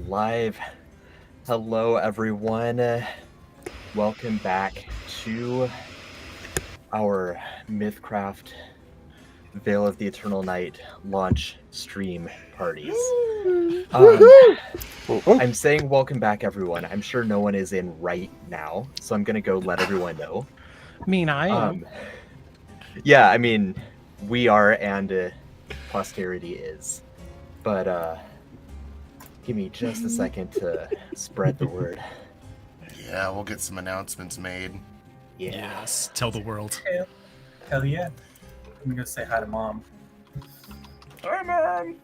Live. Hello, everyone. Welcome back to our MythCraft Veil of the Eternal Night launch stream parties. I'm saying welcome back, everyone. I'm sure no one is in right now, so I'm going to go let everyone know. I am. Yeah, I mean, we are, and posterity is. But, give me just a second to spread the word. Yeah, we'll get some announcements made. Yeah. Yes, tell the world. Hell yeah. I'm gonna say hi to Mom. Hi, Mom!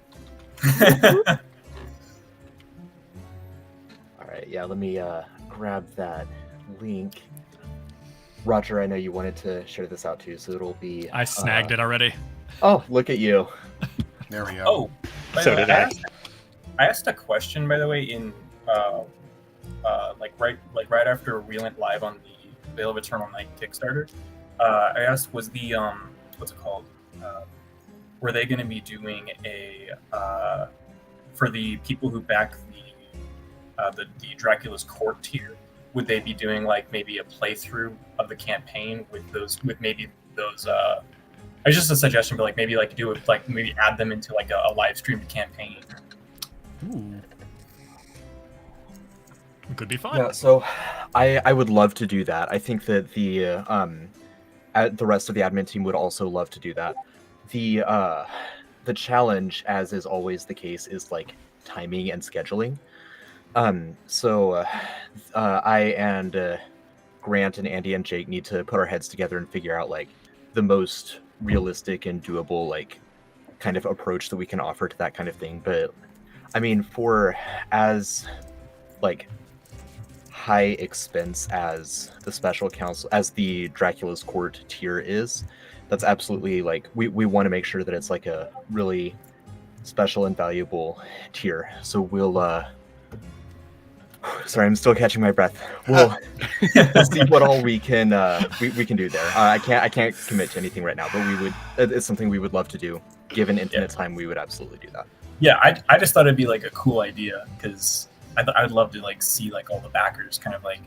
Alright, yeah, let me grab that link. Roger, I know you wanted to share this out too, so it'll be... I snagged it already. Oh, look at you. There we go. Oh, So did I. I asked a question, by the way, in right after we went live on the Veil of Eternal Night Kickstarter. I asked, was the what's it called? Were they going to be doing a for the people who back the Dracula's Court tier? Would they be doing like maybe a playthrough of the campaign with those? It's just a suggestion, but maybe add them into like a live streamed campaign. Ooh. It could be fun. Yeah, so I would love to do that. I think that the rest of the admin team would also love to do that. The challenge, as is always the case, is like timing and scheduling. I and Grant and Andy and Jake need to put our heads together and figure out like the most realistic and doable like kind of approach that we can offer to that kind of thing. But I mean, for as like high expense as the special counsel, as the Dracula's Court tier is, that's absolutely like we want to make sure that it's like a really special and valuable tier. So we'll sorry, I'm still catching my breath. We'll see what all we can we can do there. I can't commit to anything right now, but it's something we would love to do. Given infinite time, we would absolutely do that. Yeah, I just thought it'd be like a cool idea because I'd love to like see like all the backers kind of like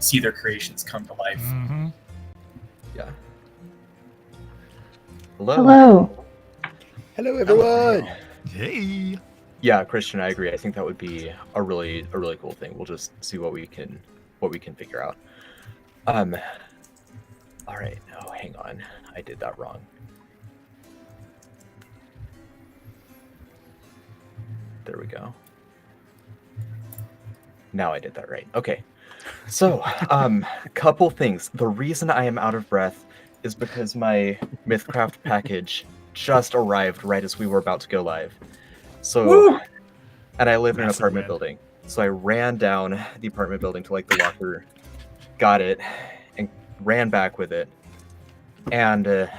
see their creations come to life. Mm-hmm. Yeah. Hello, everyone! Hey. Yeah, Christian, I agree. I think that would be a really cool thing. We'll just see what we can figure out. All right. Oh, hang on. I did that wrong. There we go. Now I did that right. Okay. So, couple things. The reason I am out of breath is because my MythCraft package just arrived right as we were about to go live. So, woo! And I live in an apartment building. So I ran down the apartment building to like the locker, got it, and ran back with it. And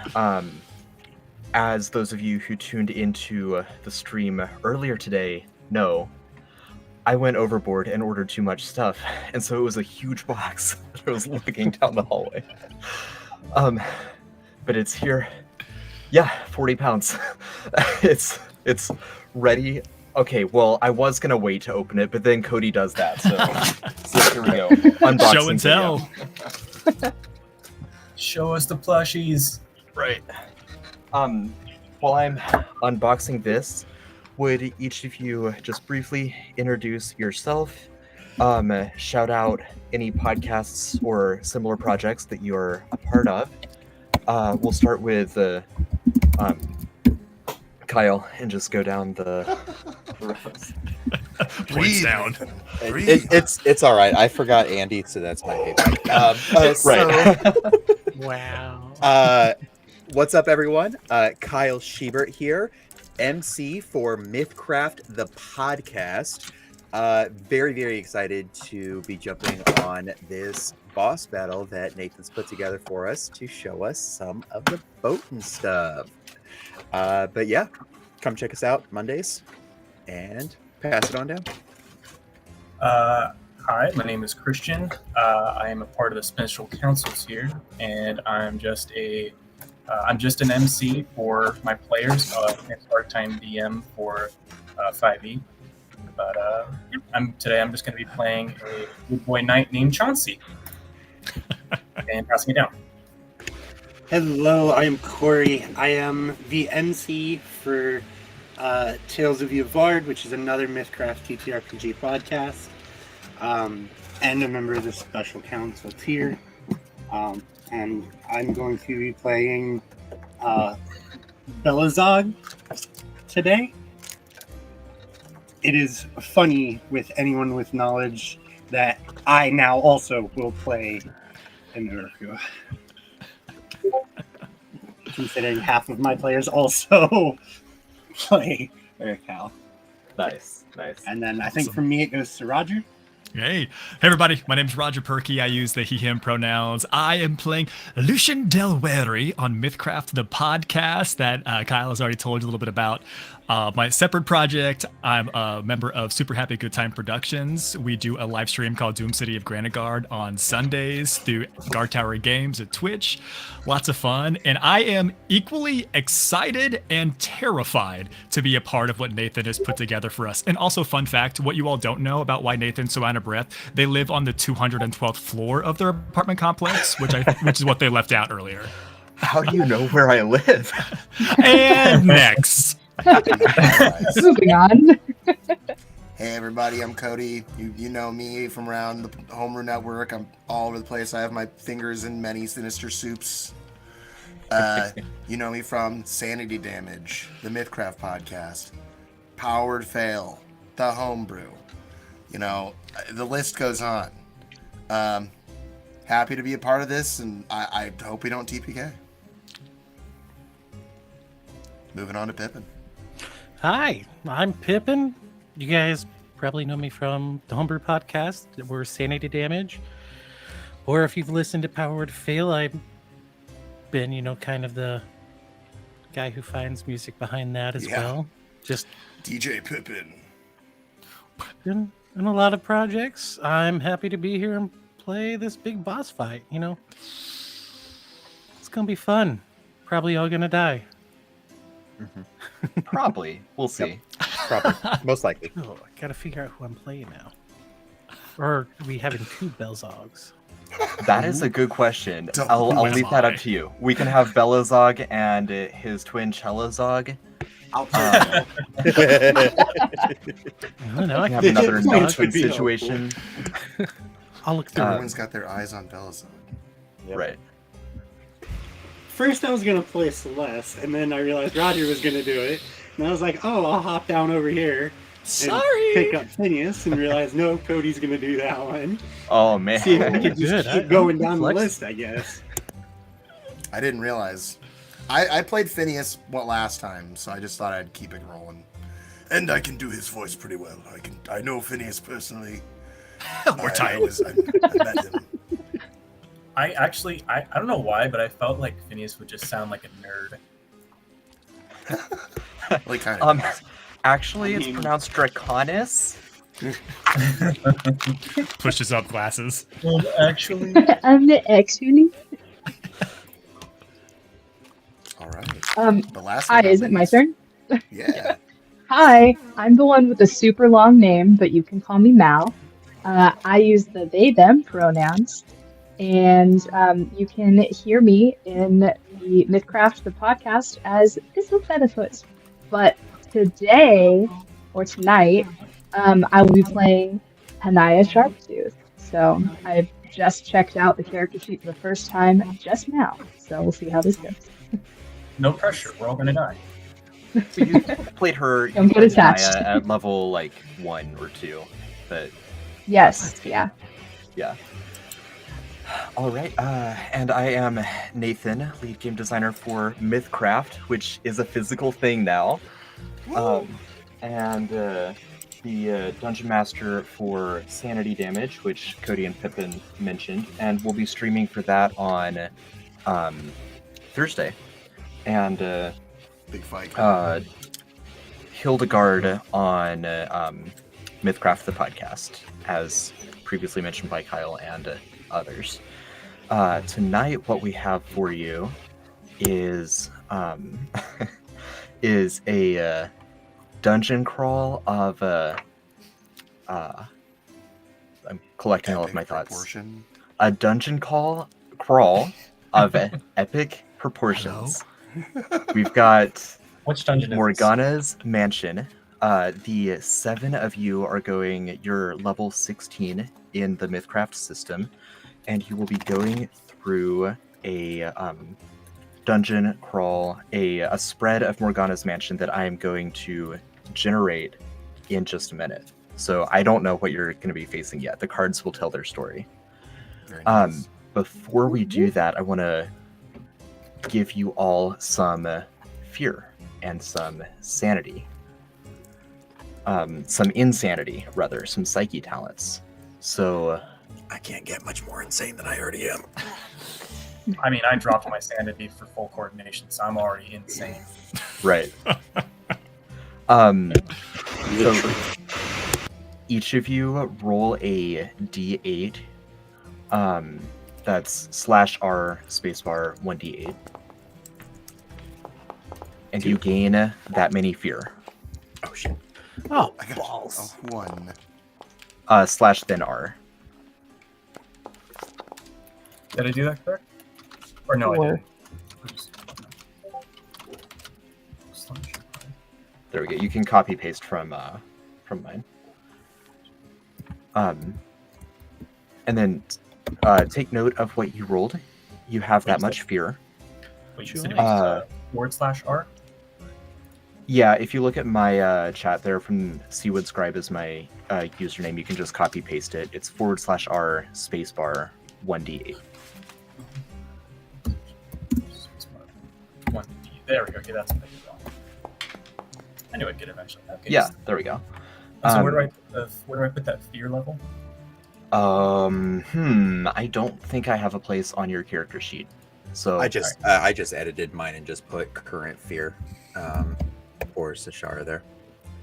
as those of you who tuned into the stream earlier today know, I went overboard and ordered too much stuff, and so it was a huge box that I was lugging down the hallway. But it's here. Yeah, 40 pounds. It's ready. Okay, well, I was gonna wait to open it, but then Cody does that, so here we go. Unboxing Show and tell. Show us the plushies. Right. While I'm unboxing this, would each of you just briefly introduce yourself, shout out any podcasts or similar projects that you're a part of? We'll start with Kyle and just go down the rows. Points down. It's all right. I forgot Andy, so that's my payback. Right. Wow. What's up, everyone? Kyle Schubert here, MC for MythCraft, the podcast. Very, very excited to be jumping on this boss battle that Nathan's put together for us to show us some of the boating stuff. But yeah, come check us out Mondays and pass it on down. Hi, my name is Christian. I am a part of the special councils here, and I'm just an MC for my players, and part-time DM for 5e. But today I'm just going to be playing a good boy knight named Chauncey and passing it down. Hello, I am Corey. I am the MC for Tales of Yavard, which is another MythCraft TTRPG podcast, and a member of the Special Council tier. And I'm going to be playing Belazog today. It is funny with anyone with knowledge that I now also will play an Uruk. Considering half of my players also play Uruk. Nice. And then I think for me it goes to Roger. Hey everybody, my name's Roger Perky. I use the he, him pronouns. I am playing Lucian Del Wary on MythCraft, the podcast that Kyle has already told you a little bit about. My separate project, I'm a member of Super Happy Good Time Productions. We do a live stream called Doom City of Granagard on Sundays through Guard Tower Games at Twitch. Lots of fun. And I am equally excited and terrified to be a part of what Nathan has put together for us. And also, fun fact, what you all don't know about why Nathan's so out of breath, they live on the 212th floor of their apartment complex, which is what they left out earlier. How do you know where I live? And next. Moving on. Hey everybody, I'm Cody. You know me from around the Homebrew Network. I'm all over the place. I have my fingers in many sinister soups. You know me from Sanity Damage, the MythCraft podcast, Powered Fail, the Homebrew. You know, the list goes on. Happy to be a part of this, and I hope we don't TPK. Moving on to Pippin. Hi, I'm Pippin. You guys probably know me from the Homebrew podcast. We're Sanity Damage. Or if you've listened to Powered Fail, I've been, kind of the guy who finds music behind that as well. Just DJ Pippin. been in a lot of projects. I'm happy to be here and play this big boss fight, It's gonna be fun. Probably all gonna die. Mm-hmm. Probably. We'll see. Probably. Most likely. Oh, I gotta figure out who I'm playing now. Or are we having two Belzogs? That is a good question. Don't- I'll Who leave am that I? up to you. We can have Belazog and his twin Chelazog. I'll Um, I don't know. I have can another Belzog no twin would be helpful. situation. I'll look through. Everyone's got their eyes on Belazog. Yep. Right. First, I was gonna play Celeste, and then I realized Roger was gonna do it, and I was like, "Oh, I'll hop down over here and pick up Phineas," and realize no, Cody's gonna do that one. Oh man. See if I can just Good. keep going down the Flex. list, I guess. I didn't realize. I played Phineas last time, so I just thought I'd keep it rolling. And I can do his voice pretty well. I know Phineas personally. We're tight. I met him. I don't know why, but I felt like Phineas would just sound like a nerd. Well, he kind of does. Actually, it's pronounced Draconis. Pushes up glasses. Actually, Actually, All right. The last hi, one is it my turn? Yeah. Hi, I'm the one with the super long name, but you can call me Mal. I use the they, them pronouns, and you can hear me in the MythCraft, the podcast, as Thistle Featherfoot. But today, or tonight, I will be playing Hanaya Sharptooth. So I've just checked out the character sheet for the first time just now. So we'll see how this goes. no pressure. We're all gonna die. So you played her Don't get attached. at level 1 or 2, but Yes, yeah. yeah. All right, and I am Nathan, lead game designer for MythCraft, which is a physical thing now, and the dungeon master for Sanity Damage, which Cody and Pippin mentioned, and we'll be streaming for that on Thursday, and Big fight. Hildegard on MythCraft the podcast, as previously mentioned by Kyle and others. Tonight, what we have for you is is a dungeon crawl of I'm collecting all of Epic my thoughts. proportion. A dungeon crawl of epic proportions. We've got Which dungeon is this? Morgana's mansion. The 7 of you are going. You're level 16 in the MythCraft system, and you will be going through a dungeon crawl, a spread of Morgana's mansion that I am going to generate in just a minute. So I don't know what you're going to be facing yet. The cards will tell their story. Very nice. Before we do that, I want to give you all some fear and some sanity. Some insanity, rather, some psyche talents. So I can't get much more insane than I already am. I mean, I dropped my sanity for full coordination, so I'm already insane. right. So each of you roll a d8. That's /r spacebar 1d8. And you gain that many fear. Oh shit. Oh, I got balls. a 1. /then r. Did I do that correct? Or no, I Four. didn't. Oops. There we go. You can copy paste from mine. And then take note of what you rolled. You have that much fear. Wait, you said it was /r? Yeah, if you look at my chat there from Seawood Scribe is my username, you can just copy paste it. It's /r spacebar 1d8. There we go. Okay, that's what I did wrong. I knew I'd get it eventually. Okay, Yeah, there we go. So where do I put that fear level? I don't think I have a place on your character sheet. So I just edited mine and just put current fear for Sashara there.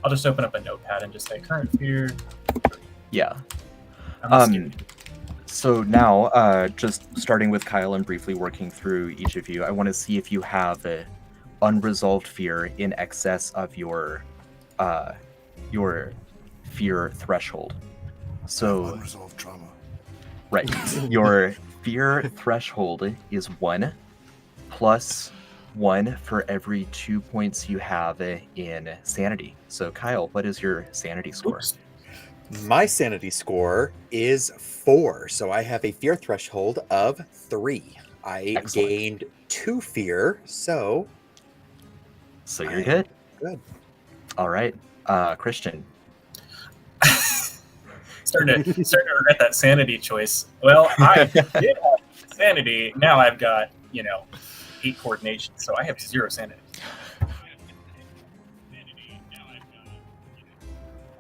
I'll just open up a notepad and just say current fear. yeah. Unless So now, just starting with Kyle and briefly working through each of you, I want to see if you have unresolved fear in excess of your fear threshold. So Unresolved trauma. right, your fear threshold is 1 plus 1 for every 2 points you have in sanity. So Kyle, what is your sanity score? Oops. My sanity score is 4, so I have a fear threshold of 3. I Excellent. gained 2 fear, so you're good. Good. All right, Christian. Starting to regret that sanity choice. Well, I did have sanity. Now I've got 8 coordination, so I have 0 sanity.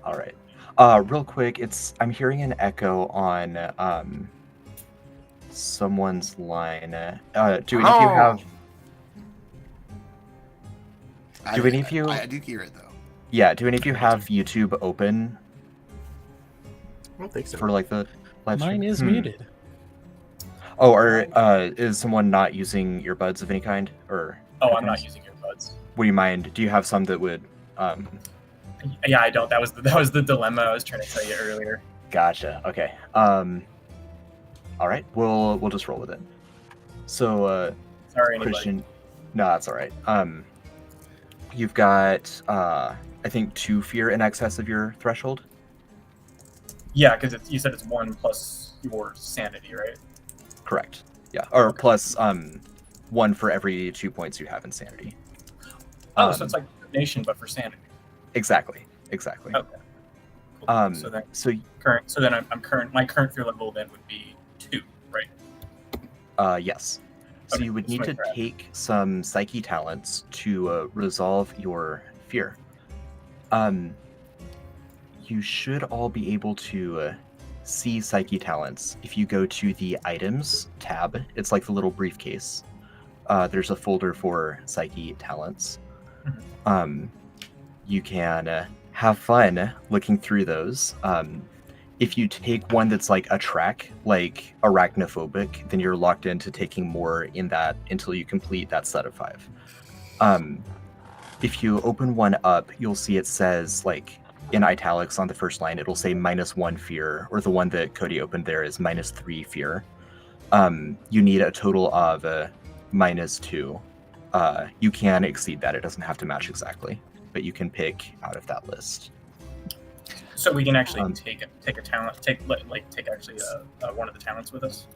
All right. Real quick, I'm hearing an echo on someone's line. Do any of you have? Do any of you? I do hear it though. Yeah. Do any of you have YouTube open I don't think so. for like the live stream? Mine is muted. Oh, or is someone not using earbuds of any kind? Or Oh, I'm not using earbuds. would you mind? Do you have some that would? Yeah, I don't. That was the dilemma I was trying to tell you earlier. Gotcha. Okay. All right. We'll just roll with it. So, Sorry, anybody. Christian. No, that's all right. You've got I think 2 fear in excess of your threshold. Yeah, because you said it's 1 plus your sanity, right? Correct. Yeah. Or plus 1 for every 2 points you have in sanity. Oh, so it's like coordination, but for sanity. Exactly. Okay. Cool. So then I'm current. My current fear level then would be 2, right? Yes. So Okay, you would let's need make to that. take some psyche talents to resolve your fear. You should all be able to see psyche talents if you go to the items tab. It's like the little briefcase. There's a folder for psyche talents. You can have fun looking through those. If you take one that's like a track, like arachnophobic, then you're locked into taking more in that until you complete that set of 5. If you open one up, you'll see it says like in italics on the first line, it'll say -1 fear, or the one that Cody opened there is -3 fear. You need a total of -2. You can exceed that. It doesn't have to match exactly, but you can pick out of that list. So we can actually take a talent, take actually one of the talents with us.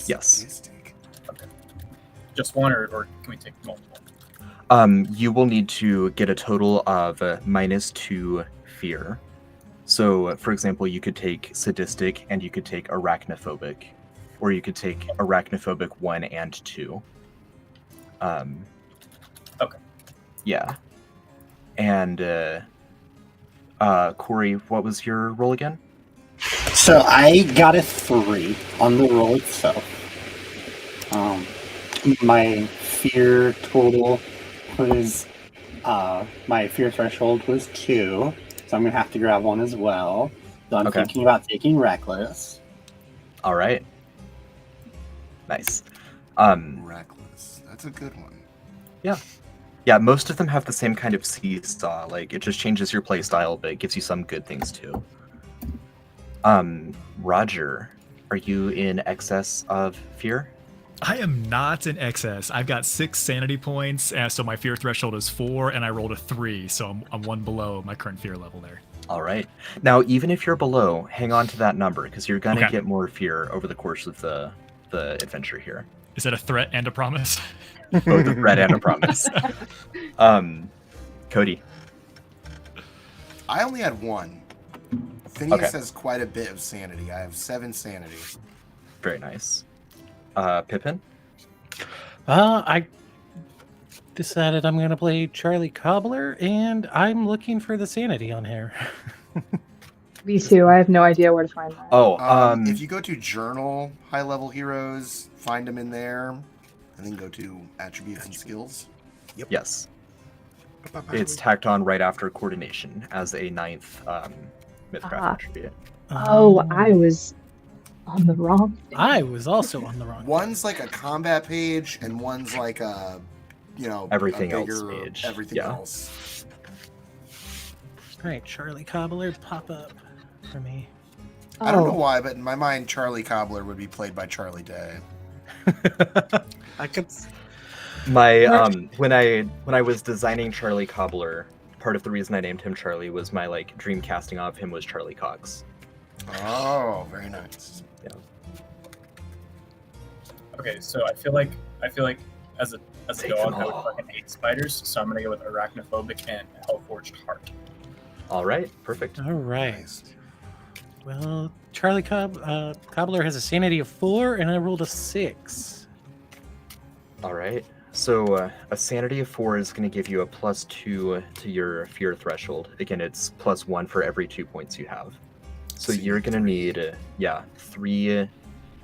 Yes. Okay. Just one, or can we take multiple? You will need to get a total of -2 fear. So, for example, you could take sadistic and you could take arachnophobic, or you could take arachnophobic 1 and 2. Okay. Yeah. And Corey, what was your roll again? So I got a 3 on the roll itself. My fear total was my fear threshold was 2, so I'm gonna have to grab one as well. So I'm thinking about taking reckless. All right. Nice. Reckless. That's a good one. Yeah, most of them have the same kind of seesaw. Like, it just changes your playstyle, but it gives you some good things too. Roger, are you in excess of fear? I am not in excess. I've got 6 sanity points, so my fear threshold is 4, and I rolled a 3, so I'm 1 below my current fear level there. All right. Now, even if you're below, hang on to that number, because you're going to Okay. get more fear over the course of the adventure here. Is that a threat and a promise? Both a threat and a promise. Cody. I only had 1. Phineas Okay. has quite a bit of sanity. I have 7 sanity. Very nice. Pippin? I decided I'm going to play Charlie Cobbler, and I'm looking for the sanity on here. Me too. I have no idea where to find that. Oh, If you go to Journal, High Level Heroes, find them in there, and then go to Attributes and Skills. yes. It's tacked on right after Coordination as a 9th MythCraft attribute. Oh, I was on the wrong thing. I was also on the wrong. One's like a combat page, and one's like a, Everything a else bigger page. everything Yeah. else. All right, Charlie Cobbler, pop up for me. I don't know Oh, why, but in my mind, Charlie Cobbler would be played by Charlie Day. I could. My when I was designing Charlie Cobbler, part of the reason I named him Charlie was my like dream casting of him was Charlie Cox. Oh, very nice. Okay, so I feel like as a Take dog, them I would all. fucking hate spiders, so I'm gonna go with arachnophobic and hellforged heart. All right, perfect. All right. Nice. Well, Charlie Cobbler has a sanity of 4, and I rolled a 6. All right. So a sanity of 4 is going to give you a +2 to your fear threshold. Again, it's +1 for every 2 points you have. So you're going to need, a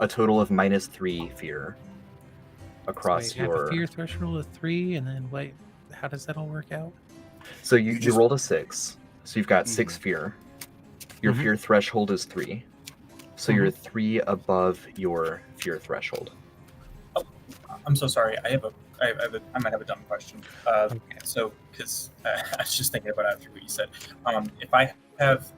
total of -3 fear across So I have a your. fear threshold of 3, and then wait, how does that all work out? So you just- rolled a 6. So you've got 6 fear. Your fear threshold is 3. So you're 3 above your fear threshold. I'm so sorry. I might have a dumb question. So, because I was just thinking about it after what you said. If I have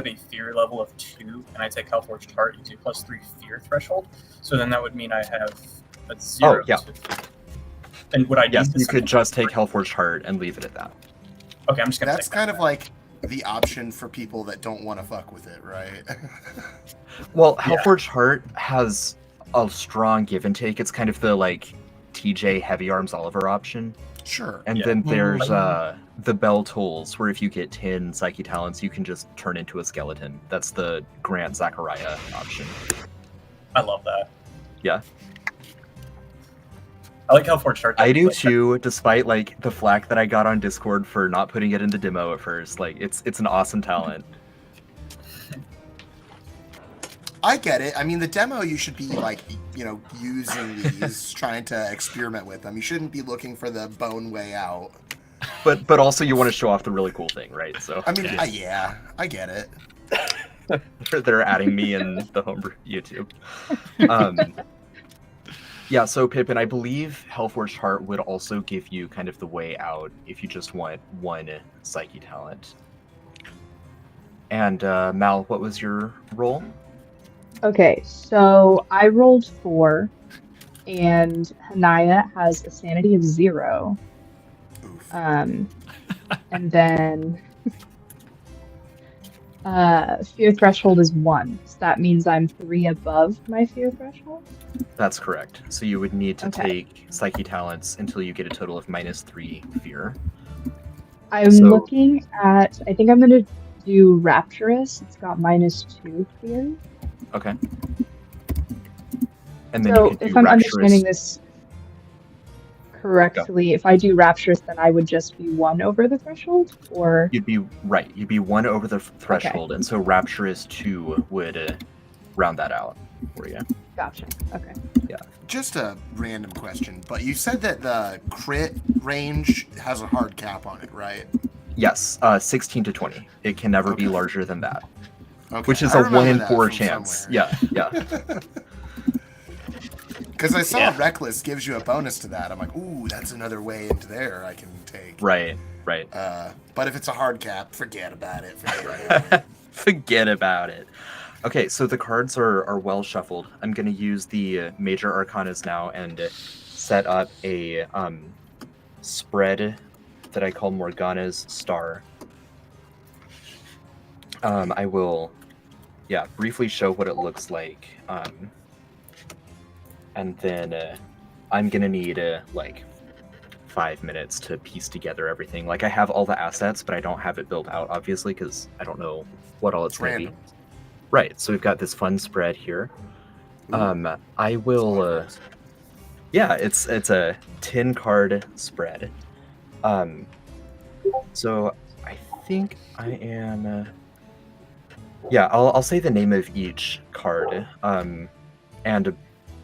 a fear level of 2 and I take Hellforged Heart, you do +3 fear threshold. So then that would mean I have a 0. yeah. And would I? Yes, need the you could second just take one? Hellforged Heart and leave it at that. Okay, I'm just gonna. That's take kind that. of like the option for people that don't want to fuck with it, right? Well, Yeah. Hellforged Heart has a strong give and take. It's kind of the like TJ Heavy Arms Oliver option. Sure. And Yeah. then there's the Bell Tolls, where if you get 10 Psyche Talents, you can just turn into a skeleton. That's the Grant Zachariah option. I love that. Yeah. I like Hellforged Heart. I do Like, too, despite like the flack that I got on Discord for not putting it in the demo at first. Like it's an awesome talent. I get it. I mean, the demo, you should be like, using these, trying to experiment with them. You shouldn't be looking for the bone way out. But also you want to show off the really cool thing, right? So I mean, yeah, I get it. they're adding me in the homebrew YouTube. Yeah, so Pippin, I believe Hellforged Heart would also give you kind of the way out if you just want 1 Psyche talent. And Mal, what was your roll? Okay, so I rolled 4, and Hanaya has a sanity of 0. Oof. And then fear threshold is 1. So that means I'm 3 above my fear threshold. That's correct. So you would need to Okay. take Psyche Talents until you get a total of -3 fear. I'm So- looking at, I think I'm going to do Rapturous. It's got -2 fear. Okay. And then So you could do if I'm Rapturous. understanding this correctly, if I do Rapturous, then I would just be 1 over the threshold? Or You'd be right. You'd be 1 over the threshold, and so Rapturous 2 would round that out for you. gotcha. Okay. Just a random question, but you said that the crit range has a hard cap on it, right? Yes, 16 to 20. It can never be Okay. larger than that, Okay. which is I a 1 remember in that 4 from chance. somewhere. Yeah. Because I saw Yeah. Reckless gives you a bonus to that. I'm like, ooh, that's another way into there I can take. Right. But if it's a hard cap, forget about it. Forget it. Forget about it. Okay, so the cards are well shuffled. I'm going to use the major arcanas now and set up a spread that I call Morgana's Star. I will, briefly show what it looks like. And then I'm going to need 5 minutes to piece together everything. Like, I have all the assets, but I don't have it built out, obviously, because I don't know what all it's going to be. Random. Right, so we've got this fun spread here. I will, it's a 10 card spread. So I think I am, I'll say the name of each card, and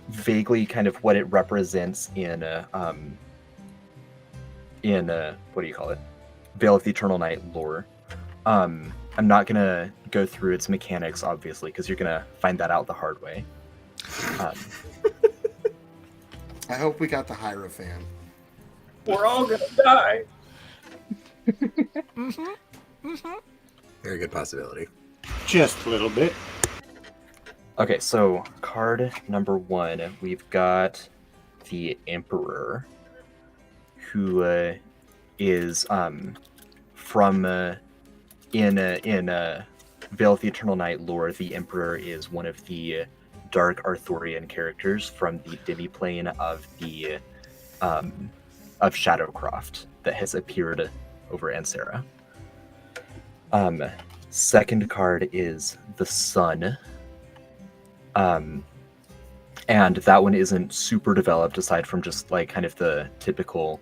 vaguely kind of what it represents in what do you call it? Veil of the Eternal Night lore. I'm not gonna go through its mechanics, obviously, because you're gonna find that out the hard way. I hope we got the Hierophant. We're all gonna die. Very good possibility. Just a little bit. Okay, so card number 1, we've got the Emperor, who is from in Veil of the Eternal Night lore. The Emperor is one of the dark Arthurian characters from the demiplane of the of Shadowcroft that has appeared over Ansera. Second card is the Sun. And that one isn't super developed aside from just like kind of the typical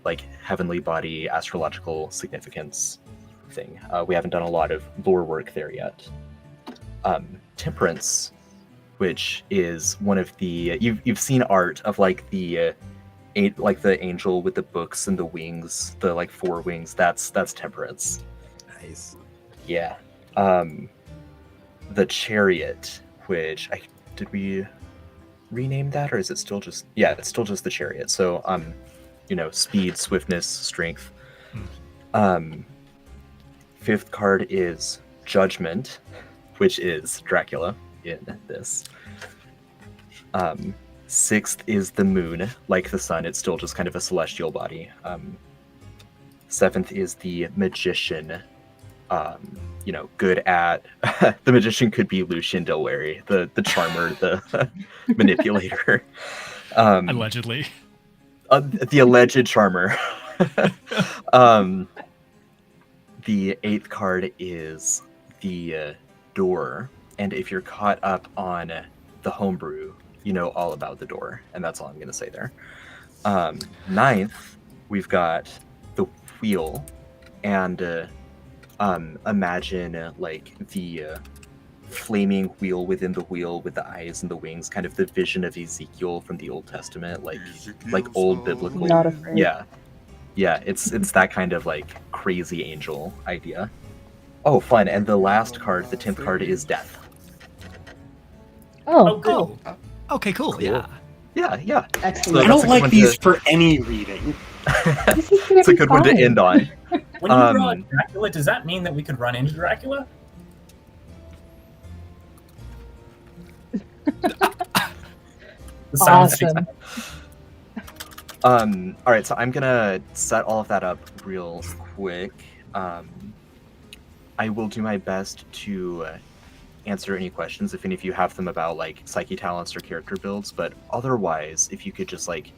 like heavenly body astrological significance thing. We haven't done a lot of lore work there yet. Temperance, which is one of the you've seen art of like the angel with the books and the wings, the like 4 wings. That's Temperance. Nice. Yeah. The Chariot, which did we rename that, or is it still just it's still just the Chariot. So speed, swiftness, strength. Fifth card is Judgment, which is Dracula in this. Sixth is the Moon, like the sun, it's still just kind of a celestial body. Seventh is the Magician, good at the Magician could be Lucian Delwary, the charmer, the manipulator. Allegedly. The alleged charmer. The 8th card is the Door, and if you're caught up on the homebrew, you know all about the Door, and that's all I'm going to say there. 9th, we've got the Wheel, and imagine like the flaming wheel within the wheel with the eyes and the wings, kind of the vision of Ezekiel from the Old Testament, like old biblical. Not afraid. Yeah, it's that kind of like crazy angel idea. Oh, fun! And the last card, the 10th card, is Death. Oh, Oh, okay, cool. Yeah. Yeah. excellent. I that's don't a good like one these to- for any reading. This is gonna It's a be good one to fun. end on. When you draw Dracula, does that mean that we could run into Dracula? The silence takes Awesome. All right, so I'm gonna set all of that up real quick. I will do my best to answer any questions if any of you have them about like psyche talents or character builds. But otherwise, if you could just like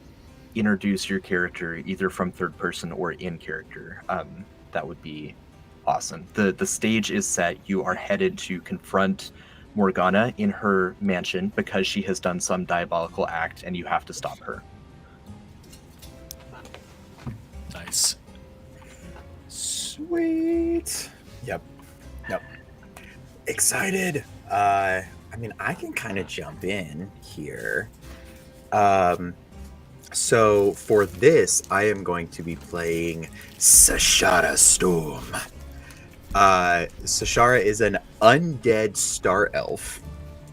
introduce your character either from third person or in character, that would be awesome. The stage is set. You are headed to confront Morgana in her mansion because she has done some diabolical act, and you have to stop her. Nice. Sweet. Yep. Excited. I mean, I can kind of jump in here. So for this, I am going to be playing Sashara Storm. Sashara is an undead star elf.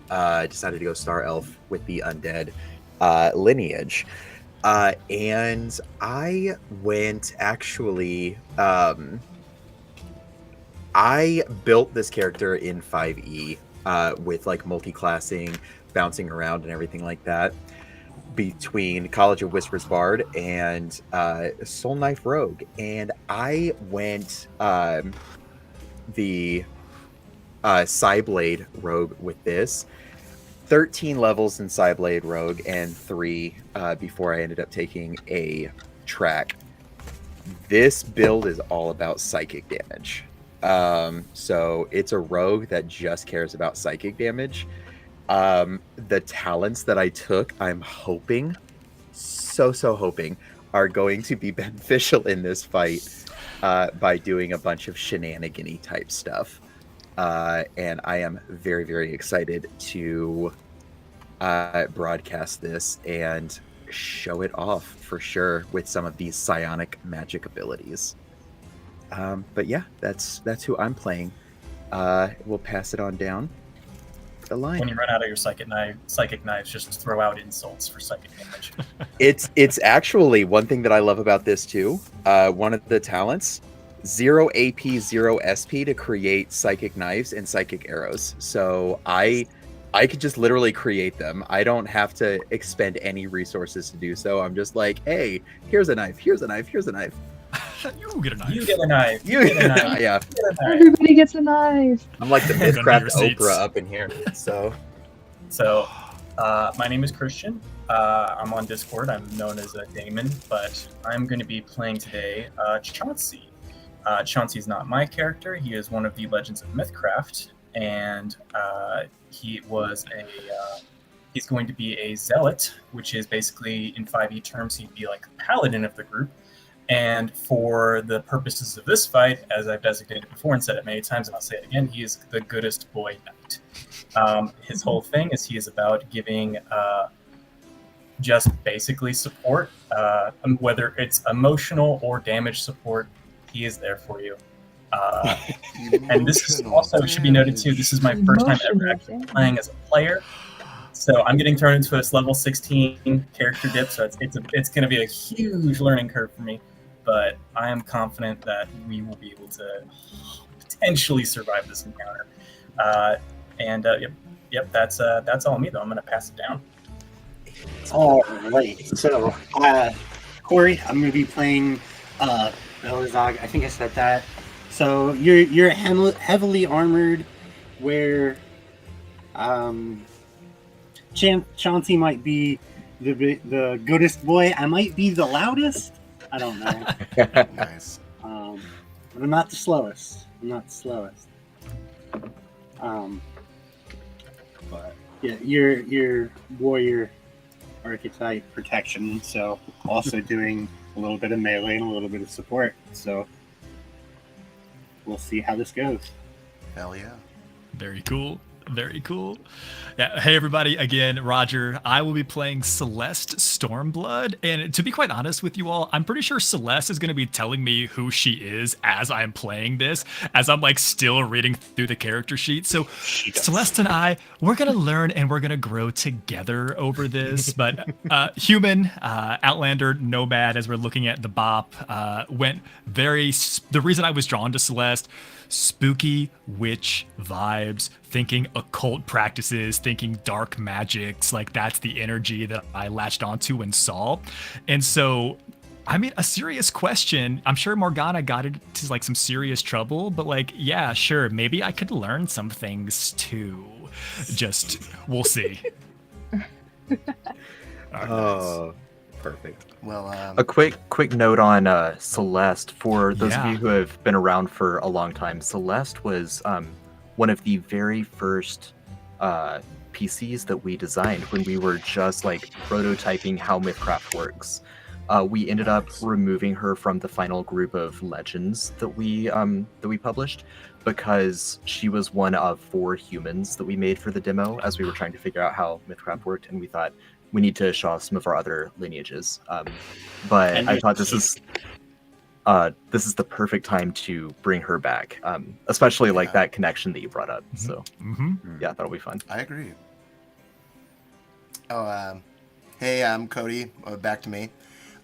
Decided to go star elf with the undead lineage. And I went actually, I built this character in 5e with like multi-classing, bouncing around and everything like that between College of Whispers Bard and Soul Knife Rogue. And I went the Psyblade Rogue with this. 13 levels in Psyblade Rogue and 3 before I ended up taking a track. This build is all about psychic damage. So it's a rogue that just cares about psychic damage. The talents that I took, I'm hoping, so hoping, are going to be beneficial in this fight by doing a bunch of shenanigan-y type stuff. And I am very, very excited to broadcast this and show it off for sure with some of these psionic magic abilities. But yeah, that's who I'm playing. We'll pass it on down the line. When you run out of your psychic knives, just throw out insults for psychic damage. It's actually one thing that I love about this too. One of the talents, 0 AP, 0 SP to create psychic knives and psychic arrows. So I could just literally create them. I don't have to expend any resources to do so. I'm just like, hey, here's a knife, here's a knife, here's a knife. You get a knife. You get a knife. You get a knife. Yeah. You get a knife. Everybody gets a knife. I'm like the Gonna be MythCraft receipts. Oprah up in here. So My name is Christian. I'm on Discord. I'm known as Damon, but I'm going to be playing today Chauncey. Chauncey's not my character. He is one of the Legends of MythCraft, and he's going to be a zealot, which is basically, in 5e terms, he'd be like the paladin of the group. And for the purposes of this fight, as I've designated before and said it many times, and I'll say it again, he is the goodest boy knight. His whole thing is he is about giving just basically support, whether it's emotional or damage support, he is there for you. And this is also, should be noted too, this is my first time ever actually playing as a player. So I'm getting thrown into this level 16 character dip, so it's going to be a huge learning curve for me. But I am confident that we will be able to potentially survive this encounter. Yep, that's all me though. I'm going to pass it down. All right. So, Corey, I'm going to be playing Belazog. I think I said that. So you're heavily armored, where Chauncey might be the goodest boy. I might be the loudest. I don't know. Nice. But I'm not the slowest. But yeah, you're warrior archetype protection. So also doing a little bit of melee and a little bit of support. So we'll see how this goes. Hell yeah. Very cool. Very cool. Yeah. Hey, everybody. Again, Roger. I will be playing Celeste Stormblood. And to be quite honest with you all, I'm pretty sure Celeste is going to be telling me who she is as I'm playing this, as I'm like still reading through the character sheet. So Celeste and I, we're going to learn and we're going to grow together over this. But human, Outlander, Nomad, as we're looking at the BOP, went very, the reason I was drawn to Celeste, spooky witch vibes, thinking occult practices, thinking dark magics. Like that's the energy that I latched onto and saw. And so, I mean, a serious question. I'm sure Morgana got into like some serious trouble, but like, yeah, sure, maybe I could learn some things too. Just, we'll see. Oh, perfect. Well, A quick note on Celeste. For those of Yeah. you who have been around for a long time, Celeste was one of the very first PCs that we designed when we were just like prototyping how MythCraft works. We ended up removing her from the final group of legends that we published because she was one of 4 humans that we made for the demo as we were trying to figure out how MythCraft worked, and we thought we need to show off some of our other lineages. But And I thought this is the perfect time to bring her back, especially like that connection that you brought up. So yeah, that'll be fun. I agree. Hey, I'm Cody. Back to me.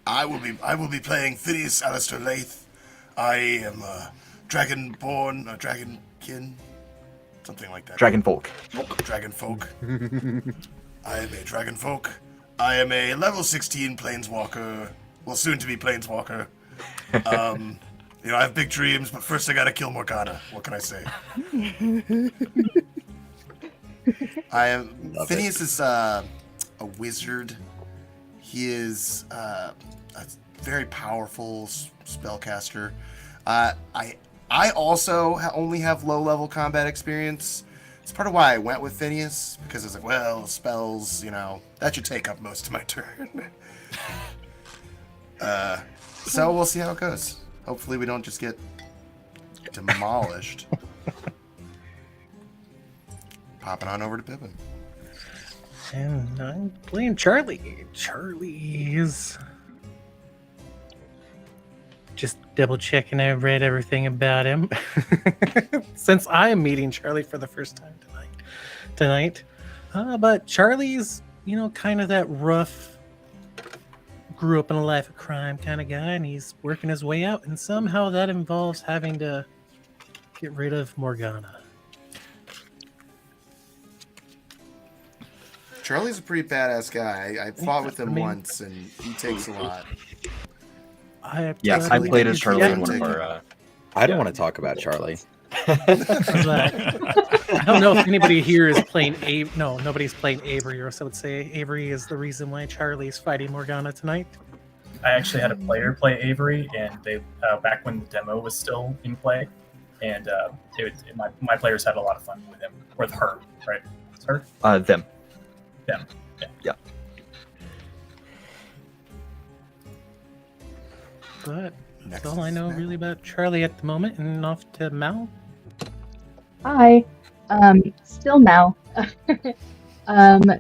I will be playing Phineas Alistair Lath. I am a dragonborn, a dragonkin, something like that. Dragonfolk. Dragonfolk. I am a dragonfolk. I am a level 16 planeswalker. Well, soon to be planeswalker. I have big dreams, but first I gotta kill Morgana. What can I say? Phineas is a wizard. He is a very powerful spellcaster. I also only have low-level combat experience. It's part of why I went with Phineas, because it's like, well, spells, that should take up most of my turn. So we'll see how it goes. Hopefully we don't just get demolished. Popping on over to Pippin. And I'm playing Charlie. Charlie is just double checking I've read everything about him. Since I am meeting Charlie for the first time tonight. But Charlie's, kind of that rough, grew up in a life of crime kind of guy, and he's working his way out, and somehow that involves having to get rid of Morgana. Charlie's a pretty badass guy. I fought with him once, and he takes a lot. I played as Charlie in one of our... I don't want to talk about Charlie. I don't know if anybody here is playing Avery. No, nobody's playing Avery, or so I would say Avery is the reason why Charlie is fighting Morgana tonight. I actually had a player play Avery, and they back when the demo was still in play, and my players had a lot of fun with him, with her, right? It's her? Them. Yeah. But that's all I know really about Charlie at the moment, and off to Mal. Hi. Still Mal.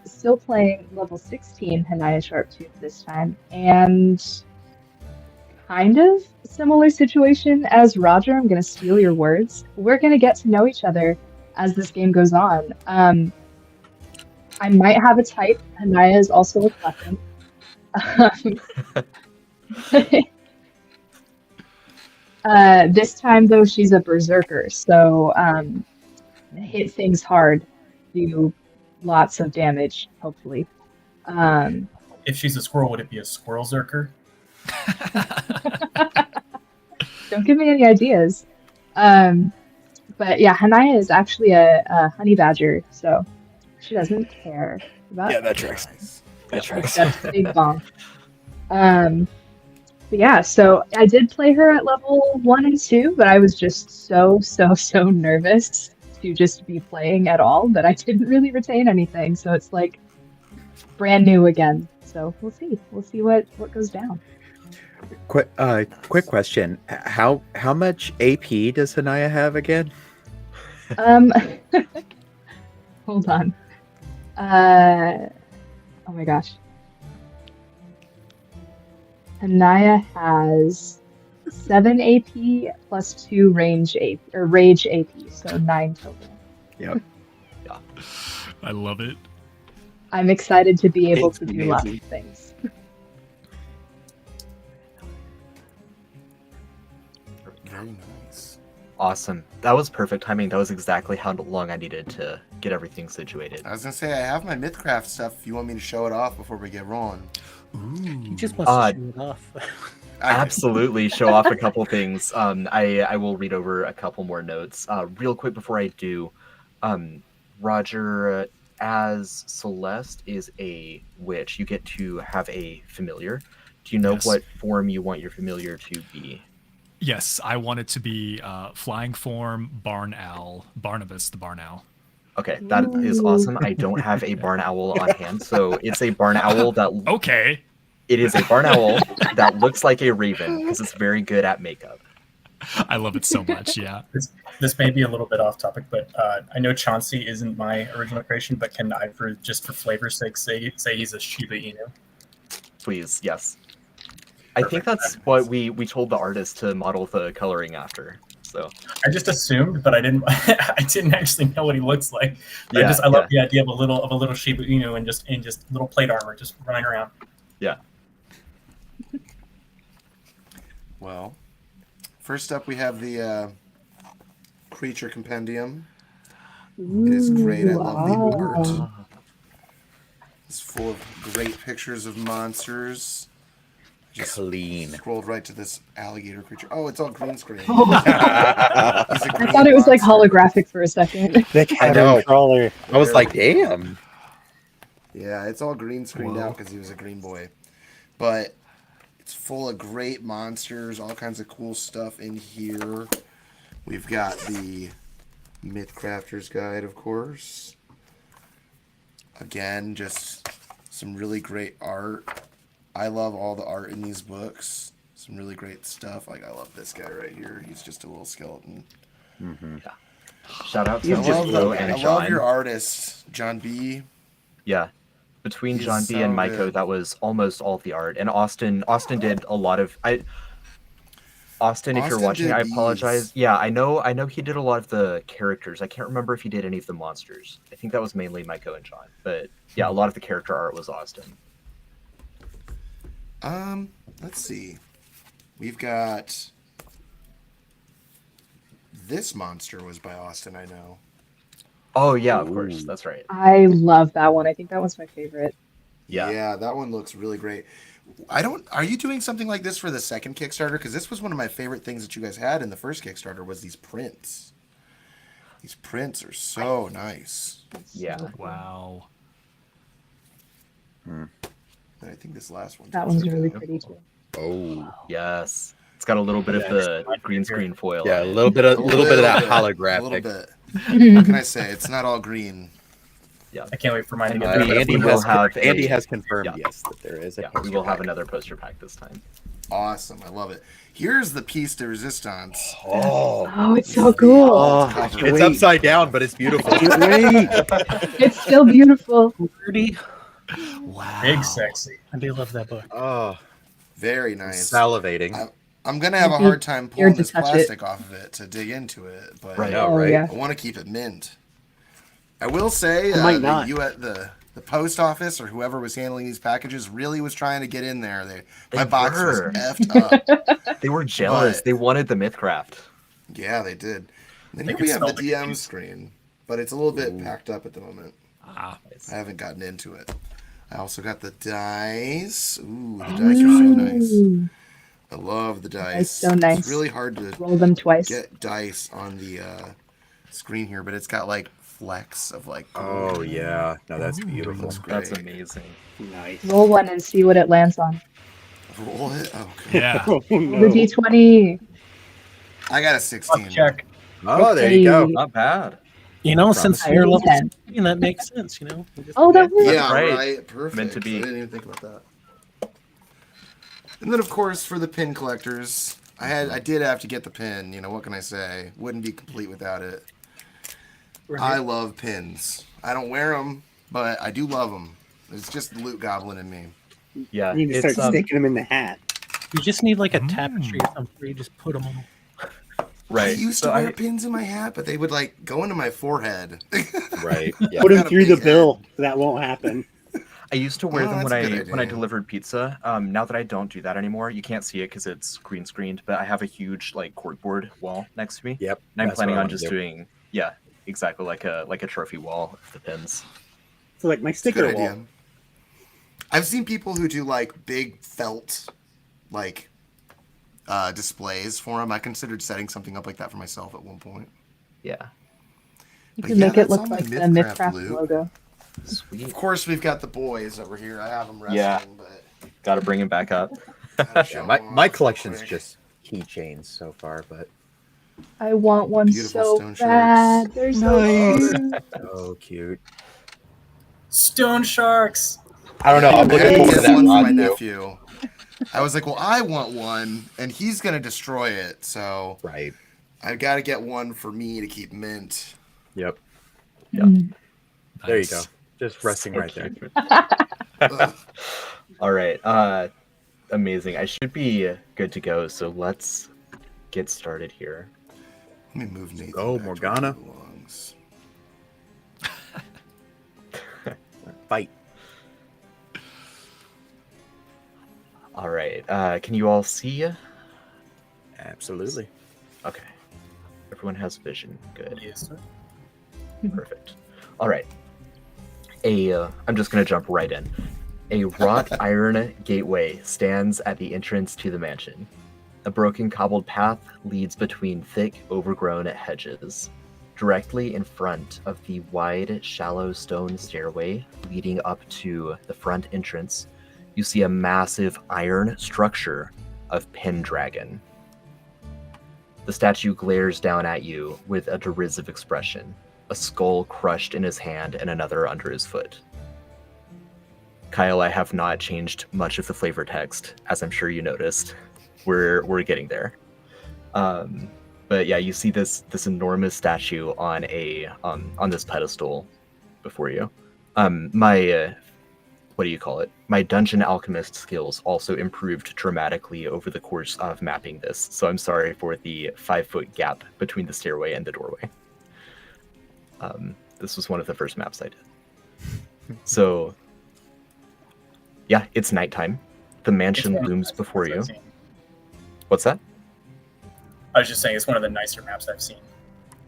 Still playing level 16 Hanaya Sharptooth this time, and kind of similar situation as Roger. I'm going to steal your words. We're going to get to know each other as this game goes on. I might have a type. Hanaya is also a Clefin. This time, though, she's a berserker, so hit things hard, do lots of damage, hopefully. If she's a squirrel, would it be a squirrel zerker? Don't give me any ideas. But yeah, Hanaya is actually a honey badger, so she doesn't care about. Yeah, that tracks. That tracks. That's a big bomb. But yeah, so I did play her at level 1 and 2, but I was just so nervous to just be playing at all that I didn't really retain anything. So it's like brand new again. So we'll see. We'll see what goes down. Quick question. How much AP does Hanaya have again? Hold on. Oh my gosh. Hanaya has 7 AP plus 2 range AP or rage AP, so 9 total. Yep. Yeah. I love it. I'm excited to be able It's to do lots amazing. of things. Very nice. Awesome. That was perfect timing. That was exactly how long I needed to get everything situated. I was gonna say I have my MythCraft stuff. If you want me to show it off before we get rolling, He just wants to show it off. I do. Absolutely, show off a couple things. I will read over a couple more notes. Real quick before I do, Roger, as Celeste is a witch, you get to have a familiar. Do you know Yes. what form you want your familiar to be? Yes, I want it to be flying form, barn owl, Barnabas the barn owl. Okay, that is awesome. I don't have a barn owl on hand, so it's a barn owl that Okay. it is a barn owl that looks like a raven because it's very good at makeup. I love it so much. Yeah. This may be a little bit off topic, but I know Chauncey isn't my original creation, but can I, for flavor's sake, say he's a Shiba Inu? Please, yes. I think that's what we told the artist to model the coloring after. So I just assumed, but I didn't. I didn't actually know what he looks like. But Yeah, I love the idea of a little Shiba Inu and just little plate armor, just running around. yeah. Well, first up we have the creature compendium. It is great. I love the art. It's full of great pictures of monsters. Just Clean. scrolled right to this alligator creature. Oh, it's all green screen. I thought it was like holographic for a second. The I know. cavern crawler. I was like, damn. Yeah, it's all green screened out because he was a green boy. But it's full of great monsters, all kinds of cool stuff in here. We've got the MythCrafter's Guide, of course. Again, just some really great art. I love all the art in these books. Some really great stuff. Like, I love this guy right here. He's just a little skeleton. Shout out to I love, Flo and I John. love your artist, John B. Yeah. Between He's John B so and Maiko, good. that was almost all of the art. And Austin did a lot of Austin, if you're Austin watching, did I these. apologize. Yeah, I know he did a lot of the characters. I can't remember if he did any of the monsters. I think that was mainly Maiko and John. But yeah, a lot of the character art was Austin. Let's see. We've got this monster was by Austin, I know. Oh yeah, of course. That's right. I love that one. I think that one's my favorite. Yeah. Yeah, that one looks really great. Are you doing something like this for the second Kickstarter? Because this was one of my favorite things that you guys had in the first Kickstarter was these prints. These prints are so nice. Yeah. Wow. And I think this last one. That one's really pretty too. Oh. Yes. It's got a little bit of the green screen foil. Yeah, on a it. little bit of that A little holographic. bit. What can I say? It's not all green. I can't wait for mine to And get we- better. Andy will has have Andy a- has confirmed yeah. yes that there is a Yeah, we poster will have pack. another poster pack this time. Awesome. I love it. Here's the piece de resistance. Oh, Oh, it's so cool. Cover. it's upside down, but it's beautiful. It's still beautiful. Pretty. Wow. Big sexy. I do love that book. Oh, Very nice. salivating. I'm gonna have a You'd be hard time scared pulling to this touch it. plastic off of it to dig into it, but Right. know, Oh right? yeah. I want to keep it mint. I will say I might not. the post office or whoever was handling these packages really was trying to get in there. My They box was were. effed up. They were jealous. But- They wanted the MythCraft. Yeah, they did. And then They here could we have the smell the DM cheese. screen, but it's a little bit packed up at the moment. Ah. I haven't gotten into it. I also got the dice. Ooh, the dice are so nice. Ooh. I love the dice. Dice so nice. It's really hard to Roll them twice. get dice on the screen here, but it's got like flecks of like. Oh yeah, no, that's beautiful. Looks great. That's amazing. Nice. Roll one and see what it lands on. Roll it. Oh, God. Yeah. Oh, Roll no. the D20. I got a 16. Check. Oh, there you go. Not bad. You know, since Promise. you're level 10. 16, that makes sense, you know? We just- Oh, that works. Yeah, right. right. Perfect. Meant to be. I didn't even think about that. And then, of course, for the pin collectors, I did have to get the pin. You know, what can I say? Wouldn't be complete without it. I love pins. I don't wear them, but I do love them. It's just the loot goblin in me. Yeah. You need to It's start sticking them in the hat. You just need like a tapestry or something where you just put them on. right. I used So to wear pins in my hat, but they would like go into my forehead. Right. Yeah. Put them got a through the big bill. That won't happen. I used to wear them that's a good when I idea. delivered pizza. Now that I don't do that anymore, you can't see it because it's green screened. But I have a huge like corkboard wall next to me, Yep. and I'm that's what planning I on wanna just do. doing exactly like a trophy wall of the pins. So like my It's a good sticker wall. idea. I've seen people who do like big felt like displays for them. I considered setting something up like that for myself at one point. Yeah, You But can yeah, make it that's look all my like the MythCraft MythCraft loot. logo. sweet. Of course, we've got the boys over here. I have them resting, Yeah. but Got to bring him back up. gotta show Yeah, 'em my off collection's real quick. just keychains so far, but I want one Beautiful so stone bad. sharks. They're so Nice. cute. so cute. Stone sharks. I don't know. I'm I had looking to forward to get that one for my mod too. nephew. I was like, well, I want one, and he's gonna destroy it, so Right. I got to get one for me to keep mint. Yep. Yeah. There you go. Nice. Just resting right there. Ugh. All right. Amazing. I should be good to go. So let's get started here. Let me move Nathan. Go, back to where Morgana. he belongs. Fight. All right. Can you all see? Absolutely. Okay. Everyone has vision. Good. Yes, sir. Perfect. All right. I'm just gonna jump right in. A wrought iron gateway stands at the entrance to the mansion. A broken cobbled path leads between thick, overgrown hedges. Directly in front of the wide, shallow stone stairway leading up to the front entrance, you see a massive iron structure of Pendragon. The statue glares down at you with a derisive expression, a skull crushed in his hand and another under his foot. Kyle, I have not changed much of the flavor text, as I'm sure you noticed. We're getting there. But yeah, you see this enormous statue on this pedestal before you. My what do you call it? My dungeon alchemist skills also improved dramatically over the course of mapping this, so I'm sorry for the 5-foot gap between the stairway and the doorway. This was one of the first maps I did. So yeah, it's nighttime. The mansion It's one of the looms nicer before maps you. I've seen. What's that? I was just saying it's one of the nicer maps I've seen.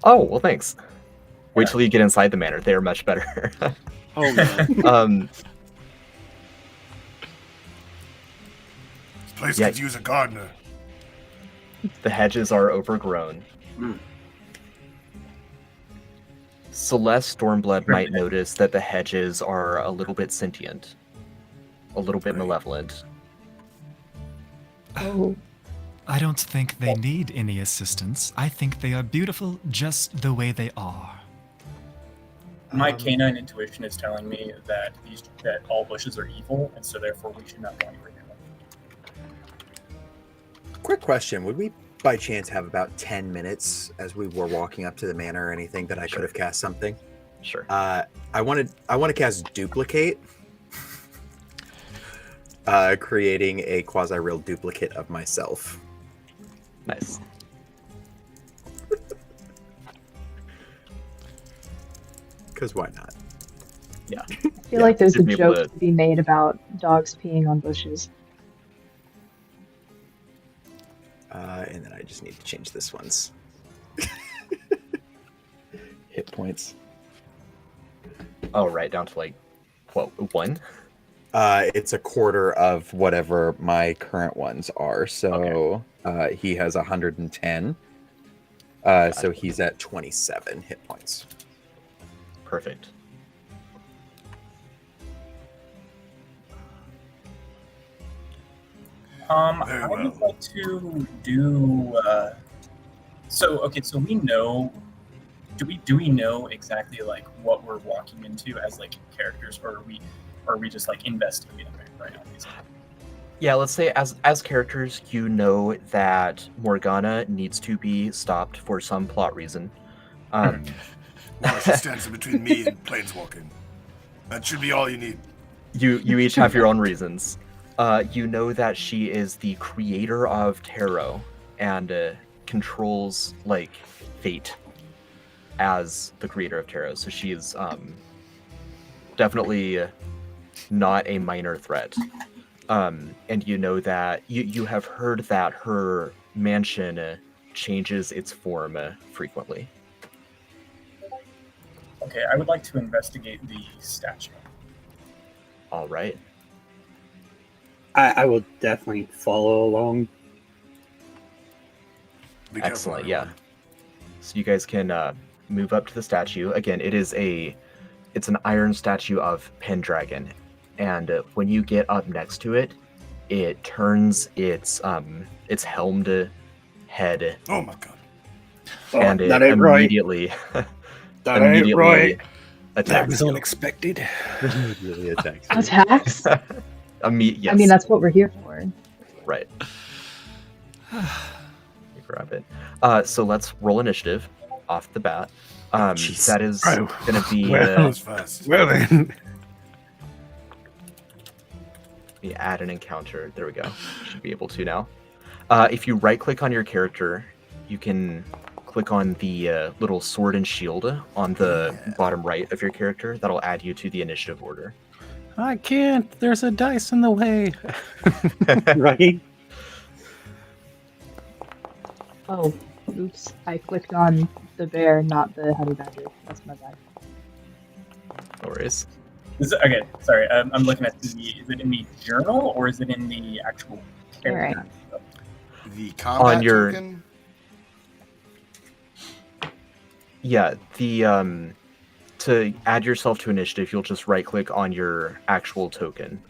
Oh, well, thanks. Wait Yeah. till you get inside the manor. They are much better. Oh man. This place Yeah. could use a gardener. The hedges are overgrown. Mm. Celeste Stormblood might notice that the hedges are a little bit sentient, a little bit malevolent. Oh, I don't think they need any assistance. I think they are beautiful just the way they are. My canine intuition is telling me that all bushes are evil, and so therefore we should not go anywhere near them. Quick question: would we, by chance, have about 10 minutes as we were walking up to the manor or anything that I could have cast something? Sure. I want to cast duplicate, creating a quasi-real duplicate of myself. Nice. Because why not? Yeah. I feel like there's a should be able joke to- to be made about dogs peeing on bushes. And then I just need to change this one's hit points. Oh, right down to like, what, 1? It's a quarter of whatever my current ones are. So he has 110. So he's at 27 hit points. Perfect. Very I well. would like to do. So we know. Do we know exactly like what we're walking into as like characters, or are we just like investigating right now? Yeah, let's say as characters, you know that Morgana needs to be stopped for some plot reason. Well, she stands in between me and planeswalking. That should be all you need. You each have your own reasons. You know that she is the creator of tarot and controls like fate as the creator of tarot. So she is definitely not a minor threat. And you know that you have heard that her mansion changes its form frequently. Okay, I would like to investigate the statue. All right. I will definitely follow along. Be careful, Excellent. everyone. Yeah. So you guys can move up to the statue. Again, it's an iron statue of Pendragon, and when you get up next to it, it turns its helmed head, Oh my god. and it that ain't right. immediately That ain't right. That attacks was you. unexpected. Really attacks you. Attacks? Yes. I mean, that's what we're here for. Right. Let me grab it. So let's roll initiative off the bat. Jeez. That is Oh. going to be That was fast. Well then. we add an encounter. There we go. Should be able to now. If you right-click on your character, you can click on the little sword and shield on the bottom right of your character. That'll add you to the initiative order. I can't. There's a dice in the way. Right? Oh, oops. I clicked on the bear, not the honey badger. That's my bad. No worries. Okay, sorry. I'm looking at is it in the journal or is it in the actual character? The combat On your- token? Yeah, the to add yourself to initiative, you'll just right-click on your actual token,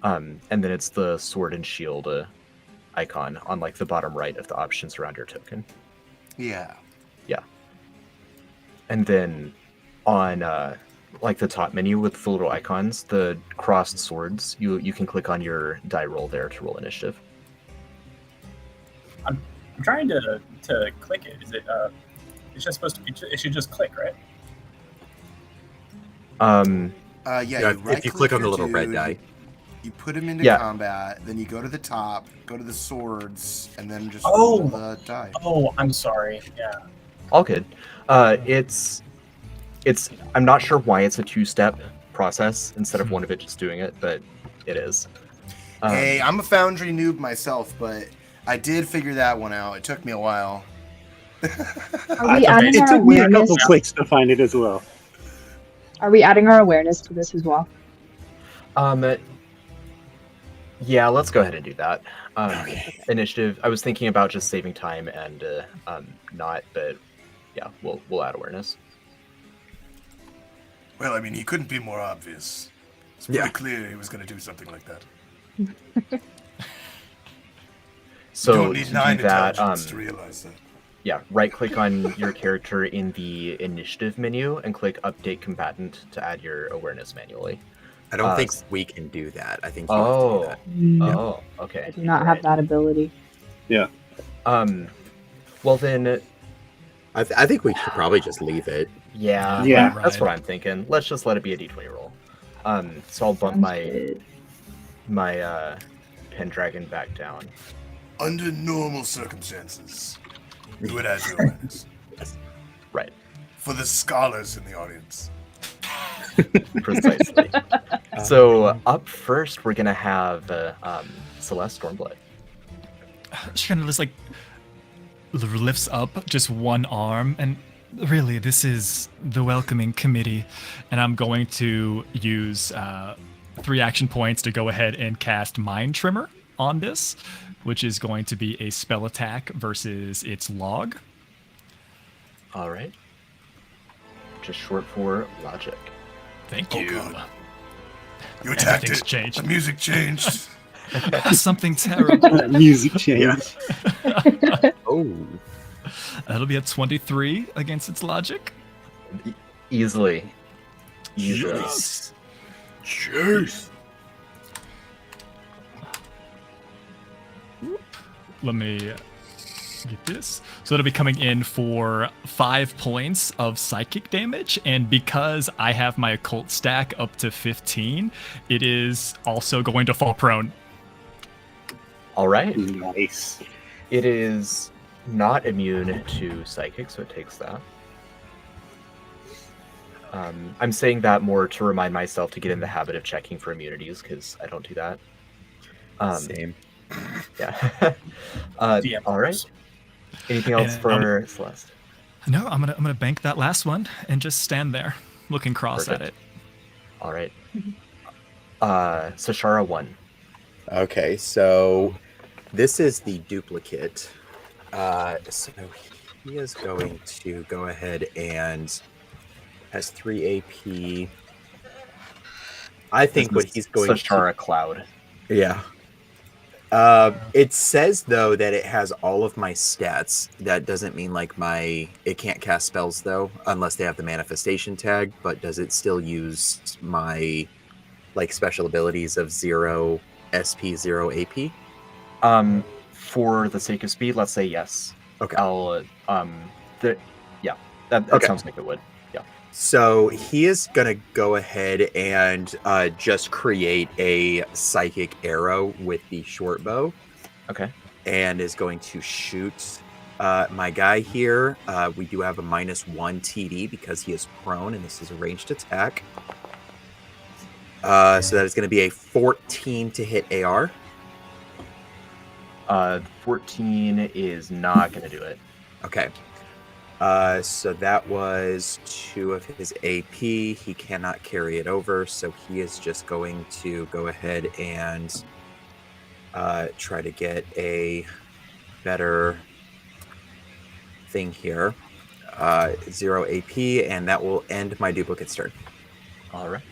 and then it's the sword and shield icon on like the bottom right of the options around your token. Yeah. And then on like the top menu with the little icons, the crossed swords, you can click on your die roll there to roll initiative. I'm trying to click it. Is it it's just supposed to be? It should just click, right? Yeah, Yeah, if you click on the little red die. You put him into Yeah. combat, then you go to the top, go to the swords, and then just Oh. roll the die. Oh, I'm sorry. Yeah. All good. It's I'm not sure why it's a two-step process instead of one of it just doing it, but it is. Hey, I'm a Foundry noob myself, but I did figure that one out. It took me a while. Are we adding It our took me a awareness? couple clicks to find it as well. Are we adding our awareness to this as well? Yeah, let's go ahead and do that. Okay. Initiative. I was thinking about just saving time and not, but yeah, we'll add awareness. Well, I mean, he couldn't be more obvious. It's pretty clear he was going to do something like that. So you don't need to 9 do that, intelligence to realize that. yeah, right-click on your character in the initiative menu and click Update Combatant to add your awareness manually. I don't think we can do that. I think you have to do that. Mm, Oh, okay. I do not have that ability. Well then, I think we should probably just leave it. yeah, Yeah. that's what I'm thinking. Let's just let it be a d20 roll. So I'll bump Sounds my good. Pendragon back down. Under normal circumstances, you would add your awareness. Right. For the scholars in the audience. Precisely. So up first, we're gonna have Celeste Stormblood. She kind of just like lifts up just one arm, and really, this is the welcoming committee, and I'm going to use 3 action points to go ahead and cast Mind Trimmer on this, which is going to be a spell attack versus its log. All right. Just short for logic. Thank Oh, you. God. You attacked Everything's it. changed. The music changed. Something terrible. That music change. Oh. That'll be a 23 against its logic. Easily. Jeez. Jeez. Let me get this. So it'll be coming in for 5 points of psychic damage, and because I have my occult stack up to 15, it is also going to fall prone. All right. Nice. It is not immune to psychic, so it takes that. I'm saying that more to remind myself to get in the habit of checking for immunities because I don't do that. Same. Yeah. DM All right. first. Anything else And for Celeste? No, I'm gonna bank that last one and just stand there, looking cross Perfect. at it. All right. Sashara 1. Okay, so this is the duplicate. So he is going to go ahead and has 3 AP. I think what he's going Sashara Cloud. to. Yeah. It says though that it has all of my stats. That doesn't mean like it can't cast spells though, unless they have the manifestation tag. But does it still use my like special abilities of 0 SP, 0 AP? For the sake of speed, let's say yes. Okay. That Okay. sounds like it would. Yeah. So he is gonna go ahead and just create a psychic arrow with the short bow. Okay. And is going to shoot my guy here. We do have a -1 TD because he is prone, and this is a ranged attack. So that is going to be a 14 to hit AR. 14 is not going to do it. Okay. So that was 2 of his AP. He cannot carry it over, so he is just going to go ahead and try to get a better thing here. 0 AP, and that will end my duplicate's turn. All right.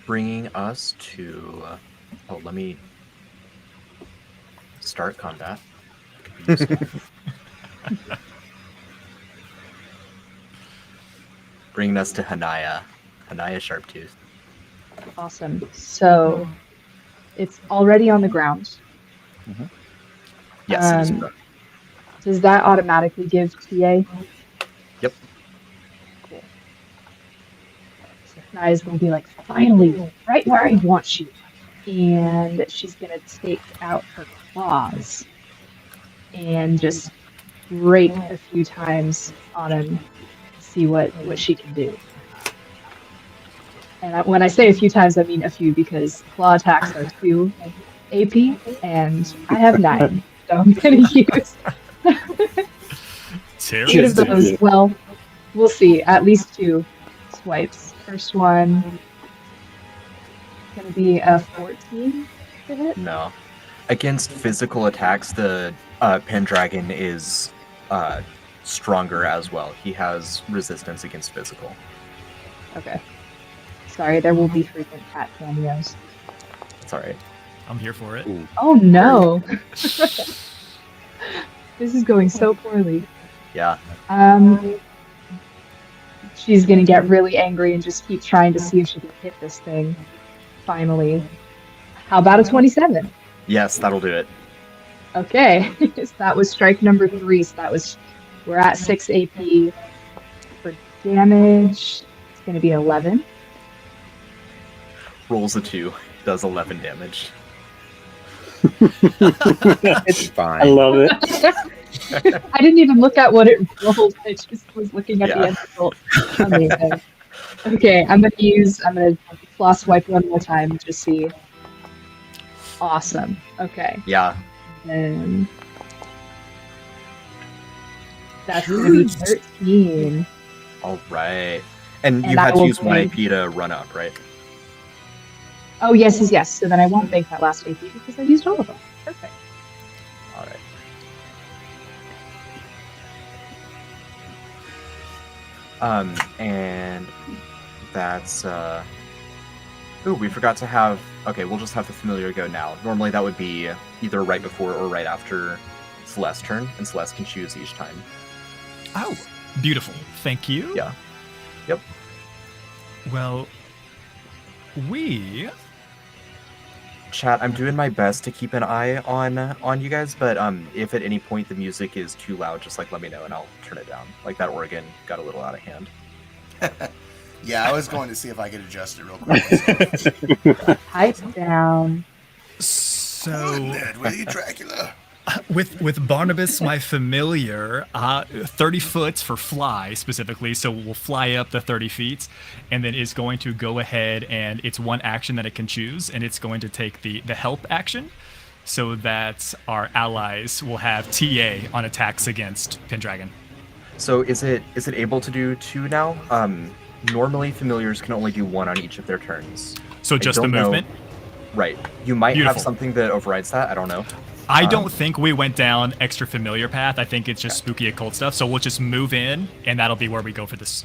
Bringing us to... let me start combat. Bringing us to Hanaya. Hanaya Sharptooth. Awesome. So it's already on the ground. Yes, it is Um, correct. Does that automatically give TA? Yep. Cool. So Hanaya's going to be like, finally, right where I want you. And she's going to take out her claws and just rake a few times on him, see what she can do. And when I say a few times, I mean a few because claw attacks are 2 AP, and I have 9. So I'm going to use 8 of those. Well, we'll see. At least 2 swipes. First one is going to be a 14 to hit. No. Against physical attacks, the Pendragon is stronger as well. He has resistance against physical. Okay. Sorry, there will be frequent cat cameos. It's alright. I'm here for it. Ooh. Oh no! This is going so poorly. Yeah. She's gonna get really angry and just keep trying to see if she can hit this thing. Finally. How about a 27? Yes, that'll do it. Okay. So that was strike number 3. So we're at 6 AP. For damage, it's gonna be 11. Rolls a 2. Does 11 damage. It's fine. I love it. I didn't even look at what it rolled. I just was looking at the end result. Amazing. Okay, I'm gonna floss swipe one more time to see. Awesome. Okay. Yeah. Then that's gonna be 13. Alright. And you And I had to will use 1 bank- AP to run up, right? Oh yes. So then I won't bank that last AP because I used all of them. Perfect. Alright. And that's ooh, we forgot to have okay, we'll just have the familiar go now. Normally that would be either right before or right after Celeste's turn, and Celeste can choose each time. Oh, beautiful. Thank you. Yeah. Yep. Well, we... Chat, I'm doing my best to keep an eye on you guys, but if at any point the music is too loud, just like let me know and I'll turn it down. Like that organ got a little out of hand. Yeah, I was going to see if I could adjust it real quick. Pipe down. So... Ned, will you, Dracula? With Barnabas, my familiar, 30 foot for fly specifically, so we'll fly up the 30 feet, and then it's going to go ahead and it's one action that it can choose, and it's going to take the help action, so that our allies will have TA on attacks against Pendragon. So is it able to do 2 now? Normally familiars can only do 1 on each of their turns. So just the don't know- movement? Right. You might Beautiful. have something that overrides that. I don't know. I don't think we went down extra familiar path. I think it's just spooky occult stuff. So we'll just move in, and that'll be where we go for this.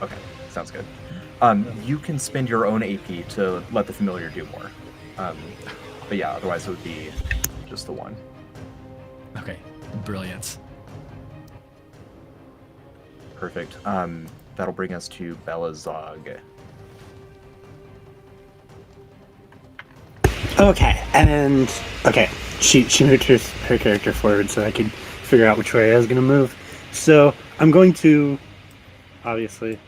Okay, sounds good. You can spend your own AP to let the familiar do more. But yeah, otherwise it would be just the 1. Okay, brilliant. Perfect. That'll bring us to Belazog. Okay, she moved her character forward so I could figure out which way I was going to move. So I'm going to obviously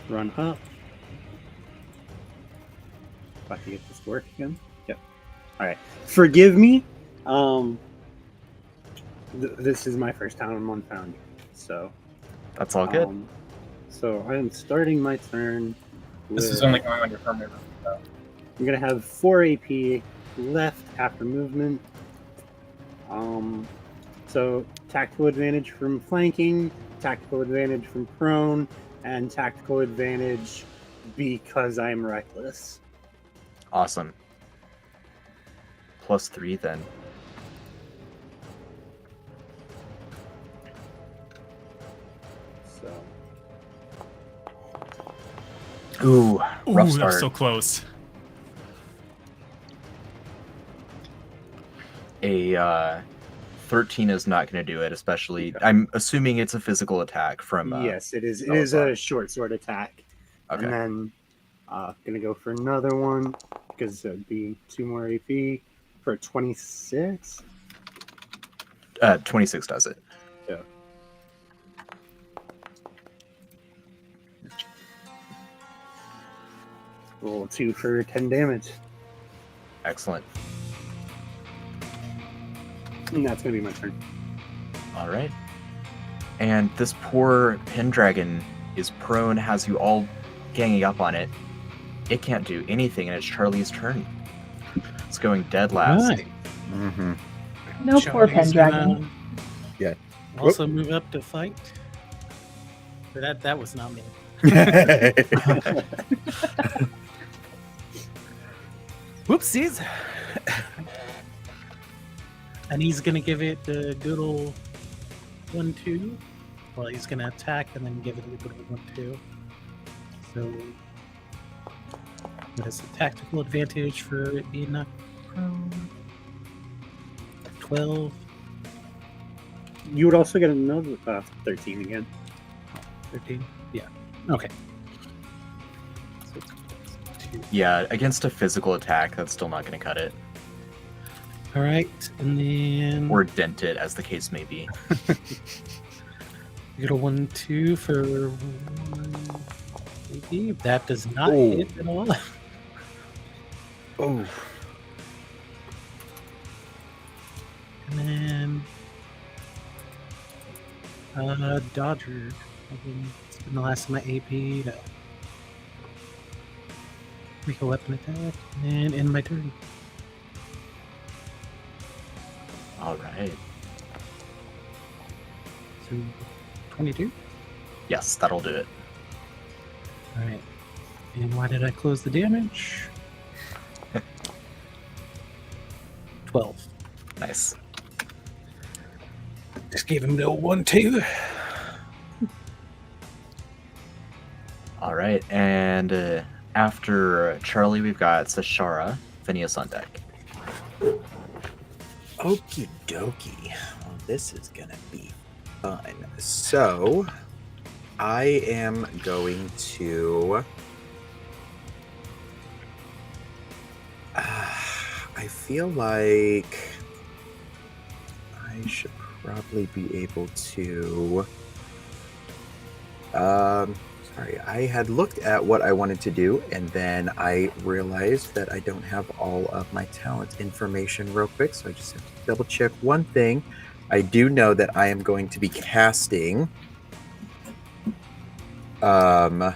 run up. If I can get this to work again. Yep. All right. Forgive me. This is my first time in One Foundry, so That's all good. So I am starting my turn. This is only going on your permanent move, though. I'm gonna have 4 AP left after movement. So tactical advantage from flanking, tactical advantage from prone, and tactical advantage because I'm reckless. Awesome. +3 then. So Ooh, rough Ooh, start. that's so close. A 13 is not going to do it, especially. I'm assuming it's a physical attack from. yes, it is. It is a short sword attack, Okay. and then gonna go for another one because it'd be 2 more AP for 26. 26 does it. Yeah. Roll 2 for 10 damage. Excellent. And that's going to be my turn. All right. And this poor Pendragon is prone, has you all ganging up on it. It can't do anything, and it's Charlie's turn. It's going dead last. Right. Mm-hmm. No poor Charlie's Pendragon. gonna Yeah. Also move up to fight. But that was not me. Whoopsies. And he's gonna give it the good old 1-2. Well, he's gonna attack and then give it a good old 1-2. So what is the tactical advantage for it being knocked prone? 12. You would also get another 13 again. 13. Yeah. Okay. So, 2. Yeah, against a physical attack, that's still not going to cut it. All right, and then Or dent it, as the case may be. you get a 1-2 for 1 AP. That does not Oh. hit at all. Oh. And then Dodger. It's been the last of my AP to make a weapon attack and end my turn. All right. So 22. Yes, that'll do it. All right. And why did I close the damage? 12. Nice. Just gave him the old 1-2. All right, and after Charlie, we've got Sashara, Phineas on deck. Okie dokie. Well, this is gonna be fun. So, I am going to. I feel like I should probably be able to. Sorry, I had looked at what I wanted to do, and then I realized that I don't have all of my talent information real quick, so I just have to double check one thing. I do know that I am going to be casting so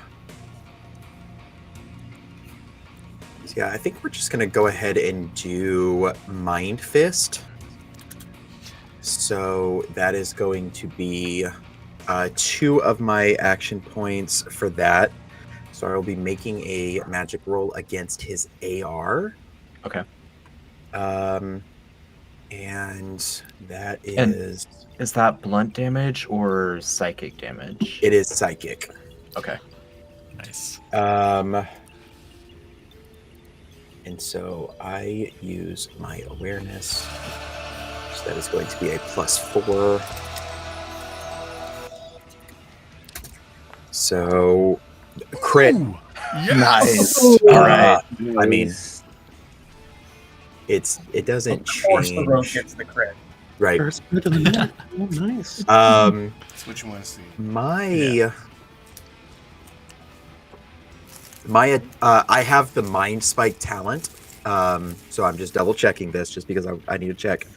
yeah, I think we're just gonna go ahead and do Mind Fist. So that is going to be 2 of my action points for that. So I will be making a magic roll against his AR. Okay. And that And- is... Is that blunt damage or psychic damage? It is psychic. Okay. Nice. And so I use my awareness. So that is going to be a +4. So crit. Ooh, Nice. Ooh. All right. I mean, it doesn't Of course, the rogue change. gets the crit. Right. First bit of the night. Oh, nice. That's what you want to see. I have the mind spike talent. So I'm just double checking this just because I need to check.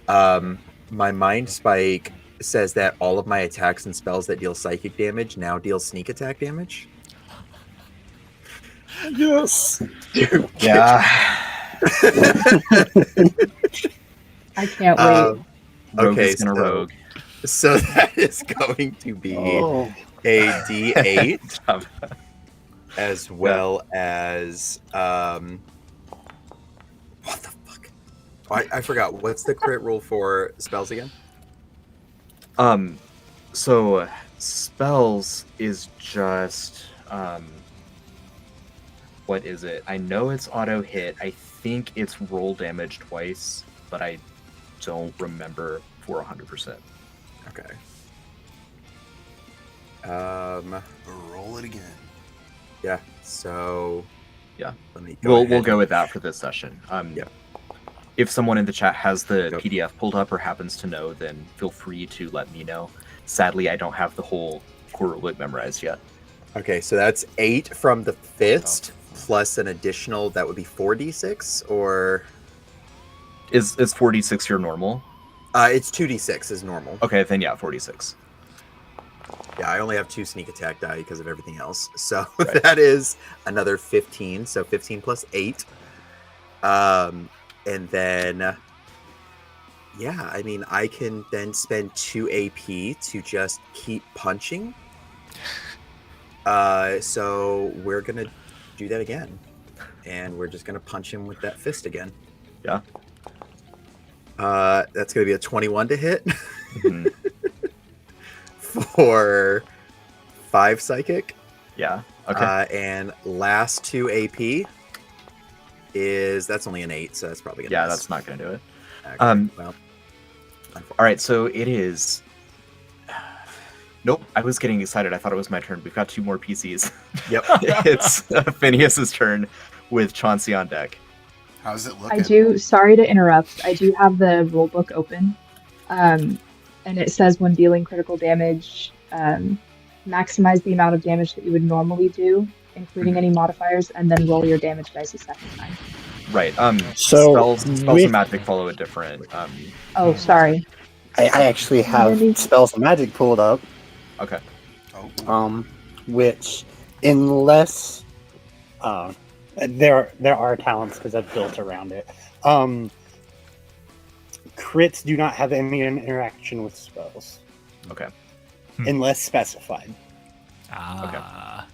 My mind spike says that all of my attacks and spells that deal psychic damage now deal sneak attack damage. Yes. Yeah. I can't wait. Rogue Okay, is gonna so- rogue. So that is going to be Oh. a D8 as well as what the fuck? I forgot. What's the crit roll for spells again? So spells is just what is it? I know it's auto hit. I think it's roll damage twice, but I don't remember for 100%. Okay. Roll it again. Yeah. So. Yeah. Let me. We'll ahead go and- with that for this session. Yeah. If someone in the chat has the Yep. PDF pulled up or happens to know, then feel free to let me know. Sadly, I don't have the whole core rulebook memorized yet. Okay, so that's 8 from the fist plus an additional. That would be 4d6, or Is 46 your normal? it's 2d6 is normal. Okay, then yeah, 46. Yeah, I only have 2 sneak attack die because of everything else. So Right. that is another 15. So 15 plus 8. And then, yeah, I mean, I can then spend 2 AP to just keep punching. So we're going to do that again. And we're just going to punch him with that fist again. Yeah. That's going to be a 21 to hit Mhm. for 5 psychic. Yeah. Okay. And last 2 AP that's only an 8, so that's probably gonna Yeah, miss. that's not going to do it. Okay, All well, right, so it is. Nope, I was getting excited. I thought it was my turn. We've got 2 more PCs. yep. It's Phineas's turn with Chauncey on deck. How's it looking? I do. Sorry to interrupt. I do have the rulebook open, and it says when dealing critical damage, maximize the amount of damage that you would normally do, including any modifiers, and then roll your damage dice a second time. Right. So, spells with- and magic follow a different. Oh, sorry. I actually have Maybe. spells and magic pulled up, Okay. Oh, which unless there are talents because I've built around it. Crits do not have any interaction with spells Okay. unless specified. Ah.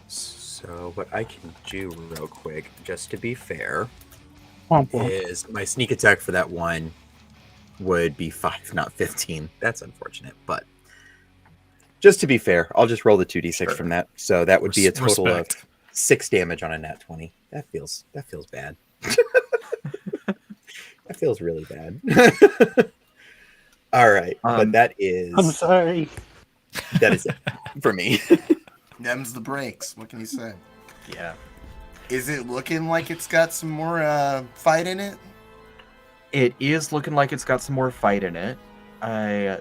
So what I can do real quick, just to be fair, Womp womp. is my sneak attack for that one would be 5, not 15. That's unfortunate, but just to be fair, I'll just roll the 2d6 Sure. from that. So that would be a total Respect. of 6 damage on a nat 20. That feels bad. That feels really bad. All right, but that is I'm sorry. that is it for me. them's the breaks. What can you say? Yeah. Is it looking like it's got some more fight in it? It is looking like it's got some more fight in it. I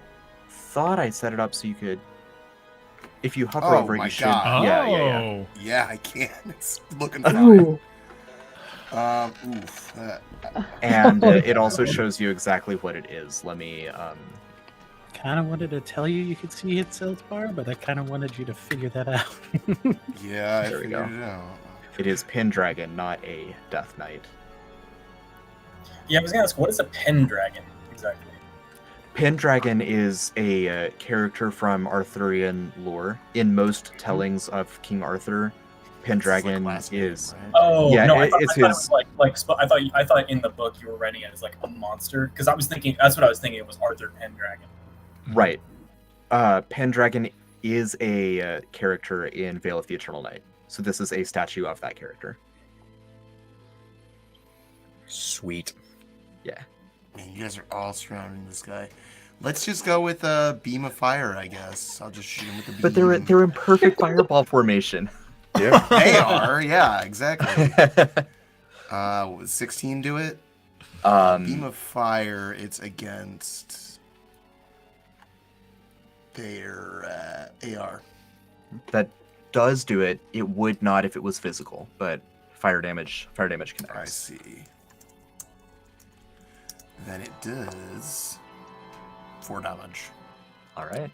thought I set it up so you could If you hover Oh over it, my you should. God. Yeah. Yeah, I can. It's looking fine. Ooh. Oof. And Oh, it also no. shows you exactly what it is. Let me. Kind of wanted to tell you could see its health bar, but I kind of wanted you to figure that out. Yeah, I There we go. figured it out. It is Pendragon, not a Death Knight. Yeah, I was gonna ask, what is a Pendragon exactly? Pendragon is a character from Arthurian lore. In most tellings of King Arthur, Pendragon Last is. name, right? Oh Yeah, no, it's I thought it his. was I thought in the book you were writing it as like a monster because I was thinking that's what I was thinking. It was Arthur Pendragon. Right. Pendragon is a character in Veil of the Eternal Night. So this is a statue of that character. Sweet. Yeah. Man, you guys are all surrounding this guy. Let's just go with a beam of fire, I guess. I'll just shoot him with a beam. But they're in perfect fireball formation. Yeah. They are, yeah, exactly. 16 do it? Beam of fire, it's against their AR. That does do it. It would not if it was physical, but fire damage connects. I see. Then it does 4 damage. All right.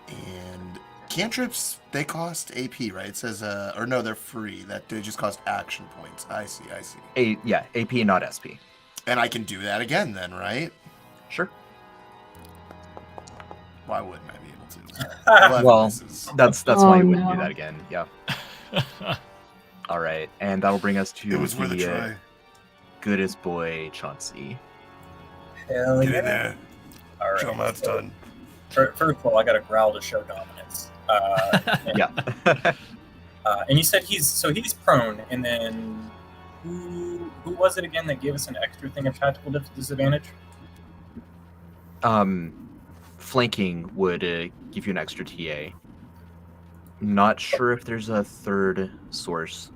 And cantrips, they cost AP, right? It says, or no, they're free. That they just cost action points. I see. AP, not SP. And I can do that again then, right? Sure. Why wouldn't I be able to? 11 Well, misses. that's Oh, why you wouldn't do no. that again. Yeah. All right, and that'll bring us It to was worth a the try. goodest boy Chauncey. Hell Get in yeah! there. All right. Show 'em how it's done. First of all, I got a growl to show dominance. Yeah. And you said he's prone, and then who was it again that gave us an extra thing of tactical disadvantage? Flanking would give you an extra TA. Not sure if there's a third source.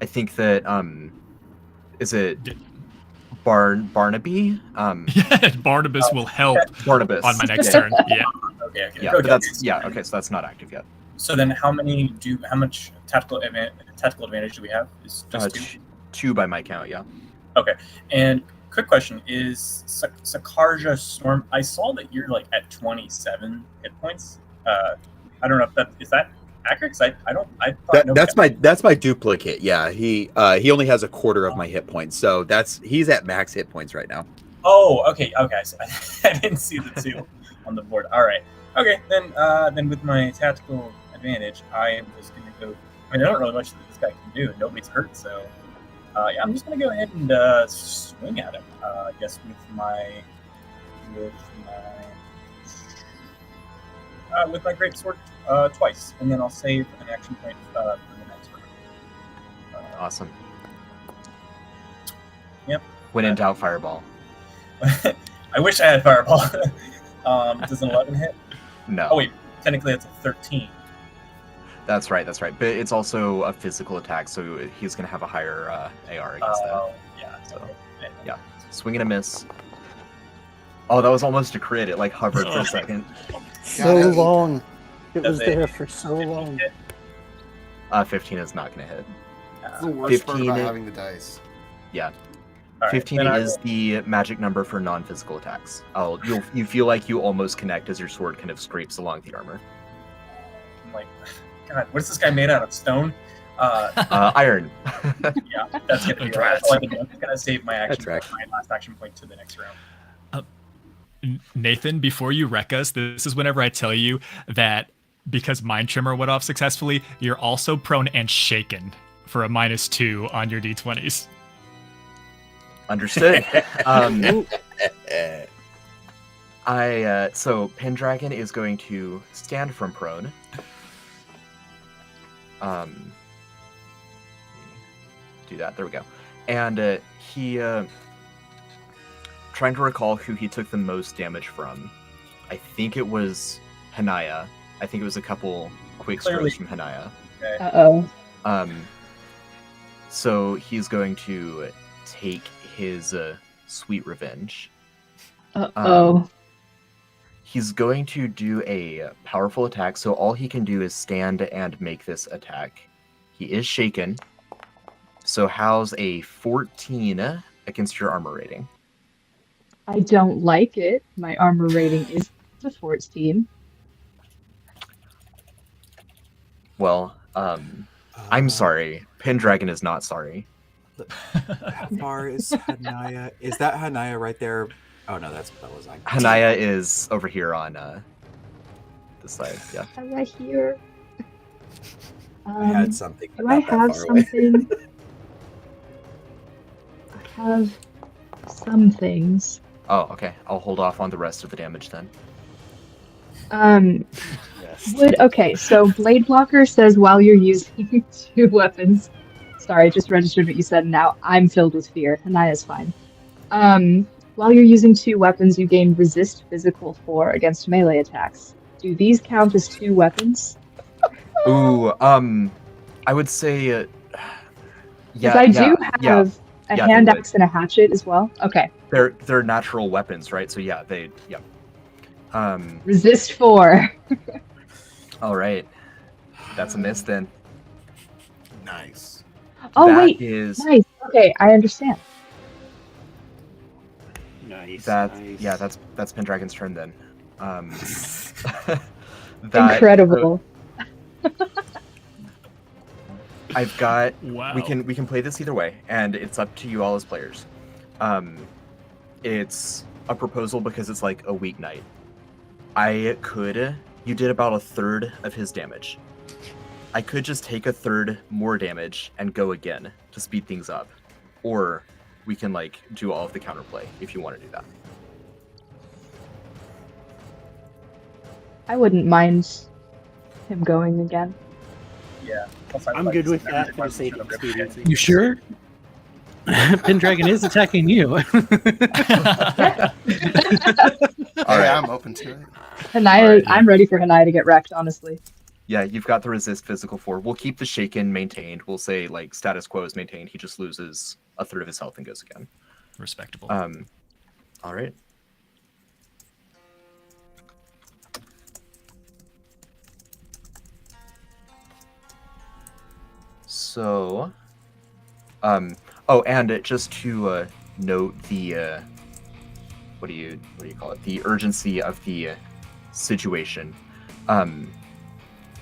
I think that is it Barnaby? Yeah, Barnabas will help Barnabas on my next turn. Yeah. Okay. Yeah, okay. but that's okay. So that's not active yet. So then, how much tactical advantage do we have? Is just 2? 2 by my count. Yeah. Okay. And quick question is Sakarja Storm. I saw that you're like at 27 hit points. I don't know if is that accurate. 'Cause I thought That's my duplicate. Yeah, he only has a quarter of my hit points, so he's at max hit points right now. Oh, okay. So I didn't see the 2 on the board. All right. Okay, then with my tactical advantage, I am just gonna go. I mean, I don't really much that this guy can do. Nobody's hurt, so yeah, I'm just gonna go ahead and swing at him. I guess with my great sword twice, and then I'll save an action point for the next round. Awesome. Yep. When in doubt, fireball. I wish I had fireball. Does an 11 hit? No. Oh wait, technically that's a 13. That's right. But it's also a physical attack, so he's gonna have a higher AR against that. Yeah. So, Okay. yeah. Swing and a miss. Oh, that was almost a crit. It like hovered for a second. So God, long. It Does was it- there for so long. 15 is not gonna hit. That's the worst part 15 about it- having the dice. Yeah. All right, 15 then I is the magic number for non-physical attacks. You feel like you almost connect as your sword kind of scrapes along the armor. I'm like, God, what's this guy made out of? Stone? Iron. Yeah, that's gonna be That's right. right. So I think I'm gonna save my action, That's my last action point to the next round. Nathan, before you wreck us, this is whenever I tell you that because Mind Trimmer went off successfully, you're also prone and shaken for a -2 on your d20s. Understood. So Pendragon is going to stand from prone. Do that. There we go. And he trying to recall who he took the most damage from. I think it was Hanaya. I think it was a couple quick Clearly. strokes from Hanaya. Uh-oh. So he's going to take his sweet revenge. Uh-oh. he's going to do a powerful attack, so all he can do is stand and make this attack. He is shaken. So how's a 14 against your armor rating? I don't like it. My armor rating is a 14. Well, I'm sorry. Pendragon is not sorry. How far is Hanaya? Is that Hanaya right there? Oh no, that's Bella's. Hanaya is over here on this side. Yeah. I'm right here. I had something. Do I not that have far away. something? I have some things. Oh, okay. I'll hold off on the rest of the damage then. Yes. Okay, so Blade Blocker says while you're using 2 weapons. Sorry, I just registered what you said. Now I'm filled with fear. Hanaya's fine. While you're using 2 weapons, you gain resist physical 4 against melee attacks. Do these count as 2 weapons? Ooh, I would say, Because I do have a hand axe and a hatchet as well. Okay. They're natural weapons, right? So yeah. Resist 4. All right. That's a miss then. Nice. Oh That wait. is- Nice. Okay, I understand. Nice. Yeah, that's Pendragon's turn then. Incredible. I've got. Wow. We can play this either way, and it's up to you all as players. It's a proposal because it's like a weeknight. You did about 1/3 of his damage. I could just take 1/3 more damage and go again to speed things up, or we can like do all of the counterplay if you want to do that. I wouldn't mind him going again. Yeah. I'm good with that for the sake of expediency. You sure? Pendragon is attacking you. All right. I'm open to it. Hanaya, Alright. I'm ready for Hanaya to get wrecked, honestly. Yeah, you've got the resist physical 4. We'll keep the shaken maintained. We'll say like status quo is maintained. He just loses 1/3 of his health and goes again. Respectable. All right. So, oh, and just to note the what do you call it? The urgency of the situation.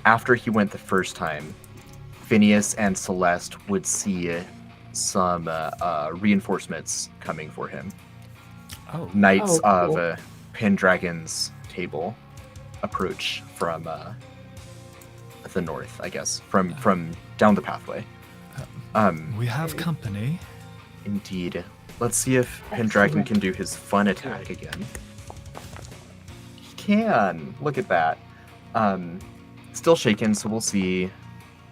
After he went the first time, Phineas and Celeste would see some reinforcements coming for him. Oh. Knights Oh, cool. of Pendragon's table approach from the north, I guess, from down the pathway. We have company. Indeed. Let's see if Pendragon can do his fun attack again. He can. Look at that. Still shaken, so we'll see.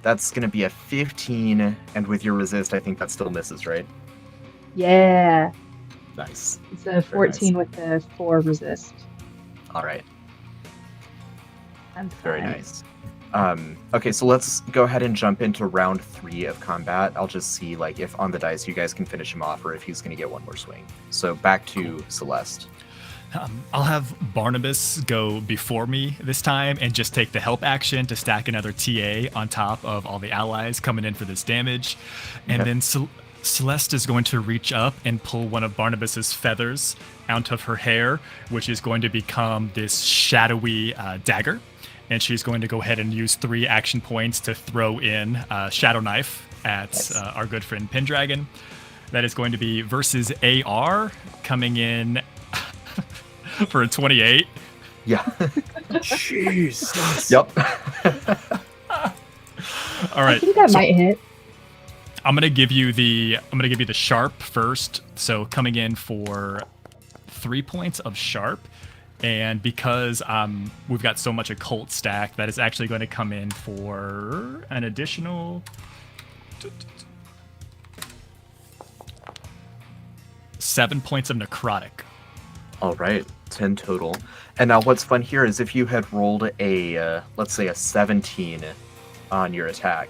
That's going to be a 15, and with your resist, I think that still misses, right? Yeah. Nice. It's a 14 with the 4 resist. All right. I'm Very fine. nice. Okay, so let's go ahead and jump into round 3 of combat. I'll just see like if on the dice you guys can finish him off or if he's going to get one more swing. So back to Celeste. I'll have Barnabas go before me this time and just take the help action to stack another TA on top of all the allies coming in for this damage. And Okay. then Celeste is going to reach up and pull one of Barnabas's feathers out of her hair, which is going to become this shadowy dagger. And she's going to go ahead and use 3 action points to throw in Shadow Knife at our good friend Pendragon. That is going to be versus AR, coming in for a 28. Yeah. Jeez. Yep. All right. I think that so might hit. I'm gonna give you the sharp first. So coming in for 3 points of sharp, and because we've got so much occult stack, that is actually going to come in for an additional 7 points of necrotic. All right, 10 total. And now what's fun here is if you had rolled a, let's say a 17 on your attack,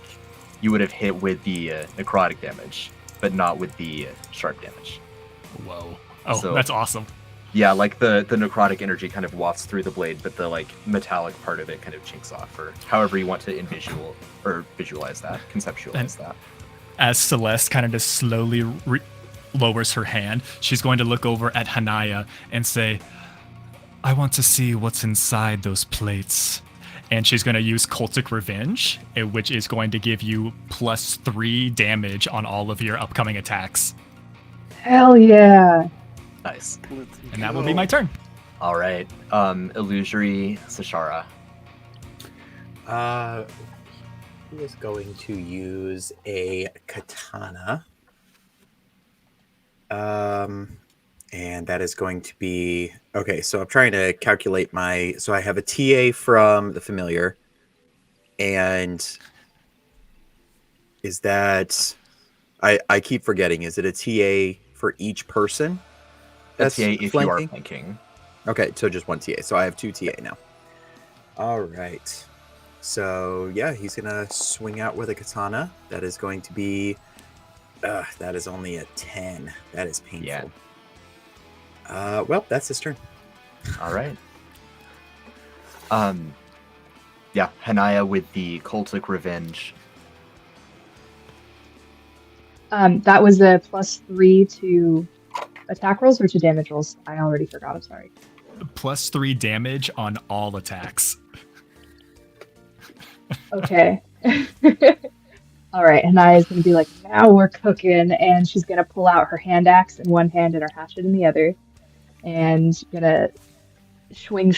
you would have hit with the necrotic damage, but not with the sharp damage. Whoa! Oh, So- that's awesome. Yeah, like the necrotic energy kind of wafts through the blade, but the like metallic part of it kind of chinks off, or however you want to visualize that, conceptualize that. As Celeste kind of just slowly lowers her hand, she's going to look over at Hanaya and say, I want to see what's inside those plates. And she's going to use Cultic Revenge, which is going to give you +3 damage on all of your upcoming attacks. Hell yeah. Nice. And that will be my turn. All right. Illusory Sashara. He is going to use a katana. And that is going to be... Okay, so I'm trying to calculate my... So I have a TA from the familiar. And is that... I keep forgetting. Is it a TA for each person? That's TA if you are flanking. Okay, so just one TA. So I have 2 TA now. All right. So, yeah, he's going to swing out with a katana. That is going to be... that is only a 10. That is painful. Yeah. Well, that's his turn. All right. Yeah, Hanaya with the Cultic Revenge. That was a +3 to attack rolls or to damage rolls? I already forgot, I'm sorry. +3 damage on all attacks. Okay. All right, Hanaya's going to be like, now we're cooking, and she's going to pull out her hand axe in one hand and her hatchet in the other, and going to swing,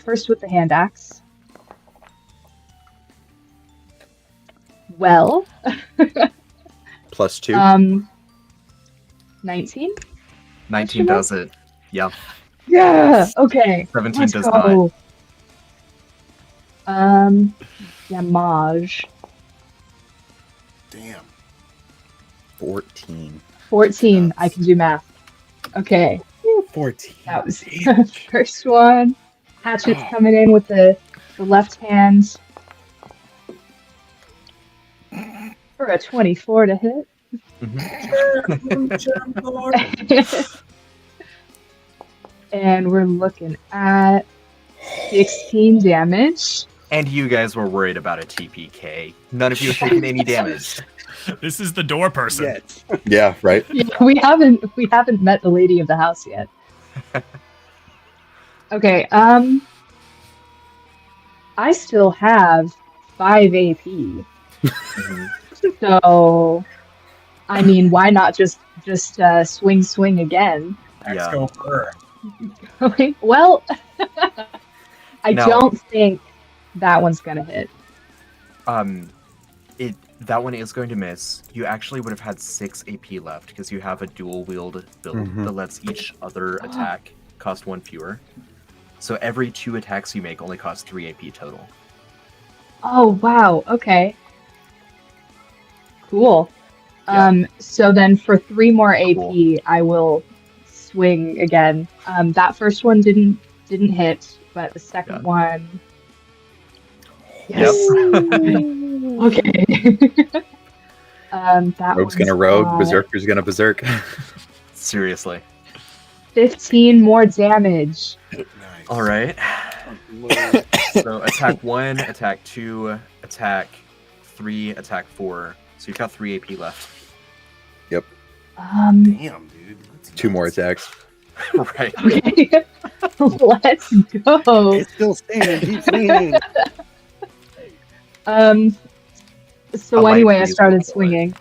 first with the hand axe. Well. +2. 19? 19 does it. Yeah. Yeah, okay. 17 let's does go. Damage. Damn. 14. 14. I can do math. Okay. 14. That was the first one. Hatchet's coming in with the left hand. For a 24 to hit. And we're looking at 16 damage. And you guys were worried about a TPK. None of you have taken any damage. This is the door person. Yet. Yeah, right. Yeah, we haven't met the lady of the house yet. Okay, I still have 5 AP. So, I mean, why not just swing again? Let's go for her. Well, I No. don't think that one's gonna hit. That one is going to miss. You actually would have had 6 AP left because you have a dual wield build that lets each other attack cost 1 fewer. So every 2 attacks you make only cost 3 AP total. Oh wow, okay. Cool. Yeah. So then for 3 more AP, Cool. I will swing again. That first one didn't hit, but the second one. Yes. Okay. That Rogue's one's gonna rogue, got Berserker's gonna berserk. Seriously. 15 more damage. Nice. All right. So attack 1, attack 2, attack 3, attack 4. So you've got 3 AP left. Damn, dude. That's 2 more nuts. attacks. Right. Okay. Let's go. It's still standing. Keep swinging. So I anyway, like I these started ones. swinging.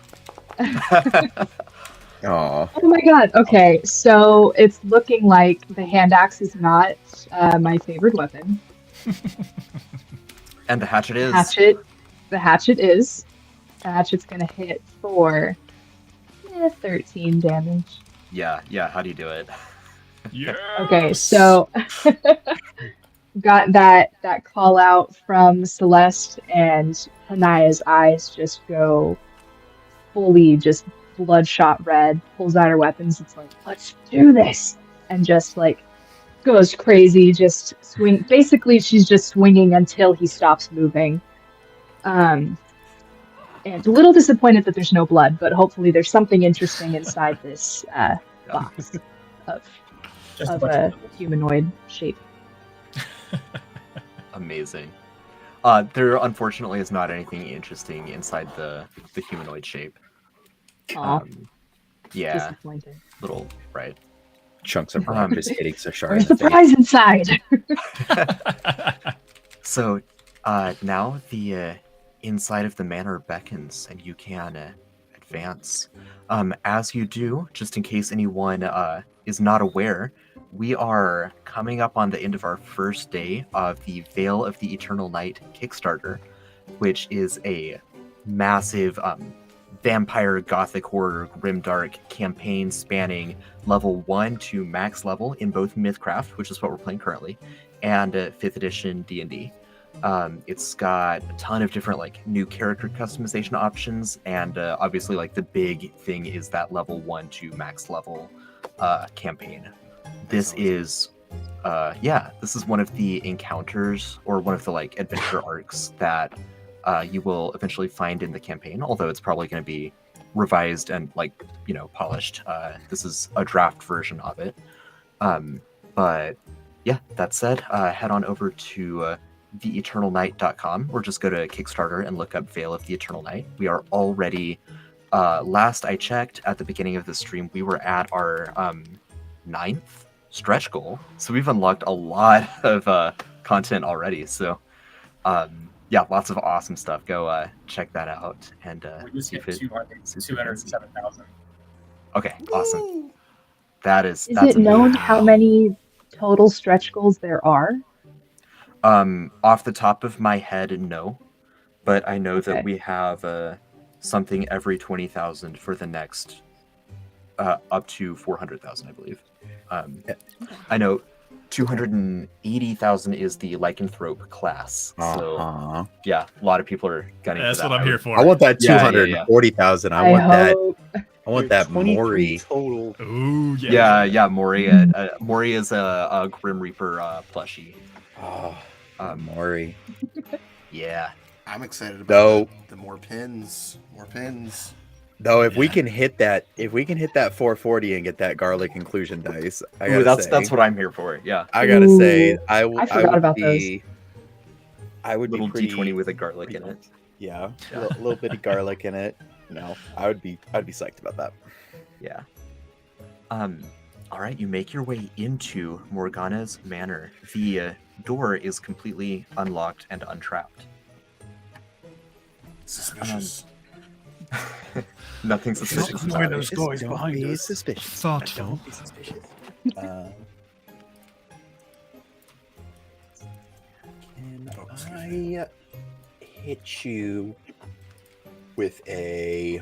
Aw. Oh my god. Okay, so it's looking like the hand axe is not my favorite weapon. And the hatchet is. The hatchet is. The hatchet's gonna hit for 13 damage. Yeah. How do you do it? Yeah. Okay, so got that call out from Celeste, and Hanaya's eyes just go fully just bloodshot red, pulls out her weapons. It's like, let's do this, and just like goes crazy, just swing. Basically, she's just swinging until he stops moving. And a little disappointed that there's no blood, but hopefully there's something interesting inside this box of Just a of bunch a of nibbles. humanoid shape. Amazing. There unfortunately is not anything interesting inside the humanoid shape. Aw, Yeah, disappointing. little right. Chunks of rock just hitting Sashar There's in the the face. prize inside. So now the inside of the manor beckons, and you can advance. As you do, just in case anyone is not aware, we are coming up on the end of our first day of the Veil of the Eternal Night Kickstarter, which is a massive vampire gothic horror grimdark campaign spanning level 1 to max level in both MythCraft, which is what we're playing currently, and 5th edition D&D. It's got a ton of different like new character customization options, and obviously like the big thing is that level 1 to max level campaign. This is this is one of the encounters or one of the like adventure arcs that you will eventually find in the campaign, although it's probably going to be revised and like polished. This is a draft version of it, but yeah, that said, head on over to theeternalnight.com or just go to Kickstarter and look up Veil of the Eternal Night. We are already last I checked at the beginning of the stream, we were at our 9th stretch goal, so we've unlocked a lot of content already. So yeah, lots of awesome stuff. Go check that out and We just see hit if it 207,000. Okay, awesome. That's Is it known amazing. how many total stretch goals there are? Off the top of my head, no, but I know Okay. that we have something every 20,000 for the next up to 400,000, I believe. I know 280,000 is the lycanthrope class. So yeah, a lot of people are gunning That's for that. what I'm here for. I want that Yeah, yeah, 240,000. I hope. I want that 23 Mori. total. Ooh, yeah. Yeah, Mori. Mori is a Grim Reaper plushie. Oh, Mori. Yeah. I'm excited about No. the more pins. More pins. Though if we can hit that 440 and get that garlic inclusion dice, I Ooh, gotta say, that's what I'm here for. Yeah. I gotta say, Ooh, I forgot would about be, I would Little be pretty, D20 with a garlic in it. yeah, a little bit of garlic in it. No, I'd be psyched about that. Yeah. All right, you make your way into Morgana's manor. The door is completely unlocked and untrapped. Suspicious. Nothing suspicious Where about those it. guys Don't behind be us. suspicious. Thoughtful. Don't be suspicious. Can I hit you with a?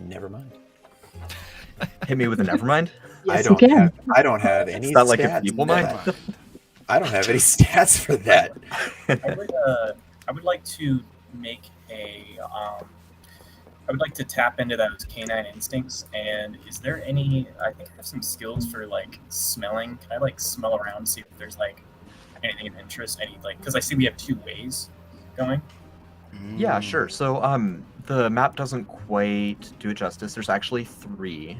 Never mind. Hit me with a nevermind? Yes, you can. I don't have any. Is that like a stats feeble for mind? that. I don't have any stats for that. I would like to make a. I would like to tap into those canine instincts. And is there any? I think I have some skills for like smelling. Can I like smell around, see if there's like anything of interest? Any like because I see we have 2 ways going. Yeah, sure. So the map doesn't quite do it justice. There's actually 3.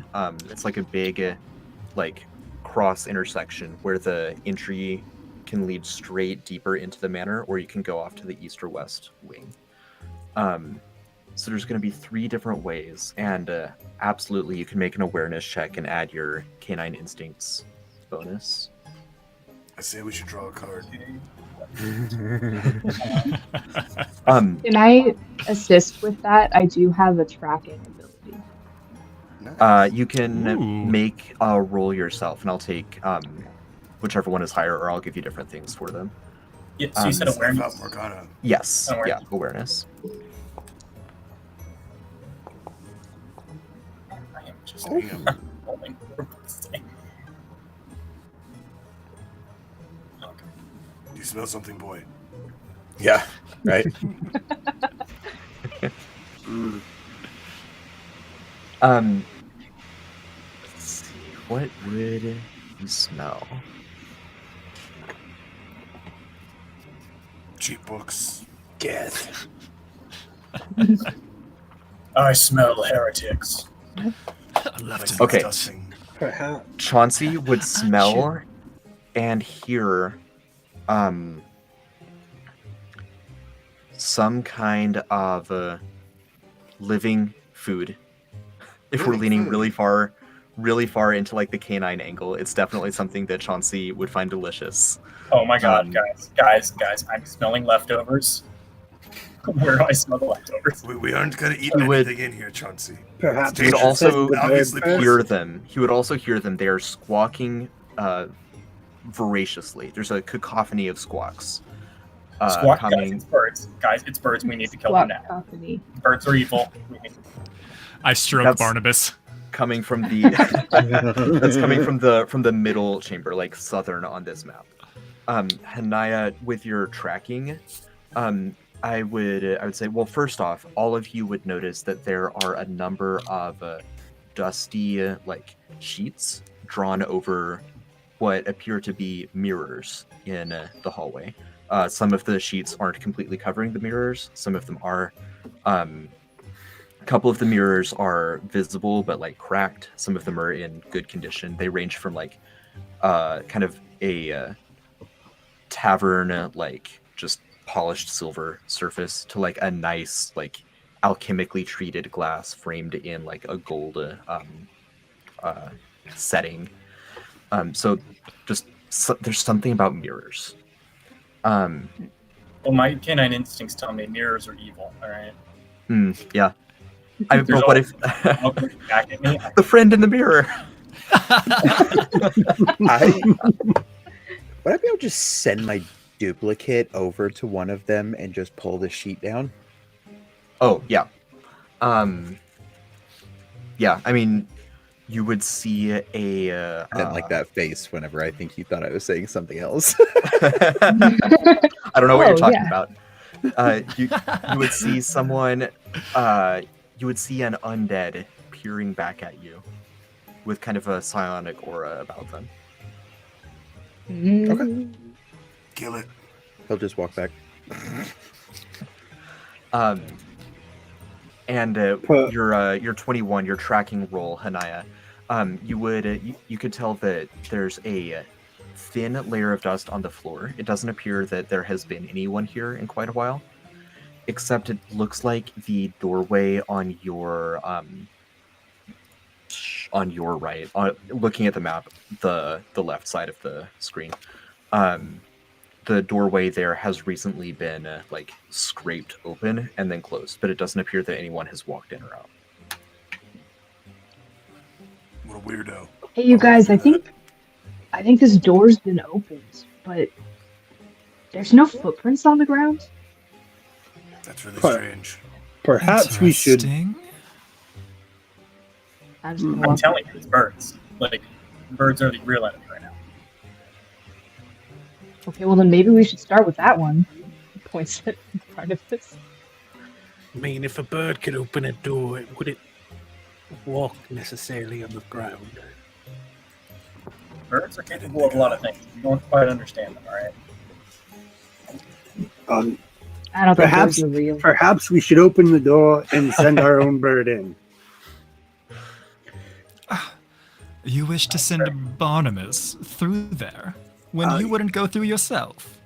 It's like a big like cross intersection where the entry can lead straight deeper into the manor, or you can go off to the east or west wing. So there's going to be 3 different ways, and absolutely you can make an awareness check and add your canine instincts bonus. I say we should draw a card. Can I assist with that? I do have a tracking ability. Nice. You can Ooh. make a roll yourself, and I'll take whichever one is higher, or I'll give you different things for them. Yeah, so you said Stuff awareness. out Morgana. Yes, Awareness. yeah, awareness. I am just Damn. rolling for God's sake. Okay. Do you smell something, boy? Yeah, right. Let's see, what would you smell? Cheap books. Death. I smell heretics. I love to. Okay. Disgusting. Perhaps. Chauncey would smell and hear some kind of living food. If we're leaning really far into like the canine angle, it's definitely something that Chauncey would find delicious. Oh my god, guys, I'm smelling leftovers. Where do I smell the leftovers? We aren't going to eat He would- anything in here, Chauncey. Perhaps He would also Obviously, hear them. He would also hear them. They are squawking voraciously. There's a cacophony of squawks. Squawk, coming. guys, it's birds. Guys, it's birds. We need to kill Squawk them now. cacophony. Birds are evil. I stroke That's- Barnabas. Coming from the that's coming from the middle chamber, like southern on this map. Hanaya, with your tracking, I would say, well, first off, all of you would notice that there are a number of dusty like sheets drawn over what appear to be mirrors in the hallway. Some of the sheets aren't completely covering the mirrors. Some of them are. A couple of the mirrors are visible but like cracked. Some of them are in good condition. They range from like kind of a tavern like just polished silver surface to like a nice like alchemically treated glass framed in like a gold setting. So there's something about mirrors. Well, my canine instincts tell me mirrors are evil. All right. Yeah. But what if back at me? the friend in the mirror? Would I be able to just send my duplicate over to one of them and just pull the sheet down? Oh, yeah. Yeah, I mean, you would see a... I didn't like that face whenever I think you thought I was saying something else. I don't know what you're talking yeah. about. You would see someone... you would see an undead peering back at you with kind of a psionic aura about them. Okay. Kill it. He'll just walk back. And your 21, your tracking roll, Hanaya, you could tell that there's a thin layer of dust on the floor. It doesn't appear that there has been anyone here in quite a while, except it looks like the doorway on your right, looking at the map, the left side of the screen. The doorway there has recently been like scraped open and then closed, but it doesn't appear that anyone has walked in or out. What a weirdo. Hey, you guys, I think this door's been opened, but there's no footprints on the ground. That's really strange. Perhaps we should. Interesting. I'm just gonna I'm walk- telling you, it's birds. Like, birds are the real enemy right now. Okay, well then maybe we should start with that one. Points at part of this. I mean, if a bird could open a door, would it walk necessarily on the ground? Birds are capable of a lot of things. You don't quite understand them, all right? I don't think Perhaps, those are real. perhaps we should open the door and send our own bird in. You wish to send Barnabas through there when you wouldn't go through yourself.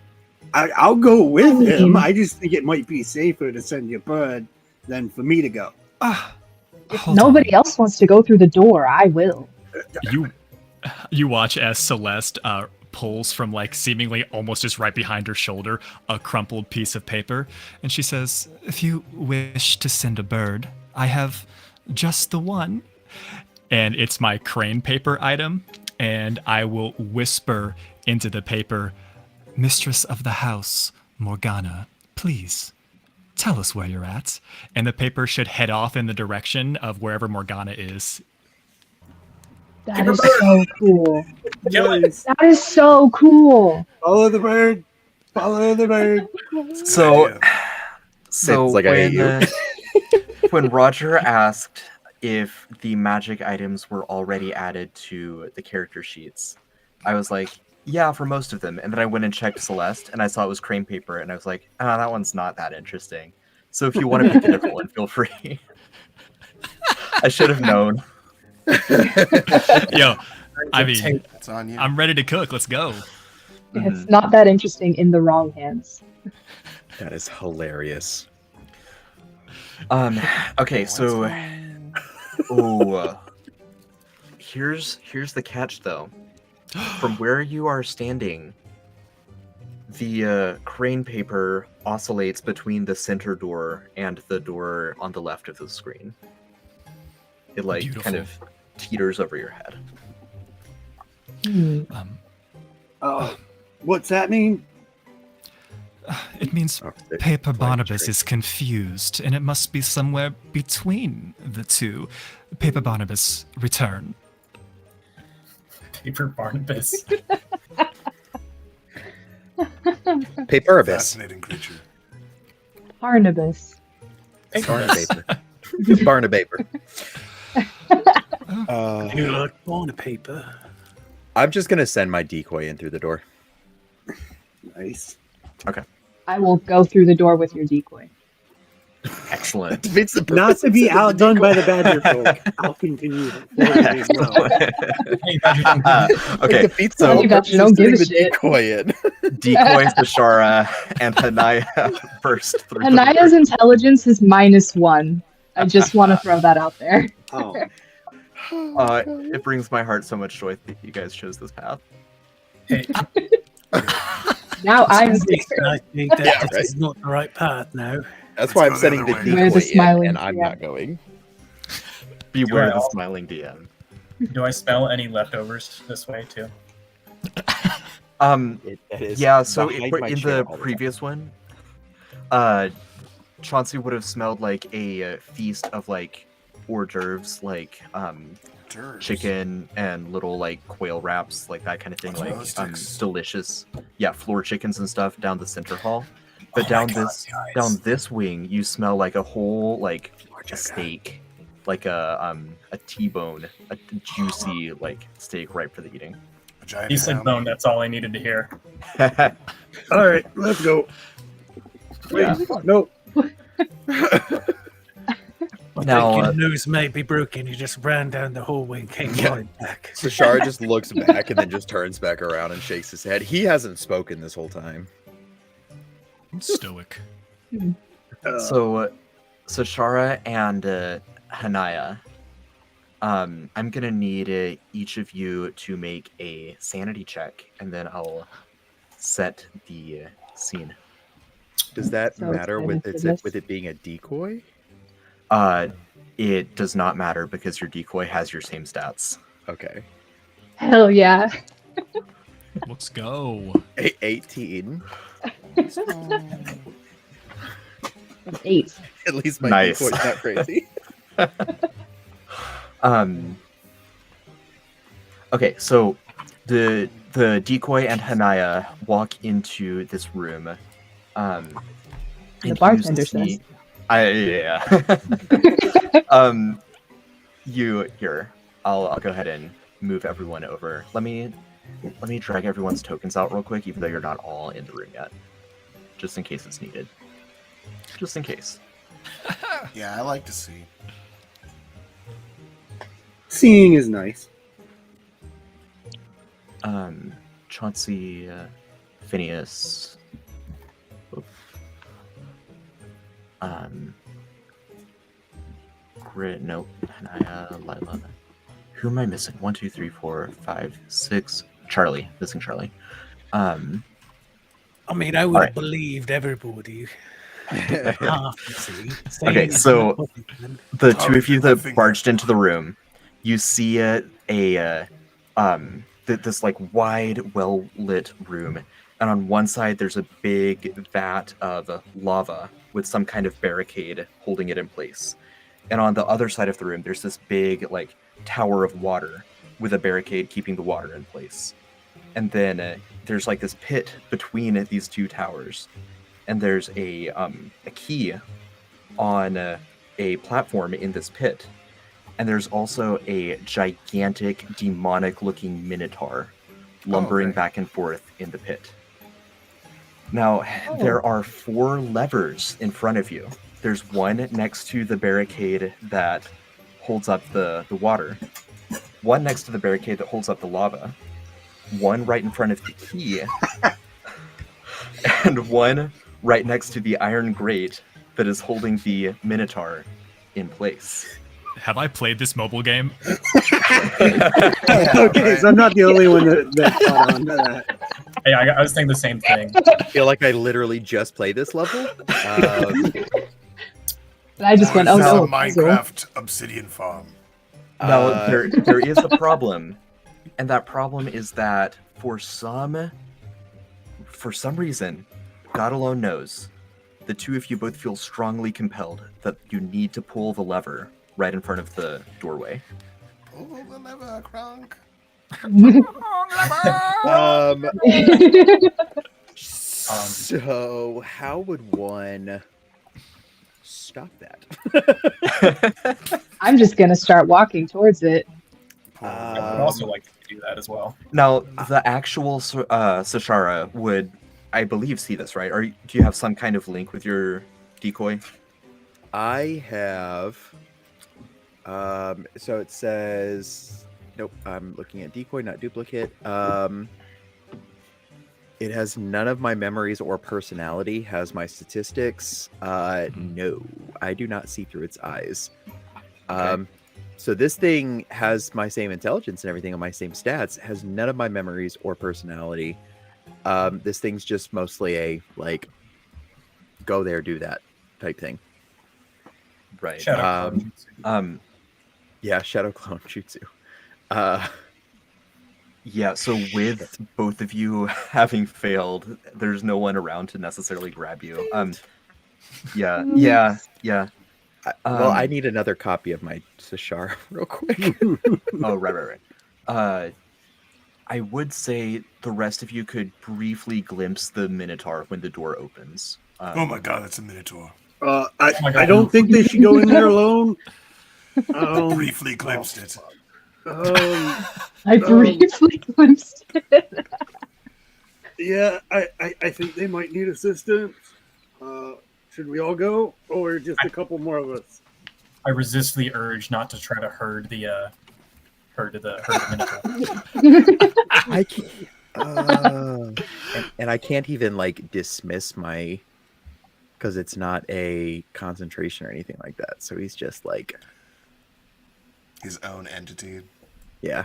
I'll go with I him. mean- I just think it might be safer to send your bird than for me to go. If Hold nobody else wants to go through the door, I will. on. You watch as Celeste pulls from like seemingly almost just right behind her shoulder a crumpled piece of paper, and she says, "If you wish to send a bird, I have just the one." And it's my crane paper item, and I will whisper into the paper, "Mistress of the house, Morgana, please tell us where you're at." And the paper should head off in the direction of wherever Morgana is. That is so cool. Kill it. That is so cool. Follow the bird. Follow the bird. So It's like I hate you. when Roger asked if the magic items were already added to the character sheets, I was like, yeah, for most of them. And then I went and checked Celeste, and I saw it was crane paper, and I was like, that one's not that interesting. So if you want to pick a different one, feel free. I should have known. Yo, I mean, It's on you. I'm ready to cook. Let's go. It's not that interesting in the wrong hands. That is hilarious. Okay, so here's the catch though. From where you are standing, the crane paper oscillates between the center door and the door on the left of the screen. It like kind of teeters over your head. Oh, what's that mean? It means Paper Barnabas is confused, and it must be somewhere between the two. Paper Barnabas, return. Paper Barnabas. Paperibus. Fascinating creature. Barnabas. Barnapaper. Barnapaper. You look on a paper. I'm just gonna send my decoy in through the door. Nice. Okay. I will go through the door with your decoy. Excellent. Defeats the Not to purpose be of the outdone by the decoy. badger folk. I'll continue. as well. Okay, It defeats so the whole Badger purpose don't of give a sending the shit. decoy in. decoy Sashara and Hanaya first through the Anaya's door. intelligence is -1. I just want to throw that out there. Oh, It brings my heart so much joy that you guys chose this path. Hey, Now I'm scared. I think that Yeah, this is not the right path now. That's why I'm go the sending other the way. decoy Where the in, smiling and I'm DM. not going. Beware Do I the al- smiling DM. do I smell any leftovers this way too? That is Yeah, so behind my in chair the all the previous one, Chauncey would have smelled like a feast of like hors d'oeuvres, like Turds. chicken and little like quail wraps, like that kind of thing, Those like glow sticks. delicious. Yeah, floor chickens and stuff down the center hall. But Oh my down God, this guys. this wing, you smell like a whole like a steak, like a T-bone, a juicy like steak ripe for the eating. A giant He said ham. bone. That's all I needed to hear. all right. Let's go. Wait, Yeah. no. I Now, think your nose may be broken. You just ran down the hallway and came Yeah. right back. Sashara just looks back and then just turns back around and shakes his head. He hasn't spoken this whole time. Stoic. So Shara and Hanaya, I'm gonna need each of you to make a sanity check, and then I'll set the scene. Does that So matter with excited for this. it being a decoy? It does not matter because your decoy has your same stats. Okay. Hell yeah. Let's go. 18. 8. At least my Nice. decoy's not crazy. Okay, so the decoy and Hanaya walk into this room. And you bartender see- says. yeah. You here. I'll go ahead and move everyone over. Let me drag everyone's tokens out real quick, even though you're not all in the room yet, just in case it's needed. Just in case. Yeah, I like to see. Seeing is nice. Chauncey, Phineas. Oop. Grit. Nope. Hanaya, Lila. Who am I missing? 1, 2, 3, 4, 5, 6. Charlie. Missing Charlie. I mean, I would Alright. have believed everybody. Half, you see. Okay, Saying so- it's not Republican. The two of you that Finger. barged into the room, you see this like wide, well lit room, and on one side there's a big vat of lava with some kind of barricade holding it in place, and on the other side of the room there's this big like tower of water with a barricade keeping the water in place, and then there's like this pit between these two towers, and there's a key on a platform in this pit, and there's also a gigantic demonic looking minotaur lumbering okay. back and forth in the pit. Now there are 4 levers in front of you. There's one next to the barricade that holds up the water. one next to the barricade that holds up the lava, one right in front of the key, and one right next to the iron grate that is holding the Minotaur in place. Have I played this mobile game? Okay, so I'm not the only one that caught on to that. Hey, I was thinking the same thing. I feel like I literally just played this level. And I just went, oh This is no. a Minecraft obsidian farm. Now, there is a problem, and that problem is that for some reason, God alone knows, the two of you both feel strongly compelled that you need to pull the lever right in front of the doorway. Pull the lever, Kronk. So how would one stop that? I'm just gonna start walking towards it. I would also like to do that as well. Now, the actual Sashara would, I believe, see this, right? Do you have some kind of link with your decoy? I have. So it says. Nope. I'm looking at decoy, not duplicate. It has none of my memories or personality. Has my statistics. No, I do not see through its eyes. Okay. So this thing has my same intelligence and everything on my same stats. Has none of my memories or personality. This thing's just mostly a like, go there, do that type thing. Right. Shadow clone jutsu. Yeah, shadow clone jutsu. Yeah, so with both of you having failed, there's no one around to necessarily grab you. Yeah. Well, I need another copy of my Sashar real quick. Oh, right. I would say the rest of you could briefly glimpse the Minotaur when the door opens. Oh my god, that's a Minotaur. I don't think they should go in there alone. Briefly glimpsed it. I briefly glimpsed it. Yeah, I think they might need assistance. Should we all go, or just a couple more of us? I resist the urge not to try to herd the Minotaur. I can't, and I can't even like dismiss my, because it's not a concentration or anything like that. So he's just like His own entity. yeah.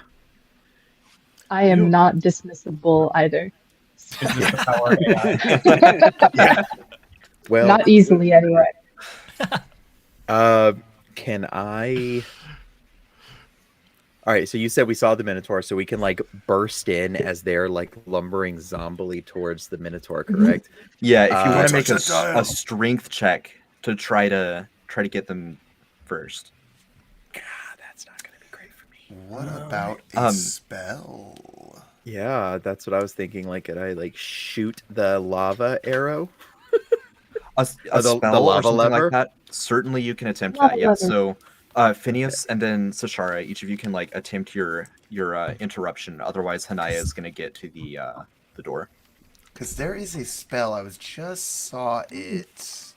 I am not dismissible either. Is this the power of AI? Yeah. Well, Not easily, anyway. can I? All right. So you said we saw the Minotaur, so we can like burst in as they're like lumbering zombily towards the Minotaur, correct? Yeah, if you want to touch make that dial. a strength check to try to get them first. God, that's not gonna be great for me. What about a spell? Yeah, that's what I was thinking. Like, could I like shoot the lava arrow? A the spell or lava something lever? like that. Certainly, you can attempt Lava that. Yeah. lever. So, Phineas and then Sashara, each of you can like attempt your interruption. Otherwise, Hanaya is going to get to the door. Because there is a spell, I just saw it.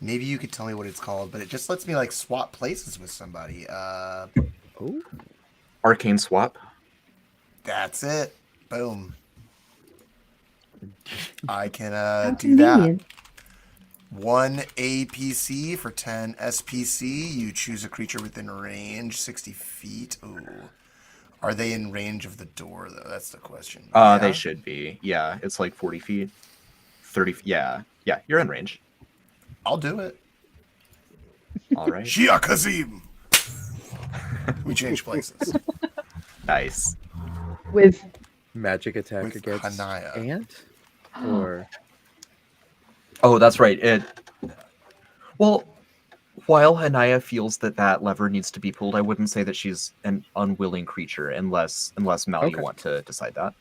Maybe you could tell me what it's called, but it just lets me like swap places with somebody. Oh, Arcane swap. That's it. Boom. I can How do that. convenient. 1 APC for 10 SPC. You choose a creature within range, 60 feet. Ooh. Are they in range of the door, though? That's the question. They should be. Yeah, it's like 40 feet. 30. Yeah, you're in range. I'll do it. All right. Shia Kazim! We change places. Nice. With magic attack With against Hanaya. ant, or Oh, that's right. Well, while Hanaya feels that lever needs to be pulled, I wouldn't say that she's an unwilling creature unless Mel, you Okay. want to decide that.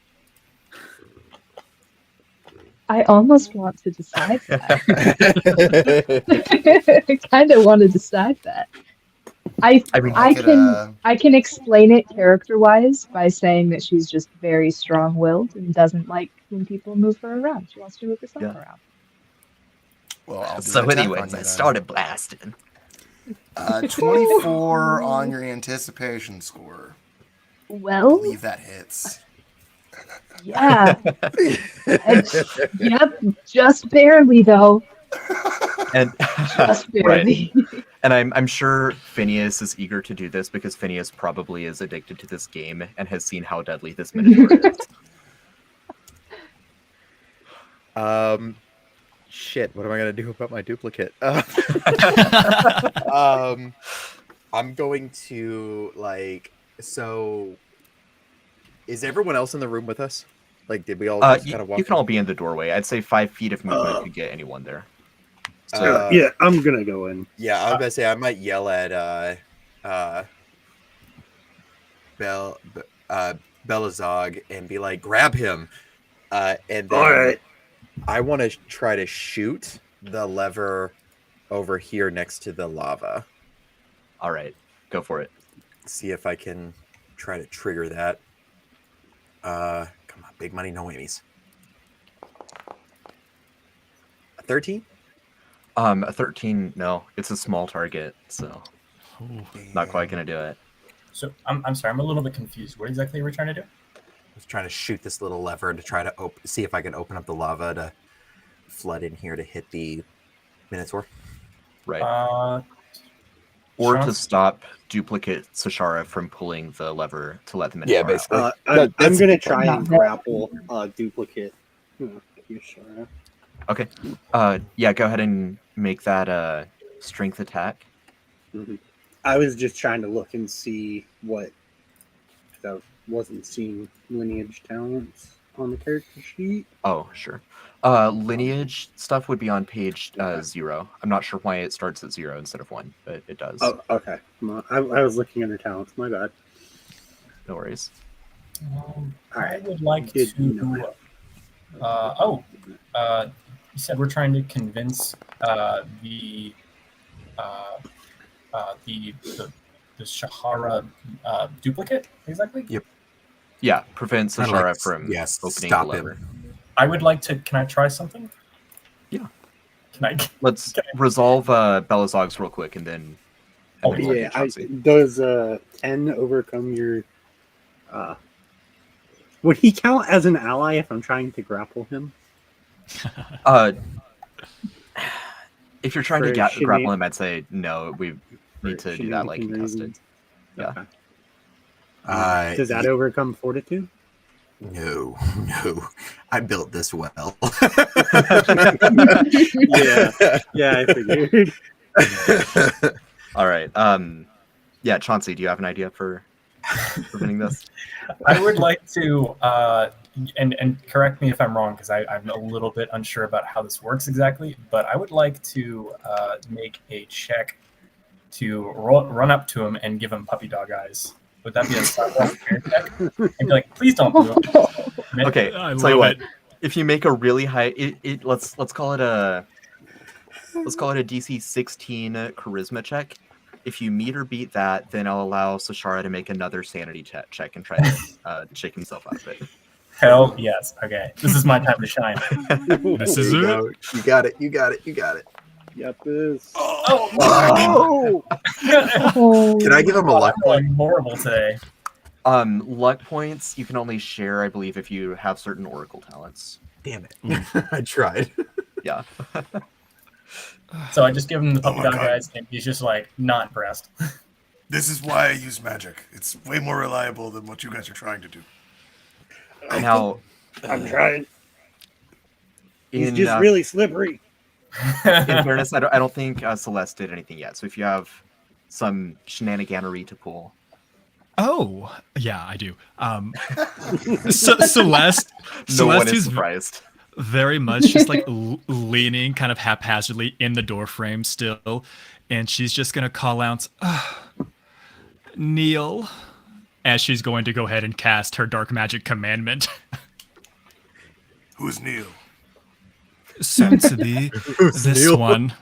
I almost want to decide that. I kind of want to decide that. I can explain it character-wise by saying that she's just very strong-willed and doesn't like when people move her around. She wants to move herself around. Well, I'll do So an attack anyways, on you I then. started blasting. 24 on your anticipation score. I Well, believe that hits. yeah. Yep, just barely though. And Just right. barely. And I'm sure Phineas is eager to do this because Phineas probably is addicted to this game and has seen how deadly this Minotaur is. Shit, what am I gonna do about my duplicate? I'm going to so. Is everyone else in the room with us? Like, did we all just kind of walk? You can all be in the doorway. I'd say 5 feet of movement could get anyone there. So, yeah, I'm gonna go in. Yeah, I was gonna say I might yell at Belazog and be like, "Grab him!" And then All right. I want to try to shoot the lever over here next to the lava. All right, go for it. See if I can try to trigger that. Come on, big money, no whammies. 13? A 13, no. It's a small target, so not quite gonna do it. So I'm sorry, I'm a little bit confused. What exactly were we trying to do? I was trying to shoot this little lever to try to see if I can open up the lava to flood in here to hit the Minotaur. Right. Or to stop duplicate Sashara from pulling the lever to let the Minotaur out. basically. I'm gonna try and grapple duplicate. Sure. Okay. Yeah, go ahead and make that strength attack. Mm-hmm. I was just trying to look and see what, because I wasn't seeing lineage talents on the character sheet. Oh, sure. Lineage stuff would be on page 0. I'm not sure why it starts at 0 instead of 1, but it does. Oh, okay. I was looking under talents. My bad. No worries. I would like to. You said we're trying to convince the Shahara duplicate, exactly? Yep. Yeah, prevent Sashara from opening the stop lever. him. I would like to. Can I try something? Yeah. Let's resolve Belazog's real quick, and then. Does 10 overcome your? Would he count as an ally if I'm trying to grapple him? If you're trying to grapple him, I'd say no. We need to do that like contested. Yeah. Okay. Does that overcome fortitude? No. I built this well. Yeah, I figured. All right. Yeah, Chauncey, do you have an idea for preventing this? I would like to, and correct me if I'm wrong, because I'm a little bit unsure about how this works exactly, but I would like to make a check to run up to him and give him puppy dog eyes. Would that be a sidewalk check? And be like, please don't do it. Okay, tell you what. If you make a really high, let's call it a DC 16 charisma check. If you meet or beat that, then I'll allow Sashara to make another sanity check and try to shake himself out of it. Hell yes. Okay, this is my time to shine. This is it. You got it. Yep, it is. Oh! Can I give him a luck point? I'm horrible today. Luck points you can only share, I believe, if you have certain oracle talents. Damn it! I tried. Yeah. So I just give him the puppy dog eyes, and he's just like not impressed. This is why I use magic. It's way more reliable than what you guys are trying to do. Now, I'm trying. He's just really slippery. In fairness, I don't think Celeste did anything yet. So if you have some shenaniganery to pull. Oh, yeah, I do. Celeste. No one is surprised. Very much just like leaning kind of haphazardly in the door frame still. And she's just going to call out, Neil, as she's going to go ahead and cast her dark magic commandment. Who's Neil? Soon to be this one.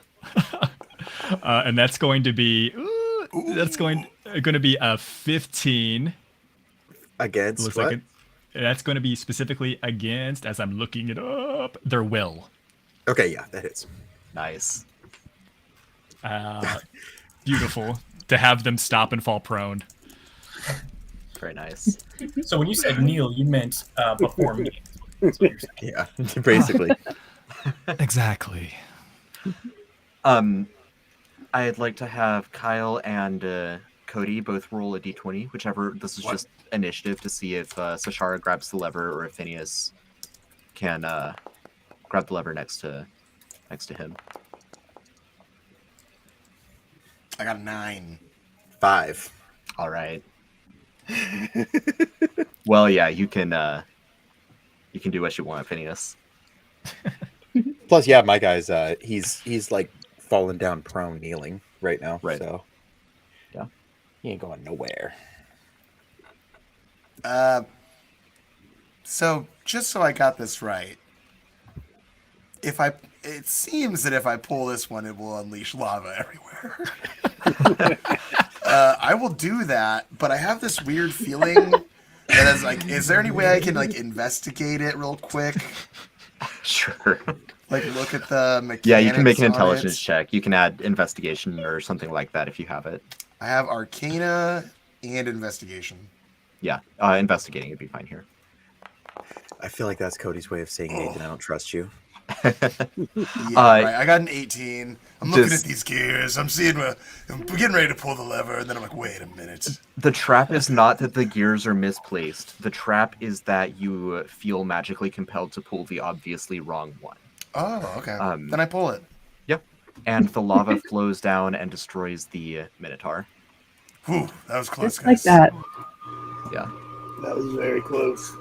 And that's going to be going to be a 15 against looks what? like that's going to be specifically against, as I'm looking it up, their will. Okay, yeah, that is nice. beautiful to have them stop and fall prone. Very nice. So when you said kneel, you meant before me. That's what you're saying. Yeah, basically. Exactly. I'd like to have Kyle and Cody both roll a d20, whichever. This is just initiative to see if Sashara grabs the lever or if Phineas can grab the lever next to him. I got a 9. 5. All right. Well, yeah, you can do what you want, Phineas. Plus, yeah, my guy's he's like falling down prone, kneeling right now. Right. So yeah, he ain't going nowhere. So just so I got this right, it seems that if I pull this one, it will unleash lava everywhere. I will do that, but I have this weird feeling that is there any way I can investigate it real quick? Sure. Look at the mechanics. Yeah, you can make an on intelligence it. check. You can add investigation or something like that if you have it. I have Arcana and investigation. Yeah, investigating would be fine here. I feel like that's Cody's way of saying, Nathan, I don't trust you. Right. I got an 18. I'm looking at these gears. I'm getting ready to pull the lever, and then I'm like, wait a minute. The trap is not that the gears are misplaced. The trap is that you feel magically compelled to pull the obviously wrong one. Oh, okay. Then I pull it. Yep. And the lava flows down and destroys the Minotaur. Whew, that was close, Just guys. like that. Yeah. That was very close.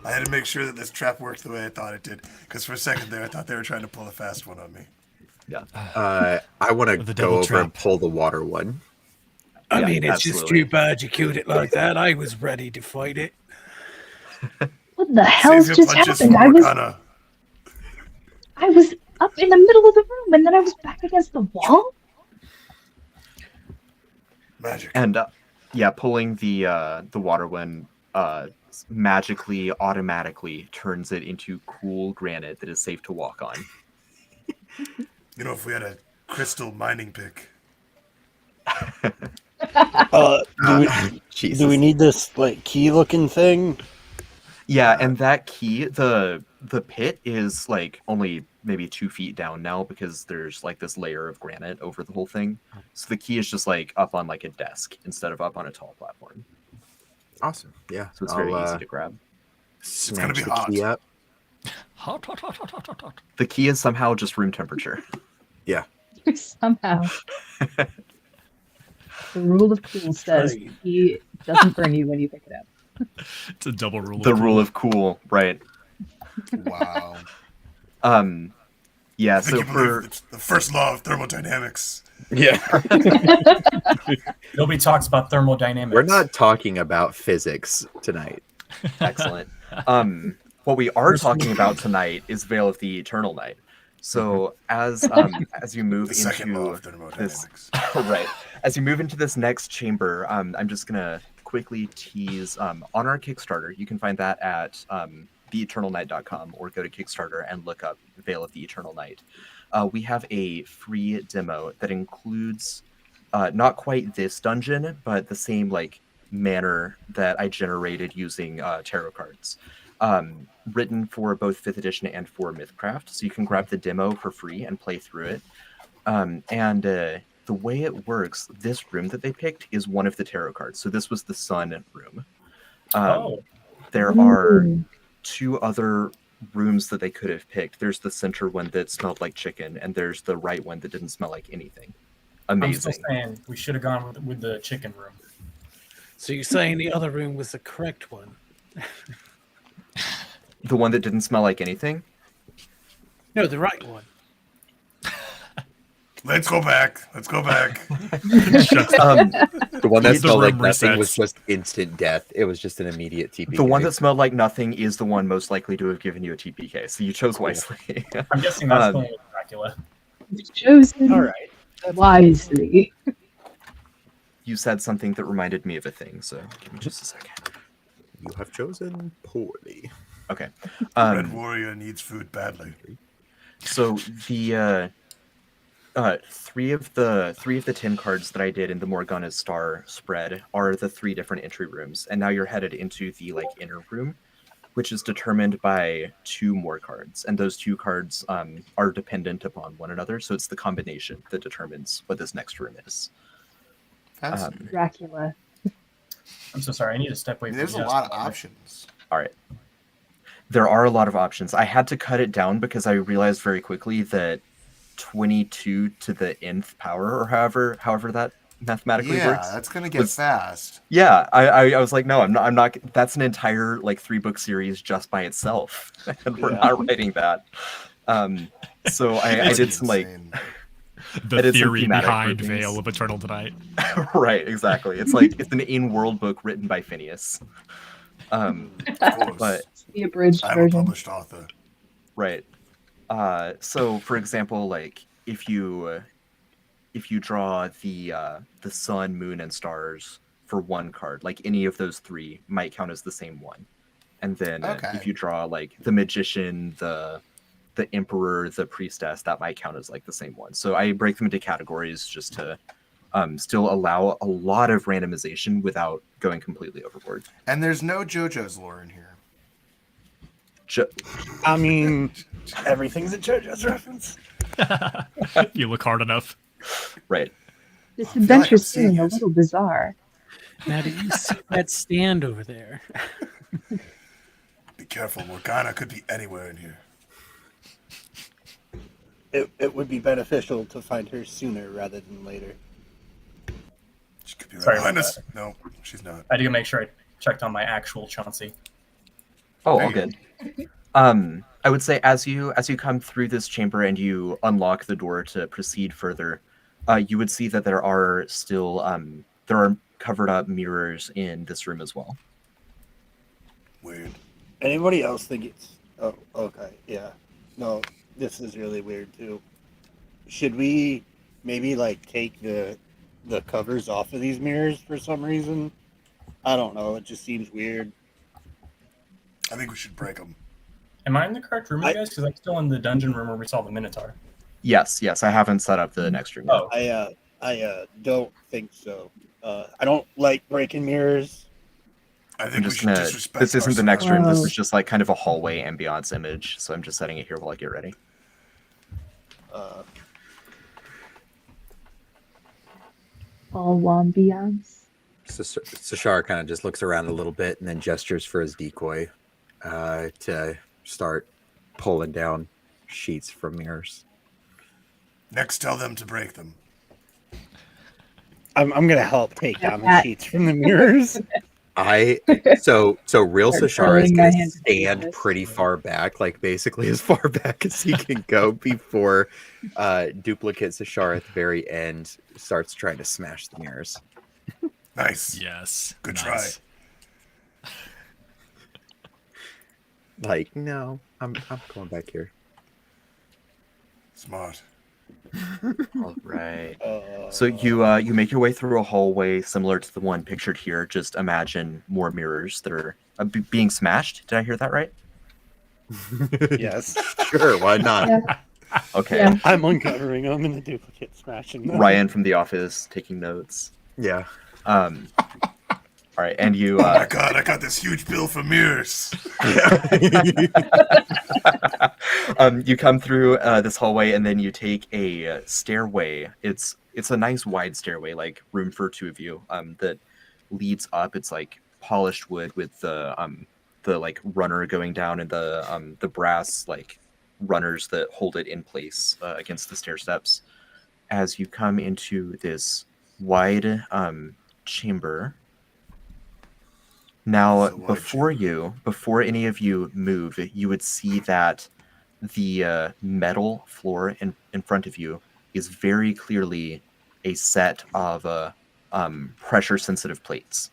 I had to make sure that this trap worked the way I thought it did, because for a second there, I thought they were trying to pull a fast one on me. Yeah. I want to The go double over trap. and pull the water one. I Yeah, mean, it's just absolutely. too bad you killed it like that. I was ready to fight it. What the hell's Save your just punches happened? for Morgana. I was up in the middle of the room and then I was back against the wall. Magic. And pulling the water one magically, automatically turns it into cool granite that is safe to walk on. If we had a crystal mining pick. Jesus. Do we need this key looking thing? Yeah, and that key, the pit is only maybe 2 feet down now because there's this layer of granite over the whole thing. So the key is just up on a desk instead of up on a tall platform. Awesome. Yeah. So it's very easy to grab. Snatch be the hot. key up. Hot, hot, hot, hot, hot, hot, hot. The key is somehow just room temperature. Yeah. Somehow. The rule of cool says Right. he doesn't burn you when you pick it up. It's a double rule. The rule of cool, right? Wow. Yeah. I So think you believe it's the first law of thermodynamics. Yeah. Nobody talks about thermodynamics. We're not talking about physics tonight. excellent. What we are talking about tonight is Veil of the Eternal Night. So as you move The second law into of thermodynamics. right, as you move into this next chamber, I'm just gonna quickly tease on our Kickstarter. You can find that at theeternalnight.com or go to Kickstarter and look up Veil of the Eternal Night. We have a free demo that includes not quite this dungeon, but the same manner that I generated using tarot cards. Written for both 5th edition and for MythCraft, so you can grab the demo for free and play through it. The way it works, this room that they picked is one of the tarot cards. So this was the sun room. There are 2 other rooms that they could have picked. There's the center one that smelled like chicken, and there's the right one that didn't smell like anything. I'm still Amazing. saying we should have gone with the chicken room. So you're saying the other room was the correct one? The one that didn't smell like anything? No, the right one. Let's go back. The one that The smelled like room nothing was resets. just instant death. It was just an immediate TPK. The one that smelled like nothing is the one most likely to have given you a TPK, so you chose wisely. I'm guessing that's the one with Dracula. You've chosen All right. wisely. You said something that reminded me of a thing, so give me just a second. You have chosen poorly. Okay. Red Warrior needs food badly. So the Three of the 10 cards that I did in the Morgana's Star spread are the 3 different entry rooms, and now you're headed into the like inner room, which is determined by 2 more cards, and those 2 cards are dependent upon one another. So it's the combination that determines what this next room is. Dracula. I'm so sorry. I need to step away from There's a you. lot of options. All right. There are a lot of options. I had to cut it down because I realized very quickly that 22 to the nth power, or however that mathematically works. Yeah, that's gonna get fast. Yeah, I was like, no, I'm not. That's an entire like 3-book series just by itself, and we're not writing that. So I did some like the theory behind Veil of Eternal Delight. Right, exactly. It's like it's an in-world book written by Phineas. But the abridged I'm version. a published author. Right. So for example, like if you draw the sun, moon, and stars for 1 card, like any of those 3 might count as the same one. And then if you draw like the magician, the emperor, the priestess, that might count as like the same one. So I break them into categories just to still allow a lot of randomization without going completely overboard. And there's no JoJo's lore in here. I mean, everything's a JoJo's reference. You look hard enough. Right. This adventure's feeling a little bizarre. Now, do you see that stand over there? Be careful, Morgana could be anywhere in here. It would be beneficial to find her sooner rather than later. She could be right Sorry behind about us. that. No, she's not. I had to make sure I checked on my actual Chauncey. Oh, all good. I would say as you come through this chamber and you unlock the door to proceed further, you would see that there are still there are covered up mirrors in this room as well. Weird. Anybody else think it's... Oh, okay, yeah. No, this is really weird too. Should we maybe like take the covers off of these mirrors for some reason? I don't know. It just seems weird. I think we should break them. Am I in the correct room, you guys? Because I'm still in the dungeon room where we saw the Minotaur. Yes, I haven't set up the next room yet. Oh. I don't think so. I don't like breaking mirrors. I I'm think we just should gonna. disrespect This isn't the next ourselves. room. This is just like kind of a hallway ambiance image. So I'm just setting it here while I get ready. All wambiance. Sashar kind of just looks around a little bit and then gestures for his decoy to start pulling down sheets from mirrors. Next, tell them to break them. I'm gonna help take down the sheets from the mirrors. So real Start Sashar is throwing my gonna hands stand behind us. pretty far back, like basically as far back as he can go before duplicate Sashar at the very end starts trying to smash the mirrors. Nice. Yes. Good nice. try. Like, no, I'm going back here. Smart. All right. So you make your way through a hallway similar to the one pictured here. Just imagine more mirrors that are being smashed. Did I hear that right? Yes. Sure, why not? Yeah. Okay. Yeah. I'm uncovering them and the duplicate smashing them. Ryan from the office taking notes. Yeah. All right, and you. Oh my god, I got this huge bill for mirrors. You come through this hallway, and then you take a stairway. It's a nice wide stairway, like room for 2 of you. That leads up. It's like polished wood with the like runner going down and the brass like runners that hold it in place against the stair steps. As you come into this wide chamber. Now, before any of you move, you would see that the metal floor in front of you is very clearly a set of pressure-sensitive plates.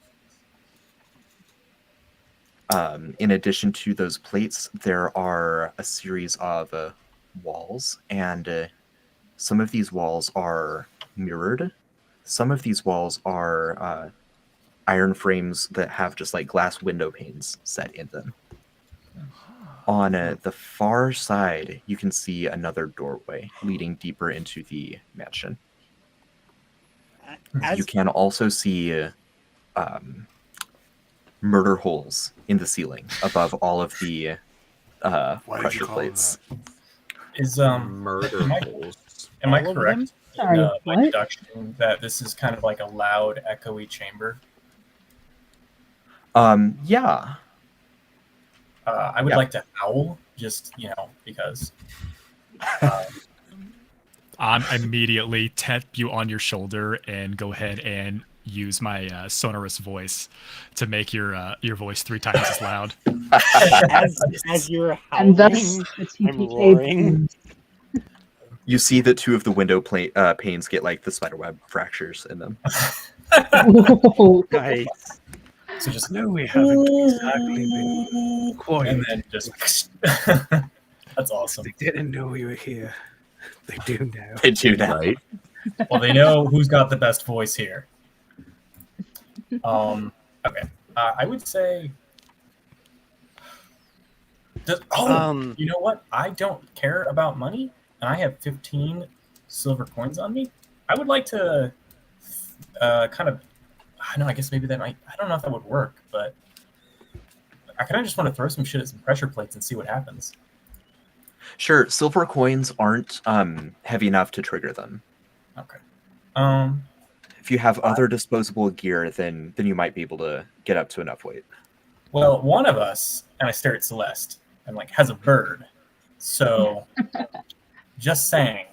In addition to those plates, there are a series of walls, and some of these walls are mirrored. Some of these walls are iron frames that have just like glass window panes set in them. On the far side, you can see another doorway leading deeper into the mansion. You can also see murder holes in the ceiling above all of the Why did you pressure call them plates. Is Murder am I, holes. am I All of correct them? Sorry, in my what? deduction that this is kind of like a loud, echoey chamber? Yeah. I would Yeah. like to howl, just because. I'm immediately tap you on your shoulder and go ahead and use my sonorous voice to make your voice 3 times as loud. As you're howling, And thus the I'm TPK roaring. booms. You see that 2 of the window panes get like the spiderweb fractures in them. Whoa. Nice. So just No, we haven't exactly been quiet. and then just that's awesome. They didn't know we were here. They do now. They do now. Right? Well, they know who's got the best voice here. Okay. I would say. You know what? I don't care about money, and I have 15 silver coins on me. I would like to kind of. I know. I guess maybe that might. I don't know if that would work, but I kind of just want to throw some shit at some pressure plates and see what happens. Sure, silver coins aren't heavy enough to trigger them. Okay. If you have other disposable gear, then you might be able to get up to enough weight. Well, one of us, and I stare at Celeste, and has a bird. So, just saying.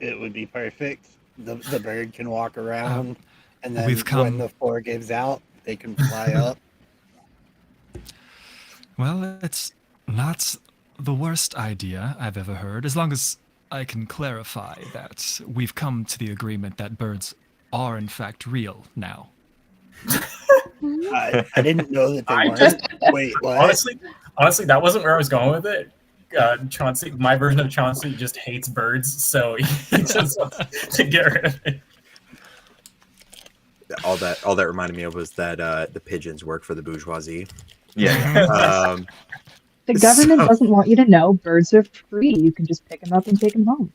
It would be perfect. The bird can walk around, and then We've come- when the floor gives out, they can fly up. Well, it's not the worst idea I've ever heard, as long as I can clarify that we've come to the agreement that birds are in fact real now. I didn't know that they I weren't. just- Wait, what? Honestly, that wasn't where I was going with it. Chauncey, my version of Chauncey just hates birds, so he just wants to get rid of it. All that reminded me of was that the pigeons work for the bourgeoisie. Yeah. The government So- doesn't want you to know birds are free. You can just pick them up and take them home.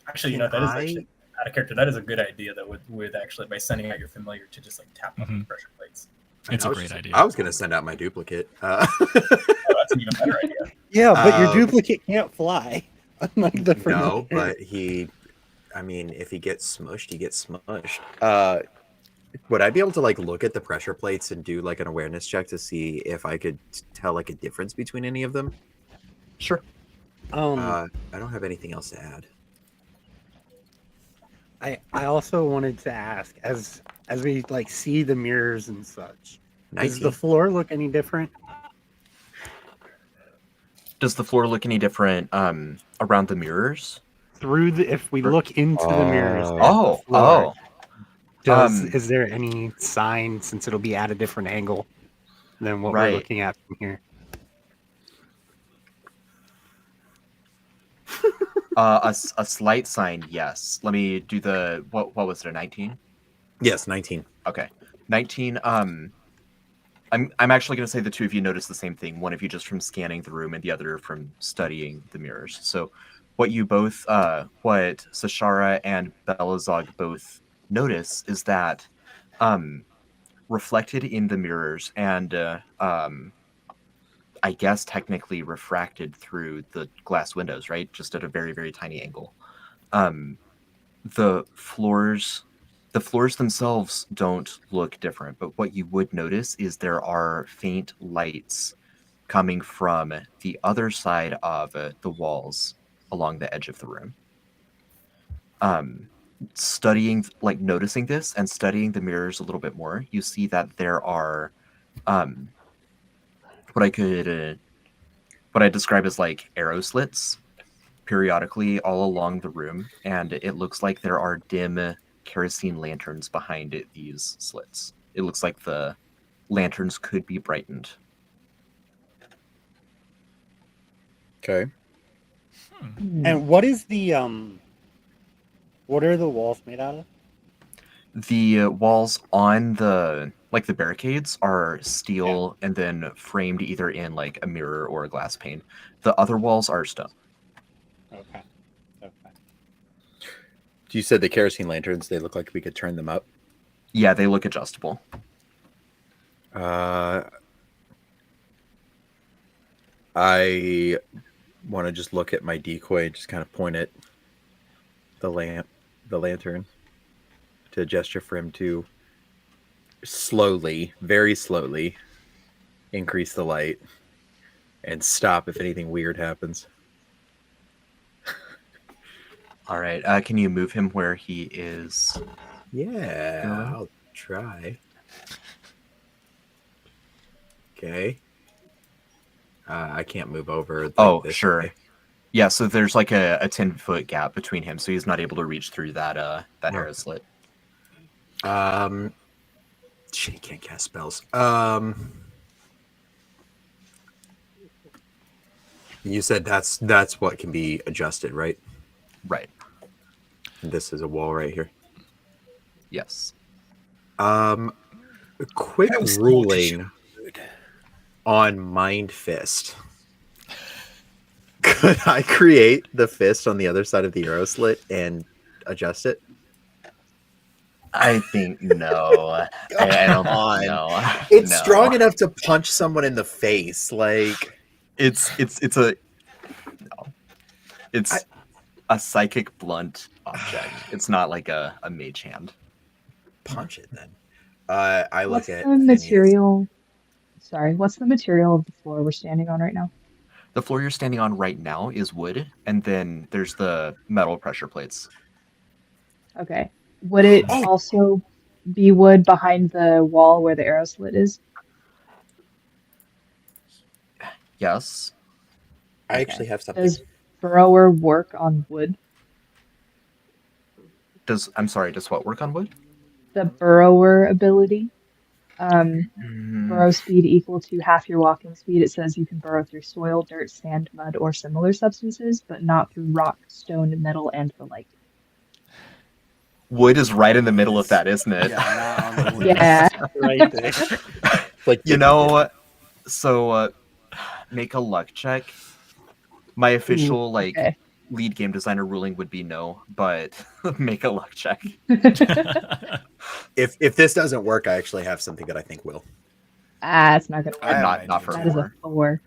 Actually, that is actually out of character. That is a good idea, though, with actually by sending out your familiar to just tap on the pressure plates. It's I a was great just- idea. I was going to send out my duplicate. Oh, that's an even better idea. Yeah, but your duplicate can't fly. Unlike the familiar. No, but if he gets smushed, he gets smushed. Would I be able to look at the pressure plates and do an awareness check to see if I could tell a difference between any of them? Sure. I don't have anything else to add. I also wanted to ask, as we see the mirrors and such, does 19. the floor look any different? Does the floor look any different around the mirrors? If we look into the mirrors, at Oh, the floor, oh. is there any sign, since it'll be at a different angle than what Right. we're looking at from here? A slight sign, yes. Let me do the what was it, a 19? Yes, 19. Okay. 19, I'm actually going to say the 2 of you notice the same thing. One of you just from scanning the room and the other from studying the mirrors. So what you both what Sashara and Belazog both notice is that reflected in the mirrors and I guess technically refracted through the glass windows, right? Just at a very, very tiny angle. The floors themselves don't look different, but what you would notice is there are faint lights coming from the other side of the walls along the edge of the room. Noticing this and studying the mirrors a little bit more, you see that there are what I describe as arrow slits periodically all along the room, and it looks like there are dim kerosene lanterns behind these slits. It looks like the lanterns could be brightened. Okay. And what is the what are the walls made out of? The walls on the barricades are steel and then framed either in like a mirror or a glass pane. The other walls are stone. Okay. You said the kerosene lanterns, they look like we could turn them up. Yeah, they look adjustable. I want to just look at my decoy and just kind of point at the lantern to gesture for him to slowly, very slowly increase the light and stop if anything weird happens. All right. Can you move him where he is? Yeah, Going? I'll try. Okay. I can't move over. Like this Sure. way. Yeah, so there's like a 10-foot gap between him, so he's not able to reach through that arrow slit. Shit, he can't cast spells. You said that's what can be adjusted, right? Right. This is a wall right here. Yes. A quick ruling on Mind Fist. Could I create the fist on the other side of the arrow slit and adjust it? I think no. I don't on. know. It's No. strong enough to punch someone in the face. Like It's a psychic blunt object. It's not like a mage hand. punch it then. I look What's at the Phineas. material? Sorry, what's the material of the floor we're standing on right now? The floor you're standing on right now is wood, and then there's the metal pressure plates. Okay. Would it also be wood behind the wall where the arrow slit is? Yes. I actually have something. Does Burrower work on wood? Does what work on wood? The Burrower ability. Burrow speed equal to half your walking speed. It says you can burrow through soil, dirt, sand, mud, or similar substances, but not through rock, stone, metal, and the like. Wood is right in the middle of that, isn't it? Yeah, not on the wood. Yeah. Right there. Like so make a luck check. My official okay. lead game designer ruling would be no, but make a luck check. If this doesn't work, I actually have something that I think will. It's not gonna work. Not for That is a 4.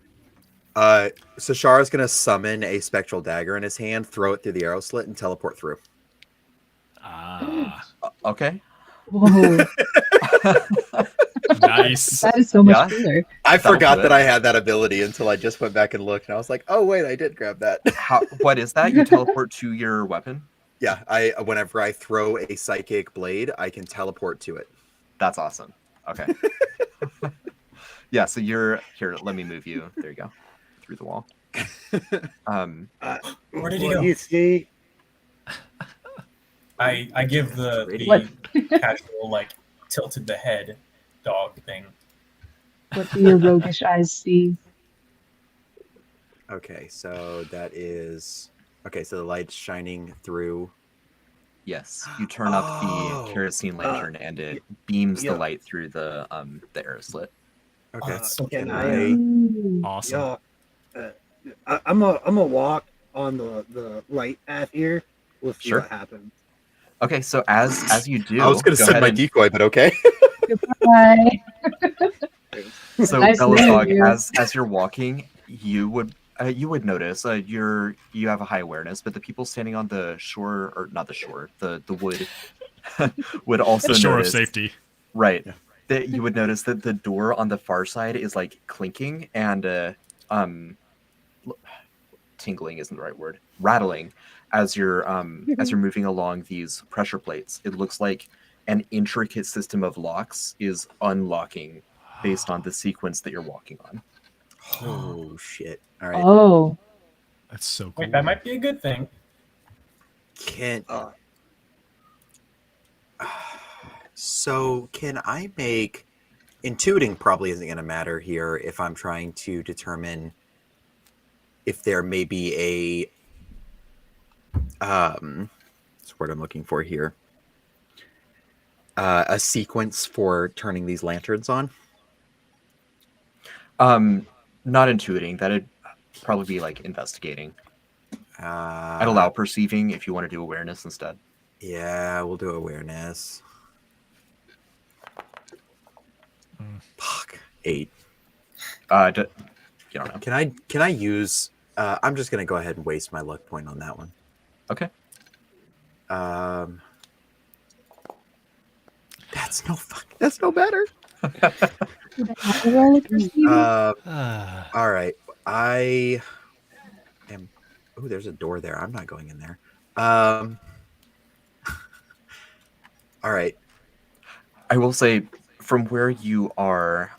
So Shara's gonna summon a spectral dagger in his hand, throw it through the arrow slit, and teleport through. Okay. Whoa, Nice. that is so much cooler. I That'll forgot do that it. I had that ability until I just went back and looked, and I was like, "Oh wait, I did grab that." What is that? You teleport to your weapon? Yeah, whenever I throw a psychic blade, I can teleport to it. That's awesome. Okay. Yeah, so you're here. Let me move you. There you go. Through the wall. Where did he What go? do you see? I give the casual tilted the head dog thing. What do your roguish eyes see? Okay, so that is so the light's shining through. Yes, you turn up the kerosene lantern, and it beams the yeah. light through the arrow slit. Okay, that's so Can cool. I? Ooh. Awesome. I'm a walk on the light path here. We'll see Sure. what happens. Okay, so as you do, I was going to go send ahead my and- decoy, but okay. Goodbye. So Nice Belazog, meeting you. as you're walking, you would notice you have a high awareness, but the people standing on the shore, or not the shore, the wood would also The shore of notice, safety. right? Yeah. That you would notice that the door on the far side is clinking and tingling isn't the right word, rattling as you're moving along these pressure plates. It looks like an intricate system of locks is unlocking based on the sequence that you're walking on. Oh shit! All right. Oh, That's so cool. Wait, that might be a good thing. So can I make intuiting probably isn't going to matter here if I'm trying to determine if there may be a what's the word I'm looking for here? a sequence for turning these lanterns on? Not intuiting. That'd probably be like investigating. I'd allow perceiving if you want to do awareness instead. Yeah, we'll do awareness. Fuck. 8. You don't know. Can I use? I'm just gonna go ahead and waste my luck point on that one. Okay. That's no better. All right. I am. Oh, there's a door there. I'm not going in there. All right. I will say, from where you are,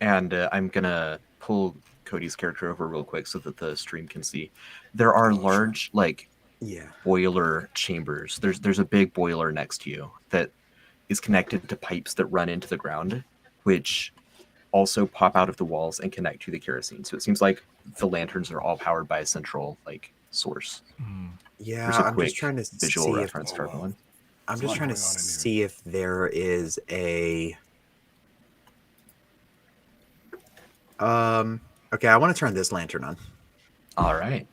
and I'm gonna pull Cody's character over real quick so that the stream can see. There are large, boiler chambers. There's a big boiler next to you that is connected to pipes that run into the ground, which also pop out of the walls and connect to the kerosene. So it seems like the lanterns are all powered by a central source. Yeah, There's a I'm quick just trying to visual see reference for everyone. I'm just trying to see if there is a. Okay, I want to turn this lantern on. All right.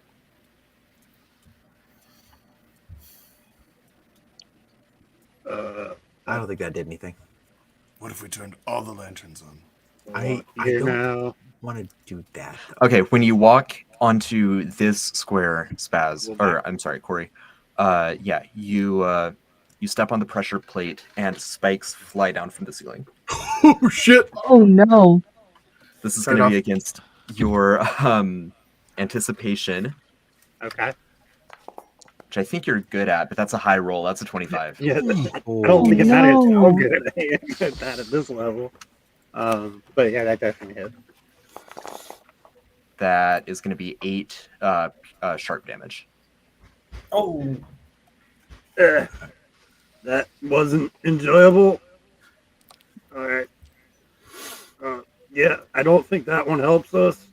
I don't think that did anything. What if we turned all the lanterns on? I don't want to do that, though. Okay, when you walk onto this square, Corey, you step on the pressure plate and spikes fly down from the ceiling. Oh shit! Oh no! This is going to be against your anticipation. Okay. Which I think you're good at, but that's a high roll. That's a 25. Yeah, I don't think it's so good at that at this level. But yeah, that definitely hit. That is going to be 8 sharp damage. Oh. That wasn't enjoyable. All right. Yeah, I don't think that one helps us.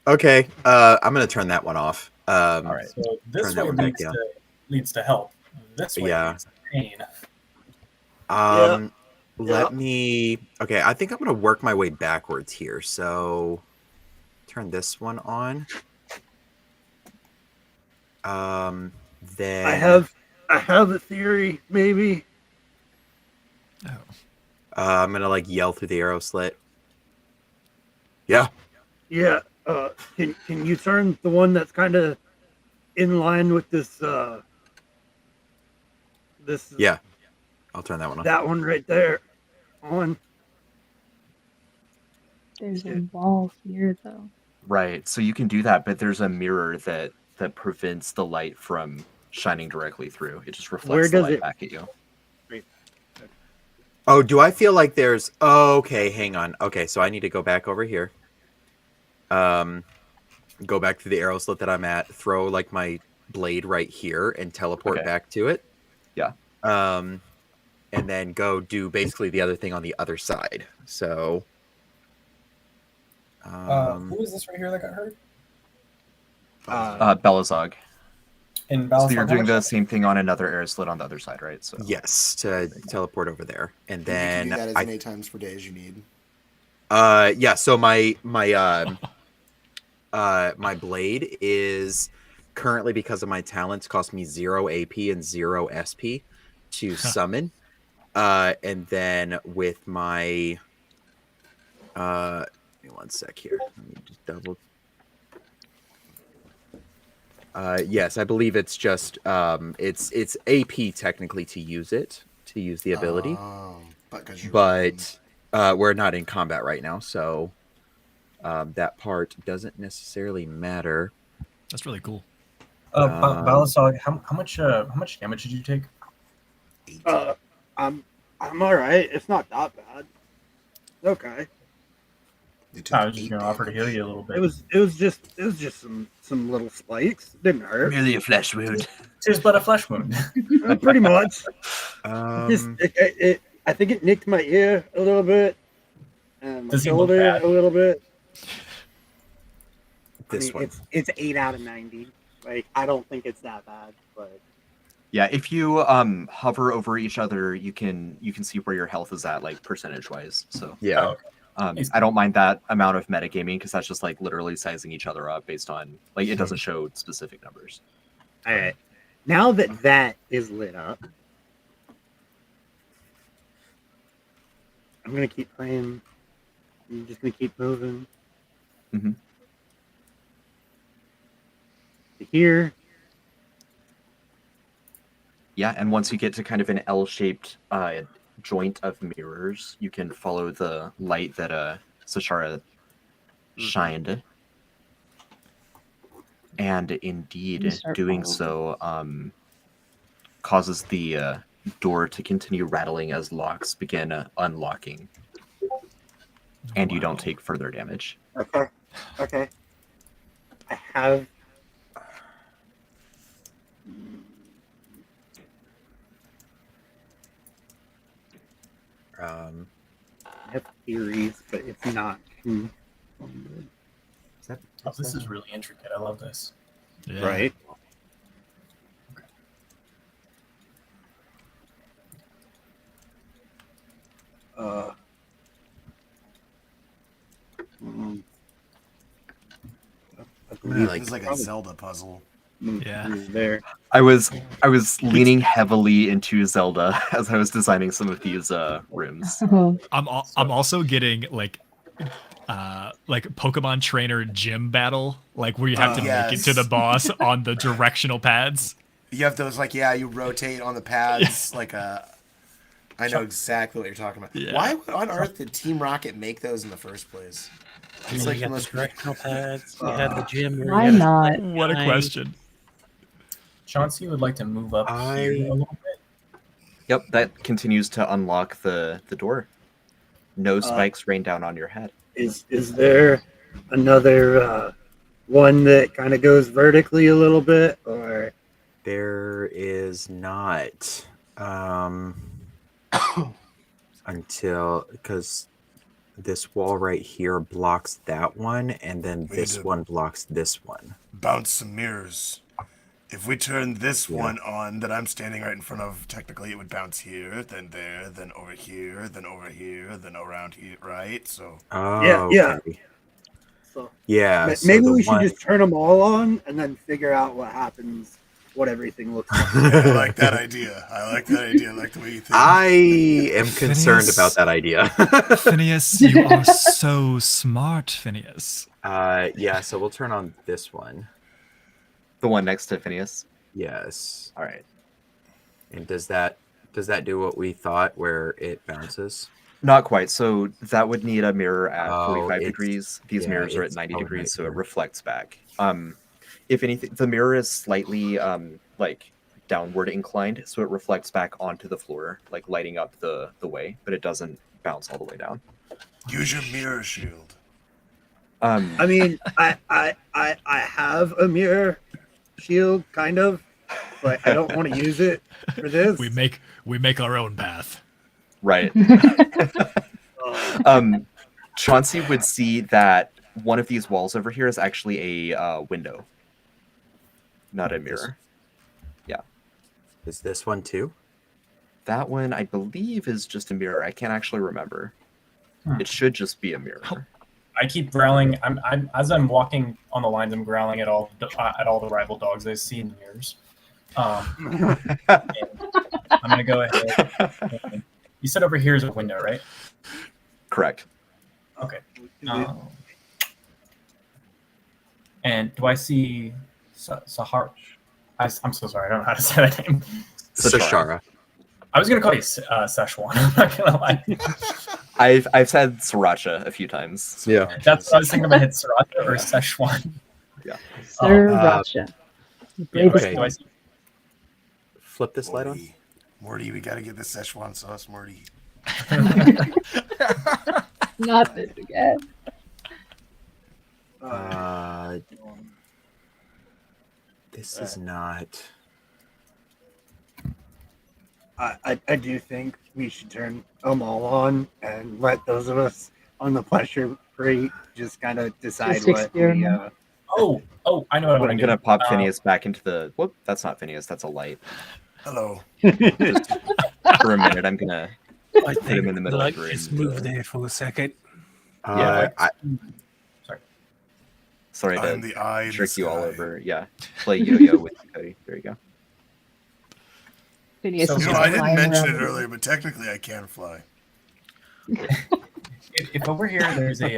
Okay, I'm gonna turn that one off. All right. So this Turn way that one back leads to help. This way leads to pain. Let me. Okay, I think I'm gonna work my way backwards here. So, turn this one on. Then I have a theory, maybe. I'm gonna yell through the arrow slit. Yeah. Yeah. Can you turn the one that's kind of in line with this? Yeah. I'll turn that one on. That one right there. On. There's a wall here, though. Right. So you can do that, but there's a mirror that prevents the light from shining directly through. It just reflects the light back at you. Oh, do I feel like there's... Oh, okay, hang on. Okay, so I need to go back over here. Go back to the arrow slit that I'm at, throw my blade right here and teleport back to it. Yeah. And then go do basically the other thing on the other side. So... who is this right here that got hurt? Belazog. In So you're doing the same thing on another arrow slit on the other side, right? So yes, to teleport over there, and then you can do that as many times per day as you need. Yeah. So my blade is currently, because of my talents, cost me 0 AP and 0 SP to summon, and then with my give me one sec here. Let me just double. Yes, I believe it's just it's AP technically to use the ability. But we're not in combat right now, so that part doesn't necessarily matter. That's really cool. Balasog, how much damage did you take? I'm all right. It's not that bad. It's okay. I was just gonna offer to heal you a little bit. It was just some little spikes. Didn't hurt. Merely a flesh wound. It's but a flesh wound. Pretty much. I think it nicked my ear a little bit, and my shoulder a little bit. This one. It's 8 out of 90. I don't think it's that bad, but Yeah, if you hover over each other, you can see where your health is at, like percentage wise. So Yeah. Oh, okay. I don't mind that amount of metagaming because that's just like literally sizing each other up based on like it doesn't show specific numbers. All right. Now that that is lit up, I'm gonna keep playing. I'm just gonna keep moving. Mm-hmm. To here. Yeah, and once you get to kind of an L-shaped joint of mirrors, you can follow the light that Sashara shined. And indeed, doing so causes the door to continue rattling as locks begin unlocking. And you don't take further damage. Okay. Okay. I have. I have theories, but it's not. Oh, this is really intricate. I love this. Yeah. Right. Mm. I believe It's like a Zelda puzzle. Yeah. There. I was leaning heavily into Zelda as I was designing some of these rooms. I'm also getting like Pokemon trainer gym battle, like where you have to make it to the boss on the directional pads. You have those you rotate on the pads like a. I know exactly what you're talking about. Yeah. Why on earth did Team Rocket make those in the first place? It's You like the got most the directional pads. You had the gym. where Why you had not? What a question. Chauncey would like to move up here a little bit. Yep, that continues to unlock the door. No spikes rain down on your head. Is there another one that kind of goes vertically a little bit, or There is not. Until because this wall right here blocks that one, and then this one blocks this one. Bounce some mirrors. If we turn this one on that I'm standing right in front of, technically it would bounce here, then there, then over here, then over here, then around here, right? So Oh, yeah. okay. so Yeah. maybe so the we should one- just turn them all on and then figure out what happens, what everything looks like. I like that idea. I like the way you think. I am concerned Phineas. about that idea. Phineas, you are so smart, Phineas. Yeah, so we'll turn on this one. The one next to Phineas. Yes. All right. And does that do what we thought, where it bounces? Not quite. So that would need a mirror at Oh, 45 it's- degrees. These yeah, mirrors are at it's 90 probably degrees, so right it here. reflects back. If anything, the mirror is slightly like downward inclined, so it reflects back onto the floor, like lighting up the way, but it doesn't bounce all the way down. Use your mirror shield. I mean, I have a mirror shield, kind of, but I don't want to use it for this. We make our own path. Right. Chauncey would see that one of these walls over here is actually a window, not a mirror. Yeah. Is this one too? That one, I believe, is just a mirror. I can't actually remember. It should just be a mirror. I keep growling. I'm as I'm walking on the lines. I'm growling at all the rival dogs I see in the mirrors. And I'm gonna go ahead. You said over here is a window, right? Correct. Okay. And do I see Sahar? I'm so sorry. I don't know how to say that name. Sashara. I was gonna call you Szechuan. I'm not gonna lie. I've said sriracha a few times. Yeah. That's what I was thinking about. Sriracha or Szechuan. Yeah. Sriracha. Okay. Do I see? Flip this light on. Morty, we gotta get the Szechuan sauce, Morty. Not this again. This is not. I do think we should turn them all on and let those of us on the pleasure free just kind of decide Just what we, experiment. Oh, I know what I'm I'm gonna pop Phineas back into the. Whoop, that's not Phineas. That's a light. Hello. Just for a minute, I'm gonna I put him in the middle like of the just room. move there for a second. Yeah, Sorry. Sorry I'm to the eye in the trick you all sky. over. Yeah, play yo-yo with you, Cody. There you go. Phineas So, is You know, just I didn't flying mention around it the room. earlier, but technically I can fly. If over here there's a,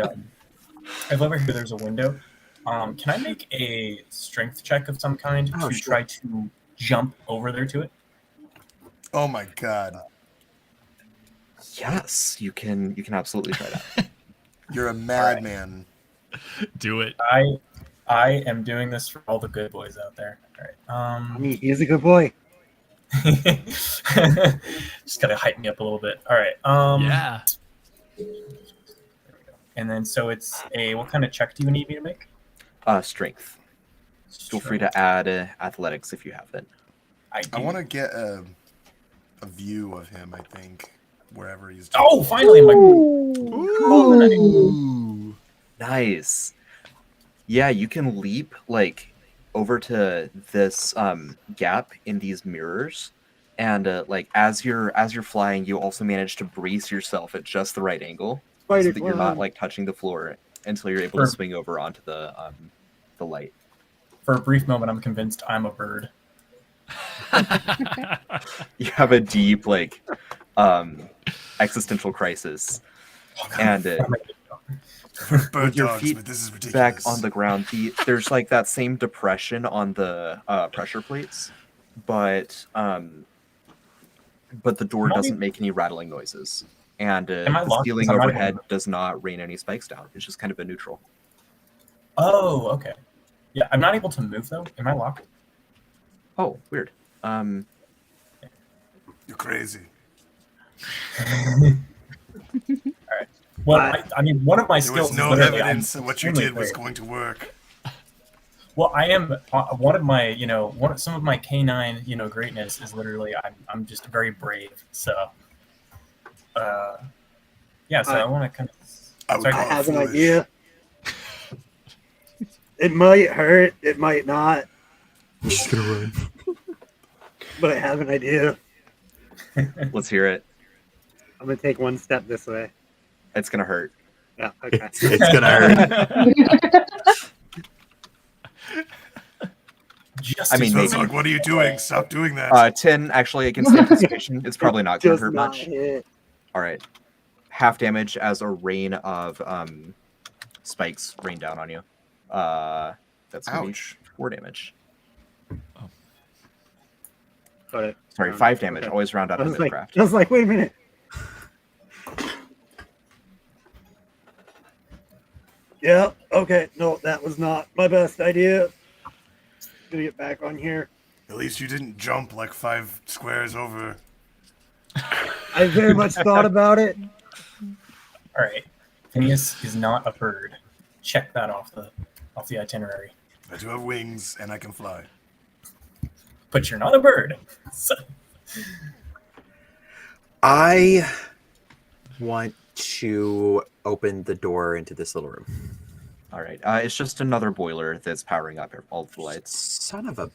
if over here there's a window, can I make a strength check of some kind Oh, to sure. try to jump over there to it? Oh my god. Yes, you can. You can absolutely try that. You're a madman. Do it. I am doing this for all the good boys out there. All right. I mean, he's a good boy. Just gotta hype me up a little bit. All right. Yeah. There we go. And then so it's a what kind of check do you need me to make? Strength. Feel free to add athletics if you have it. I want to get a view of him, I think, wherever he's Oh, finally! Ooh, nice. Yeah, you can leap like over to this gap in these mirrors, and like as you're flying, you also manage to brace yourself at just the right angle so that you're not like touching the floor until you're able to swing over onto the light. For a brief moment, I'm convinced I'm a bird. You have a deep like existential crisis, and bird with your dogs, feet but this is ridiculous. back on the ground, there's like that same depression on the pressure plates, but the door doesn't make any rattling noises, and the ceiling overhead does not rain any spikes down. It's just kind of a neutral. Oh, okay. Yeah, I'm not able to move though. Am I locked? Oh, weird. You're crazy. All right. Well, I mean, one of my There skills was no is literally evidence that what you did was brave. going to work. Well, I am one of my, some of my canine, greatness is literally I'm just very brave. So, yeah. So I want to kind of. I have an idea. It might hurt. It might not. I'm just gonna run. But I have an idea. Let's hear it. I'm gonna take one step this way. It's gonna hurt. Yeah. Okay. It's gonna hurt. Just I mean, maybe. maybe. Like, what are you doing? Stop doing that. 10 actually against anticipation. It's probably not gonna Does hurt not much. hit. All right, half damage as a rain of spikes rain down on you. That's gonna be 4 damage. Got it. Sorry, 5 damage. Okay. Always round up I in was like, MythCraft. I was like, wait a minute. Yeah. Okay. No, that was not my best idea. Gonna get back on here. At least you didn't jump like 5 squares over. I very much thought about it. All right, Phineas is not a bird. Check that off the itinerary. I do have wings and I can fly. But you're not a bird. So. I want to open the door into this little room. All right, it's just another boiler that's powering up all the lights. Son of a...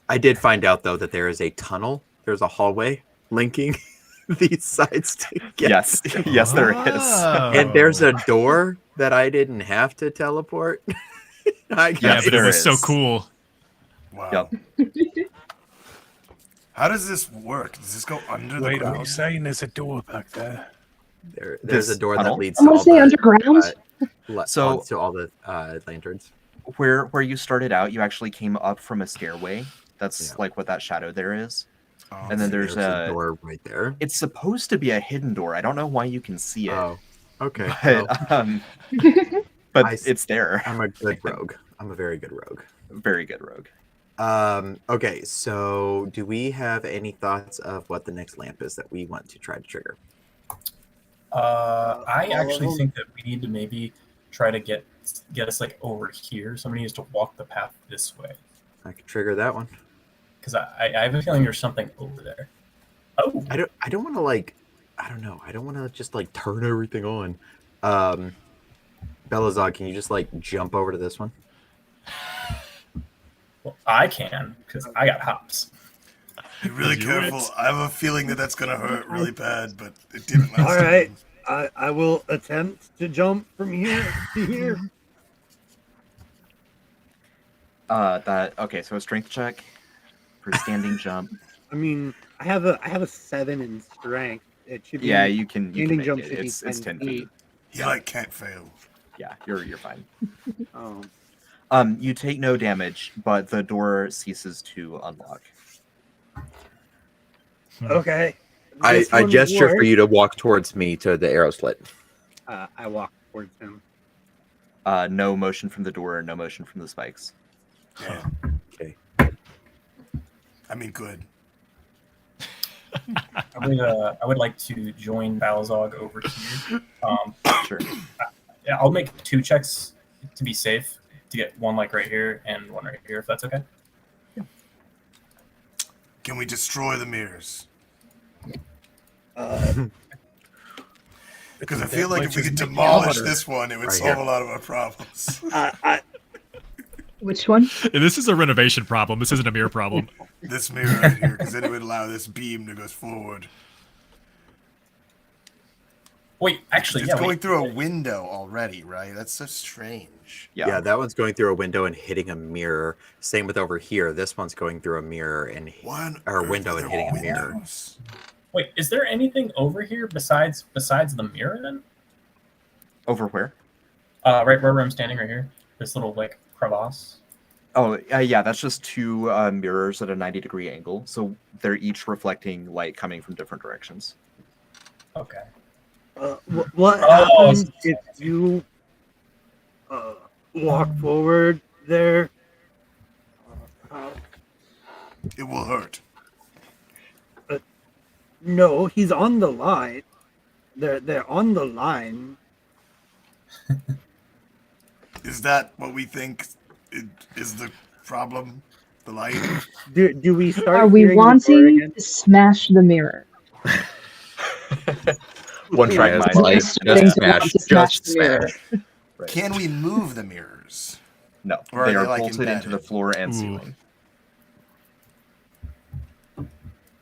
I did find out, though, that there is a tunnel. There's a hallway linking these sides together. Yes, yes, there is. And there's a door that I didn't have to teleport. Yeah, but it was so cool. Wow. Yep. How does this work? Does this go under the Wait, are ground? you saying there's a door back there? There's a door tunnel? that leads I'm to gonna all say the, underground. So- to all the lanterns. Where you started out, you actually came up from a stairway. That's Yeah. like what that shadow there is. Oh, And then there's a door right there. It's supposed to be a hidden door. I don't know why you can see it. Oh, okay. But, Well, but I- it's there. I'm a good rogue. I'm a very good rogue. Very good rogue. Okay, so do we have any thoughts of what the next lamp is that we want to try to trigger? I actually think that we need to maybe try to get us like over here. Somebody needs to walk the path this way. I can trigger that one. Because I have a feeling there's something over there. Oh, I don't want to I don't know. I don't want to just like turn everything on. Belazog, can you just like jump over to this one? well, I can because I got hops. Be really Do careful. it. I have a feeling that that's gonna hurt really bad, but it didn't last All right, time. I will attempt to jump from here to here. Okay, so a strength check for standing jump. I mean, I have a 7 in strength. It should be. Yeah, you can standing make jump it. should be It's 10 10 feet. feet. He like can't fail. Yeah, you're fine. You take no damage, but the door ceases to unlock. Okay. I This one gesture for works. you to walk towards me to the arrow slit. I walk towards him. No motion from the door, no motion from the spikes. Yeah. Okay. I mean, good. I would like to join Balzog over here. Sure. Yeah, I'll make 2 checks to be safe, to get one like right here and one right here, if that's okay. Can we destroy the mirrors? Because I feel like if we could demolish this one, it would Right solve here. a lot of our problems. Which one? This is a renovation problem. This isn't a mirror problem. This mirror right here, because then it would allow this beam to go forward. Wait, actually, It's yeah. going Wait. through a window already, right? That's so strange. Yeah, that one's going through a window and hitting a mirror. Same with over here. This one's going through a mirror and or a window and hitting a mirror. Wait, is there anything over here besides the mirror then? Over where? Right where I'm standing right here. This little like crevasse. Oh, yeah, that's just 2 mirrors at a 90-degree angle. So they're each reflecting light coming from different directions. Okay. What happens if you walk forward there? It will hurt. No, he's on the line. They're on the line. Is that what we think is the problem? The light? Do we start? Are we hearing the door wanting again? to smash the mirror? One try as Right. life. Starting Just to want smash. to smash Just the mirror. smash. Right. Can we move the mirrors? No, Or are they they, are like, bolted into the embedded? floor and Ooh. ceiling.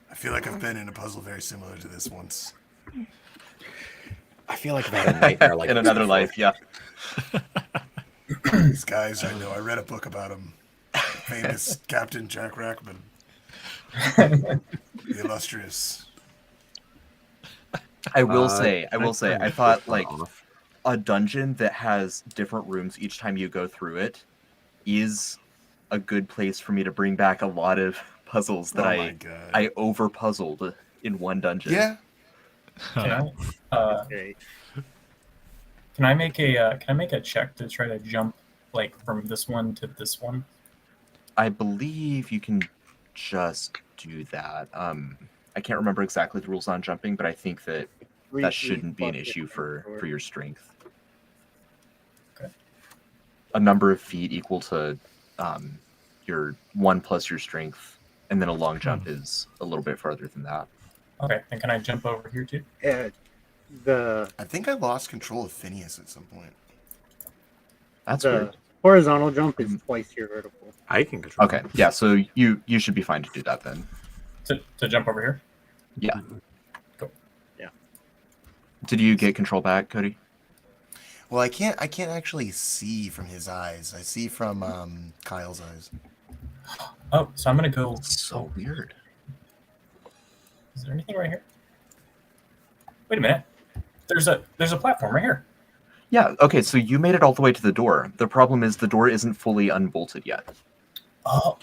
I feel like I've been in a puzzle very similar to this once. I feel like I've had a nightmare like In this another before. life, yeah. These guys, I know. I read a book about them. Famous Captain Jack Rackman. The illustrious. I will say, I thought like off. a dungeon that has different rooms each time you go through it is a good place for me to bring back a lot of puzzles that Oh my God. I over puzzled in one dungeon. Yeah. Can Okay. I make a check to try to jump like from this one to this one? I believe you can just do that. I can't remember exactly the rules on jumping, but I think that that shouldn't be an issue for your strength. Okay. A number of feet equal to your 1 plus your strength, and then a long jump is a little bit farther than that. Okay, and can I jump over here too? I think I lost control of Phineas at some point. That's The weird. horizontal jump is twice your vertical. I can control. Okay, yeah, so you should be fine to do that then. To jump over here? Yeah. Cool. Yeah. Did you get control back, Cody? Well, I can't actually see from his eyes. I see from Kyle's eyes. Oh, so I'm gonna go. So weird. Is there anything right here? Wait a minute. There's a platform right here. Yeah, okay, so you made it all the way to the door. The problem is the door isn't fully unbolted yet. Oh.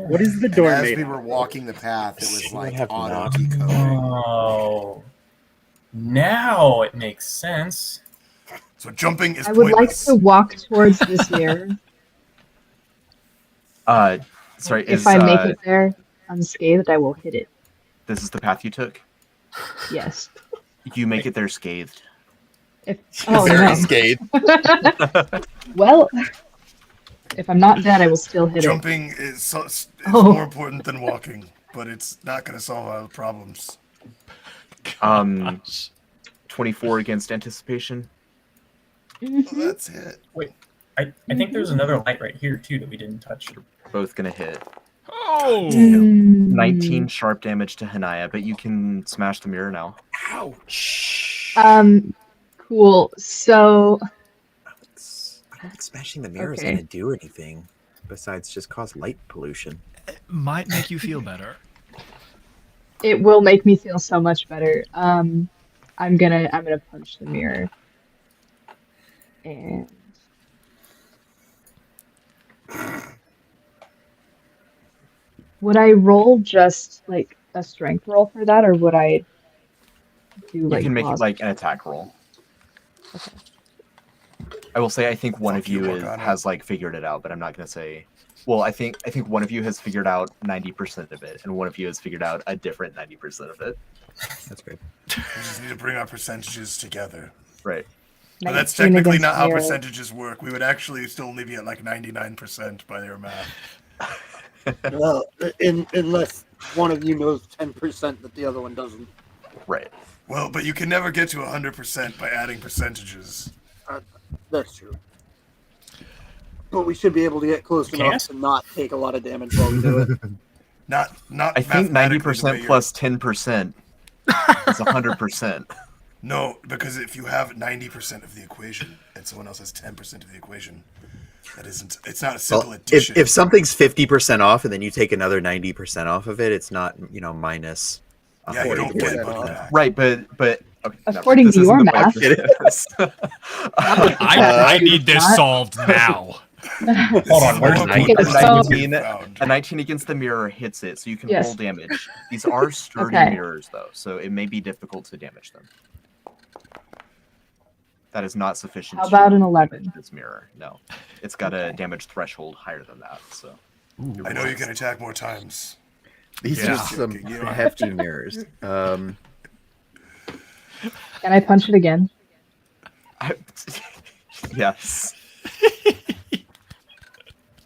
What is the And door as made we of? were walking the path, it was I like have auto not. decoding. Oh. Now it makes sense. So jumping is I would like pointless. to walk towards this mirror. Sorry, If I make it there unscathed, I will hit it. this is the path you took? Yes. You make it there scathed. Oh, Very no. scathed. Well, if I'm not dead, I will still hit it. Jumping is Oh. more important than walking, but it's not going to solve our problems. 24 against anticipation. Well, that's it. I think there's another light right here too that we didn't touch. Both gonna hit. Oh! 19 sharp damage to Hanaya, but you can smash the mirror now. Ouch. Cool. So, I don't think smashing the mirror is Okay. going to do anything besides just cause light pollution. Might make you feel better. it will make me feel so much better. I'm gonna punch the mirror. And would I roll just like a strength roll for that, or would I do You like can make it laws? like an attack roll. Okay. I will say I think one Fuck of you, you Morgana. has like figured it out, but I'm not gonna say. Well, I think one of you has figured out 90% of it, and one of you has figured out a different 90% of it. That's great. We just need to bring our percentages together. Right. But that's 19 technically against not how mirror. percentages work. We would actually still only be at like 99% by your math. Well, unless one of you knows 10% that the other one doesn't. Right. Well, but you can never get to 100% by adding percentages. That's true. But we should be able to get close You enough can't? to not take a lot of damage while we do it. Not I think mathematically the way 90% you're- plus 10% is 100%. No, because if you have 90% of the equation and someone else has 10% of the equation, that isn't. It's not a simple Well, addition. if something's 50% off and then you take another 90% off of it, it's not, minus. yeah, you don't get 40% money off. back. Right, but okay, no, According this to isn't your the point math. for this. I need this Not- solved now. Hold on, where's A the Okay, so- 19 against the mirror hits it, so you can Yes. roll damage. These are sturdy Okay. mirrors, though, so it may be difficult to damage them. That is not sufficient. How about to an 11? damage this mirror? No, it's got a damage threshold higher than that. So I know you can attack more times. These Yeah. are some hefty mirrors. Can I punch it again? yes,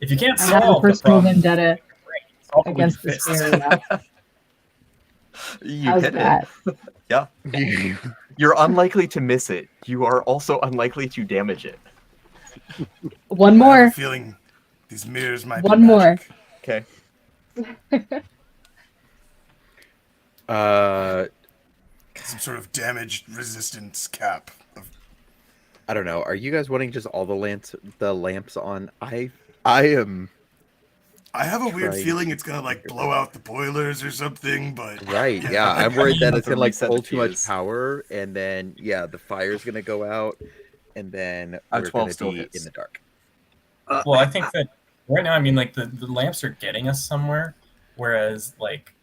If you can't I have a solve the personal problem, vendetta solve it with against your this fist. mirror now. you How's hit that? it. Yeah, you're unlikely to miss it. You are also unlikely to damage it. One I have more. a feeling these mirrors might One be more. magic. Okay. Some sort of damage resistance cap. I don't know. Are you guys wanting just all the lamps on? I am I have a weird Try feeling it's gonna like blow out the boilers or something, but right. Yeah, I'm worried that it's To gonna like reset pull the too much fuse. power, and then the fire's gonna go out, and then A we're 12 gonna still be hits. in the dark. Well, I think that right now, I mean, like the lamps are getting us somewhere, whereas like,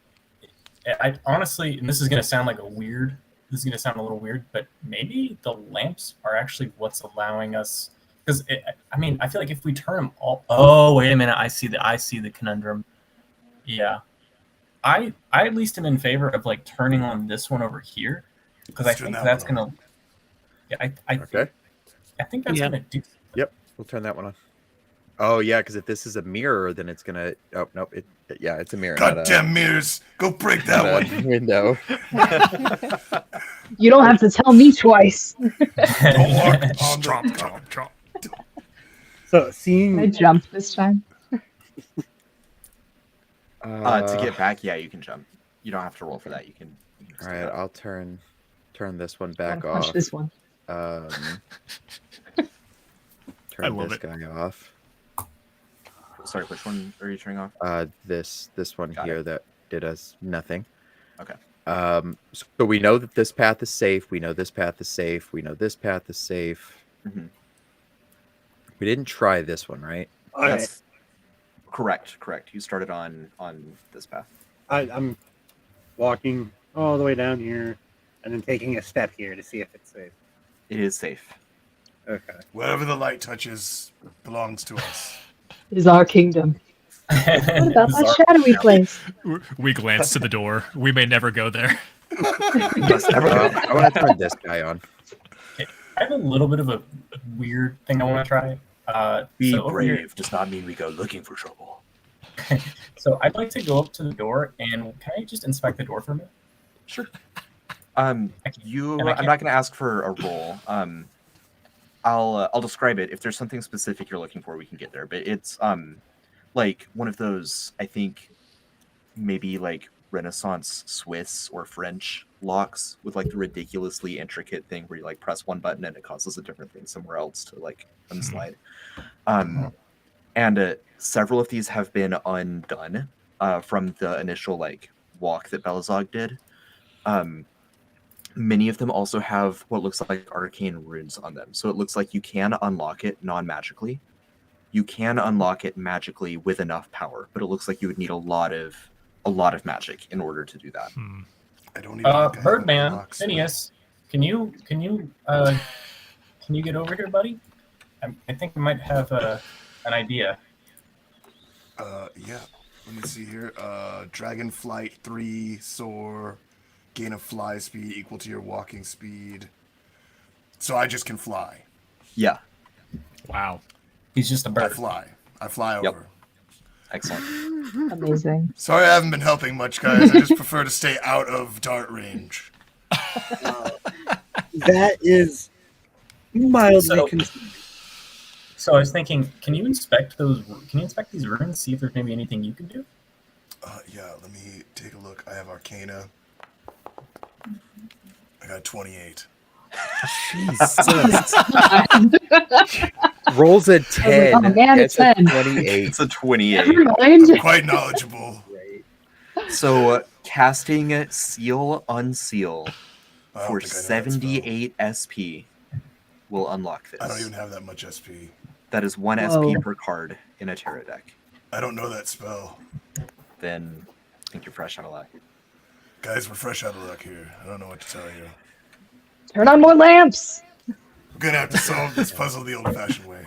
I honestly, and this is gonna sound this is gonna sound a little weird, but maybe the lamps are actually what's allowing us. Because I mean, I feel like if we turn them all, oh wait a minute, I see the conundrum. Yeah, I at least am in favor of like turning on this one over here because I Let's turn think that that's one on. gonna. Yeah, I Okay. think that's Yeah. gonna do. We'll turn that one on. Oh yeah, because if this is a mirror, then it's gonna. Oh nope. It's a mirror. not a- goddamn mirrors, go break not that a one. window. You don't have to tell me twice. Don't walk on Chomp, the chomp, chomp. So Can I seeing jump this time? To get back, yeah, you can jump. You don't have to roll for that. You can. All right, I'll turn this one I back wanna punch off. this one. Um, I turn love this it. guy off. Sorry, which one are you turning off? This one Got here that did us nothing. Okay. So we know that this path is safe. We know this path is safe. We know this path is safe. Mhm. We didn't try this one, right? all right, That's correct. You started on this path. I'm walking all the way down here and then taking a step here to see if it's safe. It is safe. Okay. Wherever the light touches belongs to us. It is our kingdom. What about that shadowy place? We glance to the door. We may never go there. Must never go there. I want to turn this guy on. I have a little bit of a weird thing I want to try. Be so over here- brave does not mean we go looking for trouble. So I'd like to go up to the door and can I just inspect the door for a minute? Sure. And I I'm can't- not going to ask for a roll. I'll describe it. If there's something specific you're looking for, we can get there. But it's like one of those, I think, maybe like Renaissance Swiss or French locks with like the ridiculously intricate thing where you like press one button and it causes a different thing somewhere else to like unslide. And several of these have been undone from the initial like walk that Belazog did. Many of them also have what looks like arcane runes on them, so it looks like you can unlock it non-magically. You can unlock it magically with enough power, but it looks like you would need a lot of magic in order to do that. I don't even. think I have any Birdman, locks. Phineas, can you get over here, buddy? I think I might have an idea. Yeah. Let me see here. Dragon Flight 3 soar. Gain of fly speed equal to your walking speed. So I just can fly. Yeah. Wow. He's just a I bird. fly. I fly over. Yep. Excellent. Amazing. Sorry I haven't been helping much, guys. I just prefer to stay out of dart range. That is mildly So- concerning. So I was thinking, can you inspect these runes? See if there's maybe anything you can do. Yeah, let me take a look. I have Arcana. I got 28. Jesus. Rolls a 10. oh man, It's a a 10. 28. It's a 28. Never mind. I'm quite knowledgeable. So casting Seal Unseal I don't for think I know that spell. 78 SP will unlock this. I don't even have that much SP. That is 1 Whoa. SP per card in a tarot deck. I don't know that spell. Then I think you're fresh out of luck. Guys, we're fresh out of luck here. I don't know what to tell you. Turn on more lamps. We're gonna have to solve this puzzle the old-fashioned way.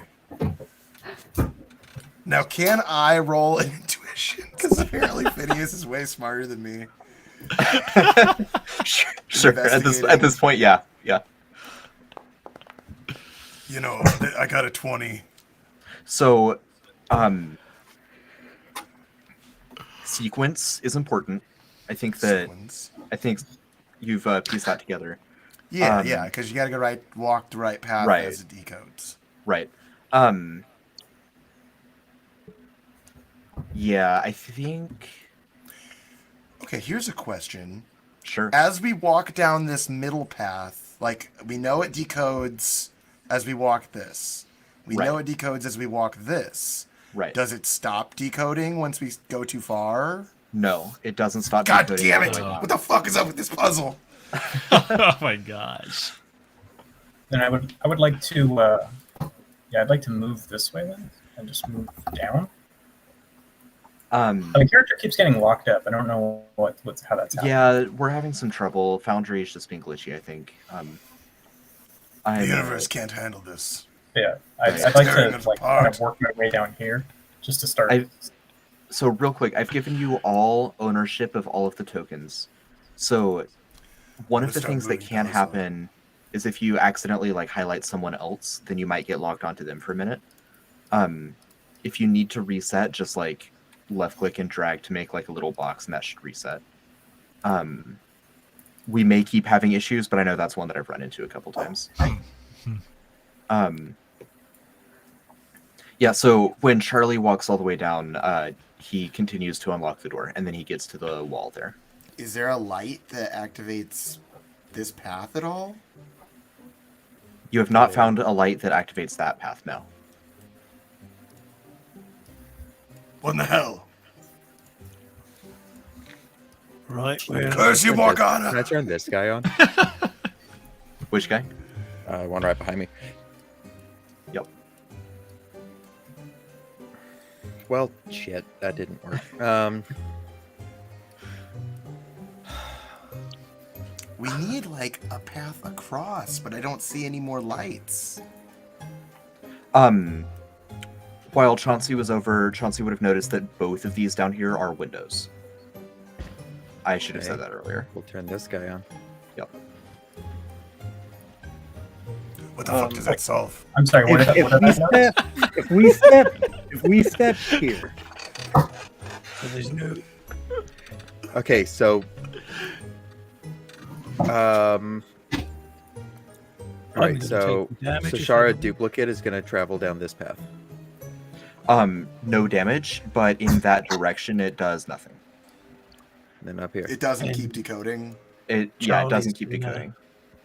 Now, can I roll an intuition? Because apparently Phineas is way smarter than me. Sure. At this point, yeah. You know, I got a 20. So, sequence is important. I think Sequence. you've pieced that together. Yeah, because you gotta go walk the right path Right. as it decodes. Right. Yeah, I think. Okay, here's a question. Sure. As we walk down this middle path, like, we know it decodes as we walk this. We know it decodes as we walk this. Right. Does it stop decoding once we go too far? No, it doesn't stop. God decoding damn all it! the way. What the fuck is up with this puzzle? Oh my gosh. Then I would like to I'd like to move this way then and just move down. The character keeps getting locked up. I don't know how that's happening. Yeah, we're having some trouble. Foundry is just being glitchy, I think. The universe can't handle this. Yeah, I'd It's like tearing to us kind apart. of work my way down here just to start. So real quick, I've given you all ownership of all of the tokens. So one of the start things that moving can down this way. happen is if you accidentally like highlight someone else, then you might get logged onto them for a minute. If you need to reset, just like left click and drag to make like a little box and that should reset. We may keep having issues, but I know that's one that I've run into a couple times. Yeah, so when Charlie walks all the way down, he continues to unlock the door, and then he gets to the wall there. Is there a light that activates this path at all? You have not found a light that activates that path, no. What in the hell? Right. Curse you, Can I Morgana! turn this guy on? Which guy? One right behind me. Yep. Well, shit, that didn't work. We need, like, a path across, but I don't see any more lights. While Chauncey was over, Chauncey would have noticed that both of these down here are windows. I should have said that earlier. We'll turn this guy on. Yep. What the fuck does that solve? I'm sorry. What did I notice? If we step here, So there's no. Okay, so all right, so Shara duplicate is gonna travel down this path. No damage, but in that direction it does nothing. then up here, It doesn't And- keep decoding. It Charlie's doesn't keep gonna- decoding.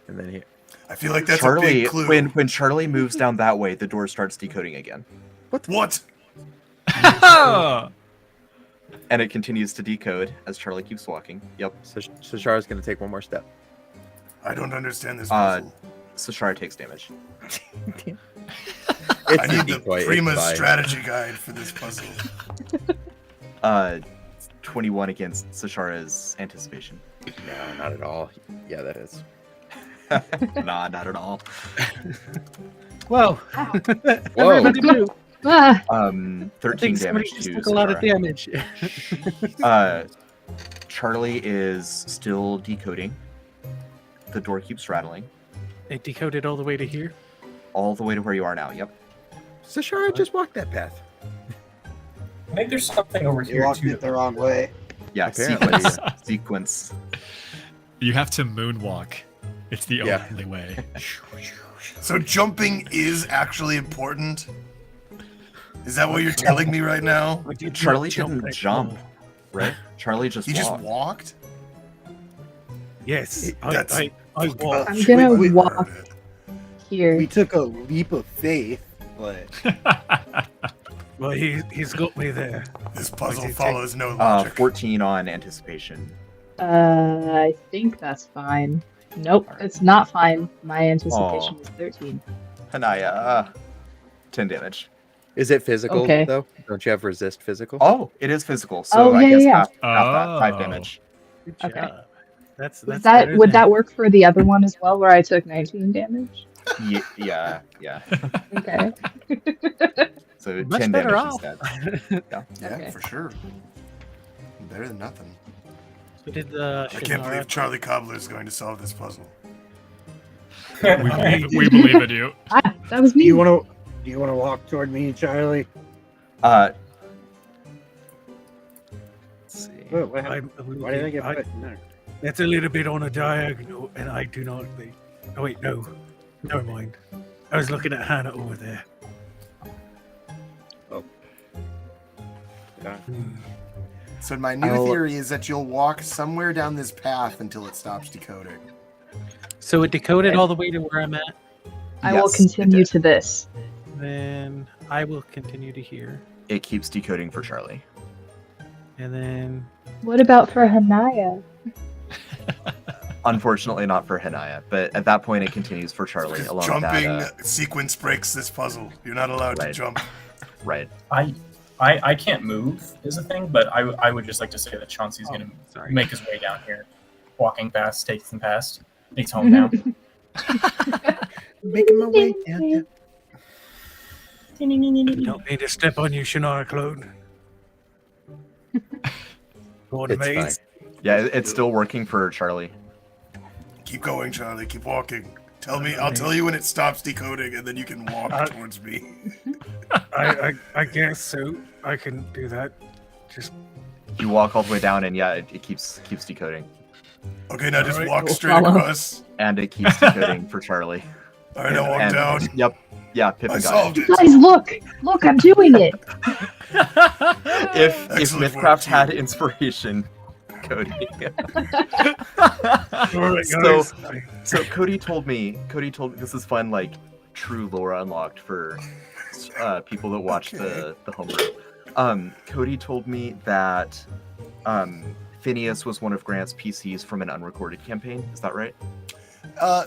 and then here. I feel like that's a Charlie, big clue. when Charlie moves down that way, the door starts decoding again, What? and it continues to decode as Charlie keeps walking. Yep. So Shara's gonna take one more step. I don't understand this Uh, puzzle. Sashara takes damage. It's I a need decoy, the it's Prima's fine. strategy guide for this puzzle. 21 against Sashara's anticipation. No, not at all. Yeah, that is. Nah, not at all. Whoa. Whoa. Everybody move. Ah, 13 Somebody damage just to took a lot of Sashara. damage. Charlie is still decoding. The door keeps rattling It decoded all the way to here. all the way to where you are now. Yep. So Shara just walked that path. I think there's something over You here walked too. it the wrong way. Yeah, Apparently. sequence. You have to moonwalk. It's the Yeah. only way. So jumping is actually important? Is that what you're telling me right now? I did Charlie not didn't like jump, that. right? Charlie just He just walked. walked? Yes, That's- I walked. I'm gonna Wait, walk here. We took a leap of faith, but Well, he's got me there. This puzzle Okay, follows no logic. 14 on anticipation. I think that's fine. Nope, it's not fine. My anticipation Aw. is 13. Hanaya, 10 damage. Is it physical Okay. though? Don't you have resist physical? Oh, it is physical. So Oh, I yeah, guess yeah. half that, 5 Oh. damage. Good Okay. job. That's Would better would than- that work for the other one as well, where I took 19 damage? Yeah. Okay. So Much 10 better damage off. instead. Yeah, Okay. for sure. Better than nothing. So did I can't Shannara- believe Charlie Cobbler is going to solve this puzzle. We believe in you. Ah, that was do me. you want to walk toward me, Charlie? Let's see. Oh, what I'm happened? a little Why did I bit- get put in there? That's a little bit on a diagonal, and I do not think. Oh wait, no, never mind. I was looking at Hannah over there. Yeah. Hmm. So my new I'll- theory is that you'll walk somewhere down this path until it stops decoding. So it decoded all the way to where I'm at. I will Yes, it continue did. to this. Then I will continue to here, It keeps decoding for Charlie. and then What about for Hanaya? Unfortunately, not for Hanaya, but at that point, it continues for Charlie. Because Along jumping that, sequence breaks this puzzle. You're not allowed to Right. jump. right. I can't move is a thing, but I would just like to say that Chauncey's Oh, gonna sorry. make his way down here, walking past, taking past. He's home now. Making my way down. Don't mean to step on you, Shannara Clone. Going It's maze. Yeah, it's still working for Charlie. Keep going, Charlie. Keep walking. I'll tell you when it stops decoding, and then you can walk towards me. I guess so. I can do that. Just You walk all the way down, and yeah, it keeps decoding, Okay, now just Alright, walk we'll straight follow. across. and it keeps decoding for Charlie. All right, now walk And- down. Yep. Yeah, Pippin I got solved it. it. Guys, look, I'm doing it. If Excellent work, MythCraft had team. inspiration, Cody. all right, So- guys. So Cody told me this is fun, like true lore unlocked for people that watch the homebrew. Cody told me that Phineas was one of Grant's PCs from an unrecorded campaign. Is that right?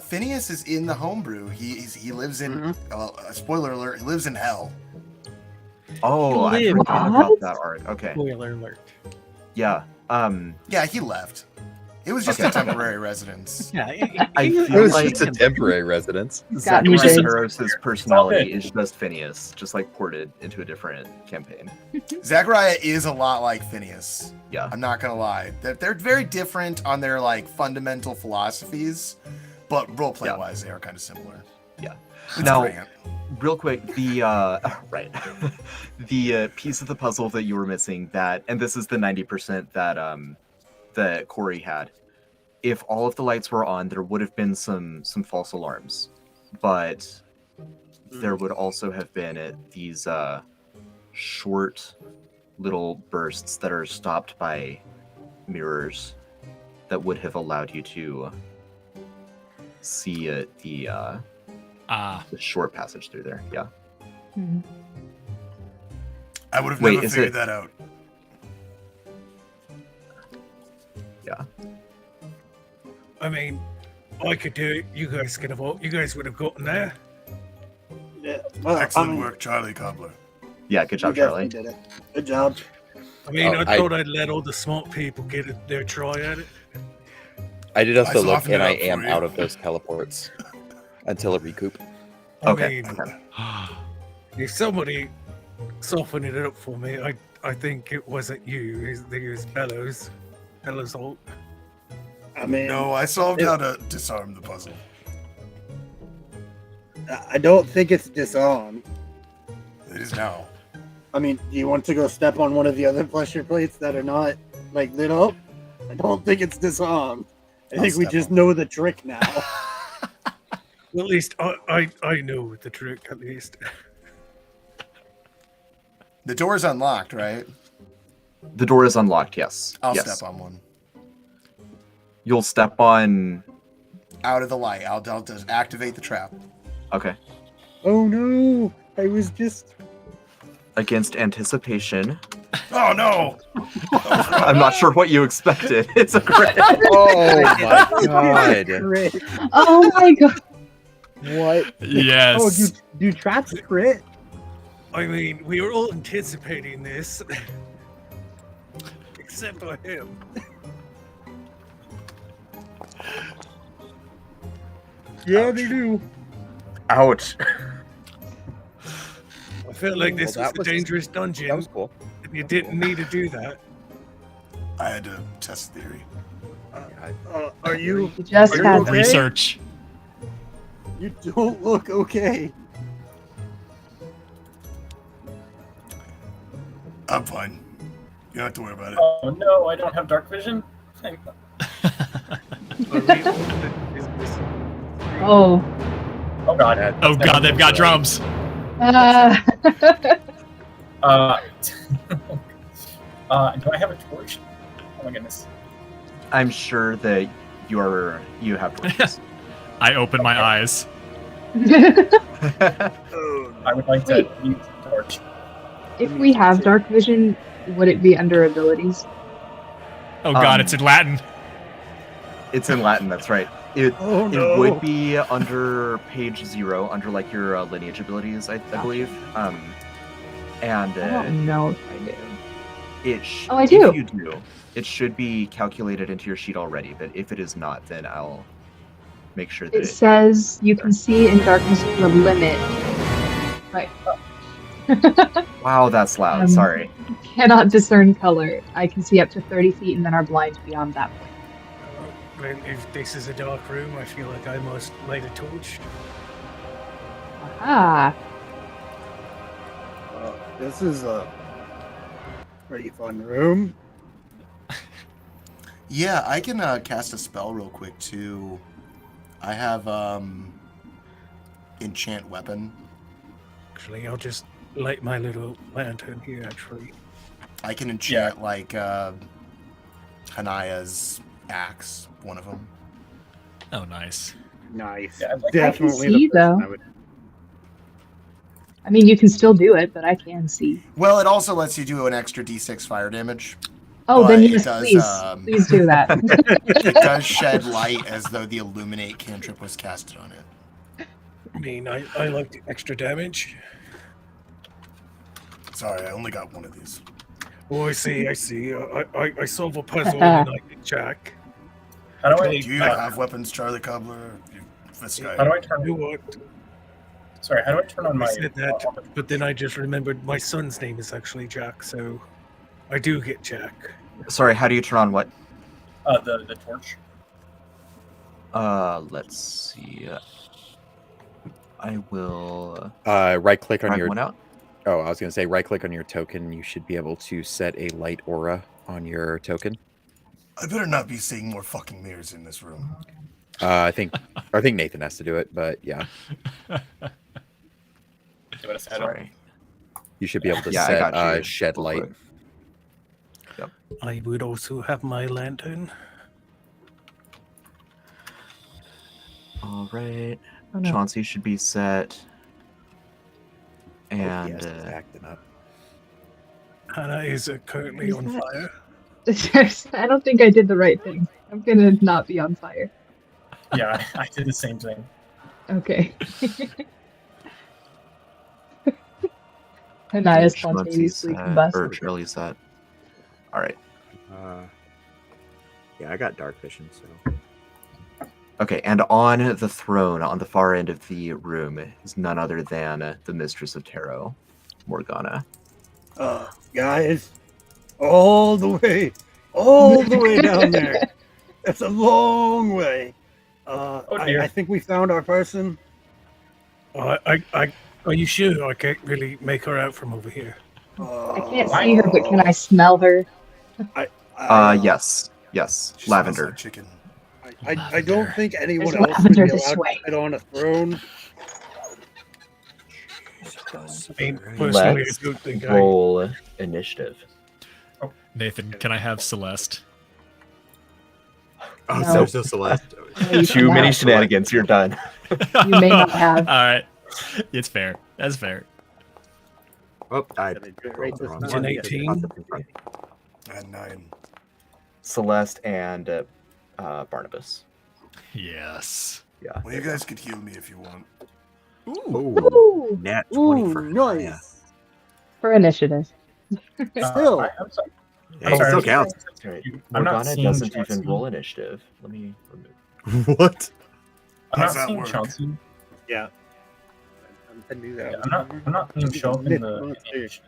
Phineas is in the homebrew. He lives in. Spoiler alert! He lives in hell. Oh, I Live. forgot about What? that art. Okay. Spoiler alert. Yeah. Yeah, he left. It was just Okay. a temporary residence. Yeah, I It feel was like just a temporary residence. Got me Zachary big. Harris's personality good. is just Phineas, just like ported into a different campaign. Zachariah is a lot like Phineas. Yeah. I'm not gonna lie. They're very different on their like fundamental philosophies, but roleplay Yeah. wise, they are kind of similar. Yeah. It's Now- Grant. Real quick, the right, the piece of the puzzle that you were missing, and this is the 90% that Corey had. If all of the lights were on, there would have been some false alarms, but there would also have been these short little bursts that are stopped by mirrors that would have allowed you to see the short passage through there. Yeah. Mhm. I would have Wait, never is figured it- that out. Yeah. I mean, I could do it. You guys could have. You guys would have gotten there. Yeah. Well, Excellent work, Charlie Cobbler. Yeah, good You job, Charlie. definitely did it. Good job. I mean, Oh, I thought I'd let all the smart people get their try at it. I did also look, softened and it I up for am you. out of those teleports until it recoup. Okay. I mean, if somebody softened it up for me, I think it wasn't you. It was Bellows. Bellows Holt. I mean, No, I solved how to disarm the puzzle. I don't think it's disarmed. It is now. I mean, do you want to go step on one of the other pressure plates that are not like lit up? I don't think it's disarmed. I think we step just on know the trick now. Well, at least I know the trick. At least. The door's unlocked, right? The door is unlocked, yes. I'll yes. step on one. You'll step on... Out of the light. I'll just activate the trap. Okay. Oh no! I was just. Against anticipation. Oh no! I'm not sure what you expected. It's a crit. Oh my god! Crit. Oh my god. What? Yes. Oh, do traps crit? I mean, we were all anticipating this, except for him. Yeah, they do. Ouch. I felt like this Well, was that a was- dangerous dungeon. That was cool. and you didn't need to do that. I had to test theory. Are you? You just Are you had okay? Research. You don't look okay. I'm fine. You don't have to worry about it. Oh no, I don't have dark vision. Oh. Oh god. Oh god, they've got drums. Uh, Do I have a torch? Oh my goodness. I'm sure that you have torches. I open my eyes. I would like to Wait. use the torch. if we have dark vision, would it be under abilities? Oh god, Um, it's in Latin. It's in Latin, that's right. It Oh it would be under page 0, under like your lineage abilities, I believe. And I don't know if I do. Oh, I if do. you do, it should be calculated into your sheet already. But if it is not, then I'll make sure that It says you can see in darkness to a limit. Right. Wow, that's loud. Um, Sorry. Cannot discern color. I can see up to 30 feet and then are blind beyond that point. Well, if this is a dark room, I feel like I must light a torch. Ah. This is a pretty fun room. Yeah, I can cast a spell real quick too. I have enchant weapon. Actually, I'll just light my little lantern here, actually. I can enchant like Hanaya's axe, one of them. Oh nice. Nice. Yeah, I'd like- Definitely see, the person though. I would. I mean, you can still do it, but I can see. Well, it also lets you do an extra d6 fire damage. Oh, then But it yes, does, please. Please do that. It does shed light as though the illuminate cantrip was casted on it. I mean, I like the extra damage. Sorry, I only got one of these. Oh, I see. I solve a puzzle and I get Jack. How do I? Do you have weapons, Charlie Cobbler? This guy. How do I turn? You know what? Sorry, how do I turn on I my? said that, but then I just remembered my son's name is actually Jack, so I do get Jack. Sorry, how do you turn on what? The torch. Let's see. I will Right click on try your. one out. Oh, I was gonna say right click on your token. You should be able to set a light aura on your token. I better not be seeing more fucking mirrors in this room. I think Nathan has to do it, but yeah, Give it a set. Sorry. you should be able to Yeah, I set got you. shed Real light. quick. Yep. I would also have my lantern. All right. Oh, no. Chauncey should be set. And yes, it's acting up. Hannah is currently Is on that- fire. I don't think I did the right thing. I'm gonna not be on fire. Yeah, I did the same thing. Okay. And I Chauncey's spontaneously set, combust. or Shirley's set. All right. Yeah, I got dark vision, so. Okay, and on the throne, on the far end of the room, is none other than the Mistress of Tarot, Morgana. Guys, all the way down there. That's a long way. dear. I think we found our person. Are you sure? I can't really make her out from over here. I can't see her, but can I smell her? Yes. Yes. She smells Lavender. like chicken. I don't think anyone There's else would be lavender this allowed way. to sit on a throne. I mean, personally, I Let's don't think roll initiative. Nathan, can I have Celeste? Oh, No. so Celeste. No, you Too many cannot. shenanigans. You're done. You may not have. All right. It's fair. That's fair. Oh, I Right rolled the this wrong time. one. Gen 18. And 9. Celeste and Barnabas. Yes. Yeah. Well, you guys could heal me if you want. Ooh, Ooh, nat 20 for nice. yeah. for initiative. Still. I'm sorry. Hey, I'm sorry, still I'm counts. That's right. I'm not Morgana seeing doesn't Chauncey. even roll initiative. Let me remove. What? I'm not How's that seeing work? Chauncey. Yeah. I knew that. Yeah, I'm not seeing show up in the initiative.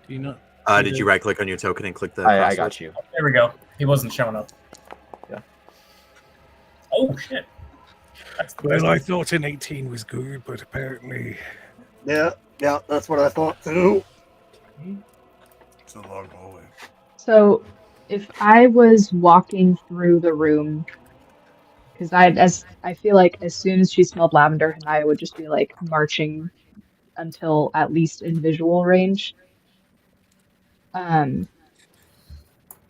Do you not? Did you right click on your token and click the I crossword? got you. There we go. He wasn't showing up. Yeah. Oh shit. That's the Well, I thought an 18 was good, but apparently. Yeah, that's what I thought too. It's a long hallway. So, if I was walking through the room, because I feel like as soon as she smelled lavender, and I would just be like marching until at least in visual range.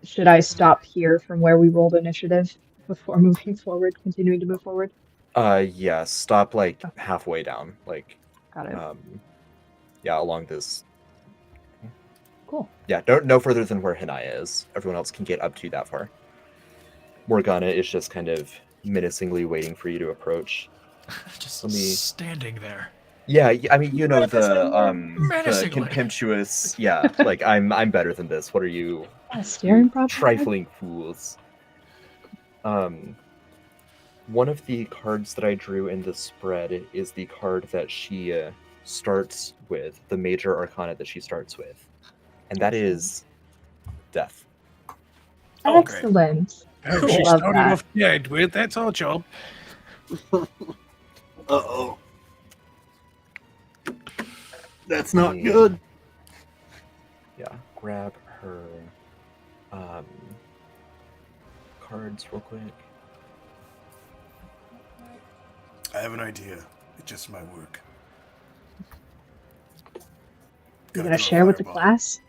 Should I stop here from where we rolled initiative before moving forward, continuing to move forward? Yeah. Stop like halfway down. Like, Got it. yeah, along this. Cool. Yeah, don't no further than where Hinaya is. Everyone else can get up to that far. Morgana is just kind of menacingly waiting for you to approach. Just Let me- standing there. Yeah, I mean, you know the Menacingly. contemptuous. Yeah, like I'm better than this. What are you, A staring problem? trifling fools? One of the cards that I drew in the spread is the card that she starts with, the major arcana that she starts with, and that is death. Oh, great. Excellent. Oh, she Love started that. off dead with. That's our job. Uh-oh. That's not good. Yeah, grab her cards real quick. I have an idea. It just might work. You Gotta gonna throw a share with the fireball. class?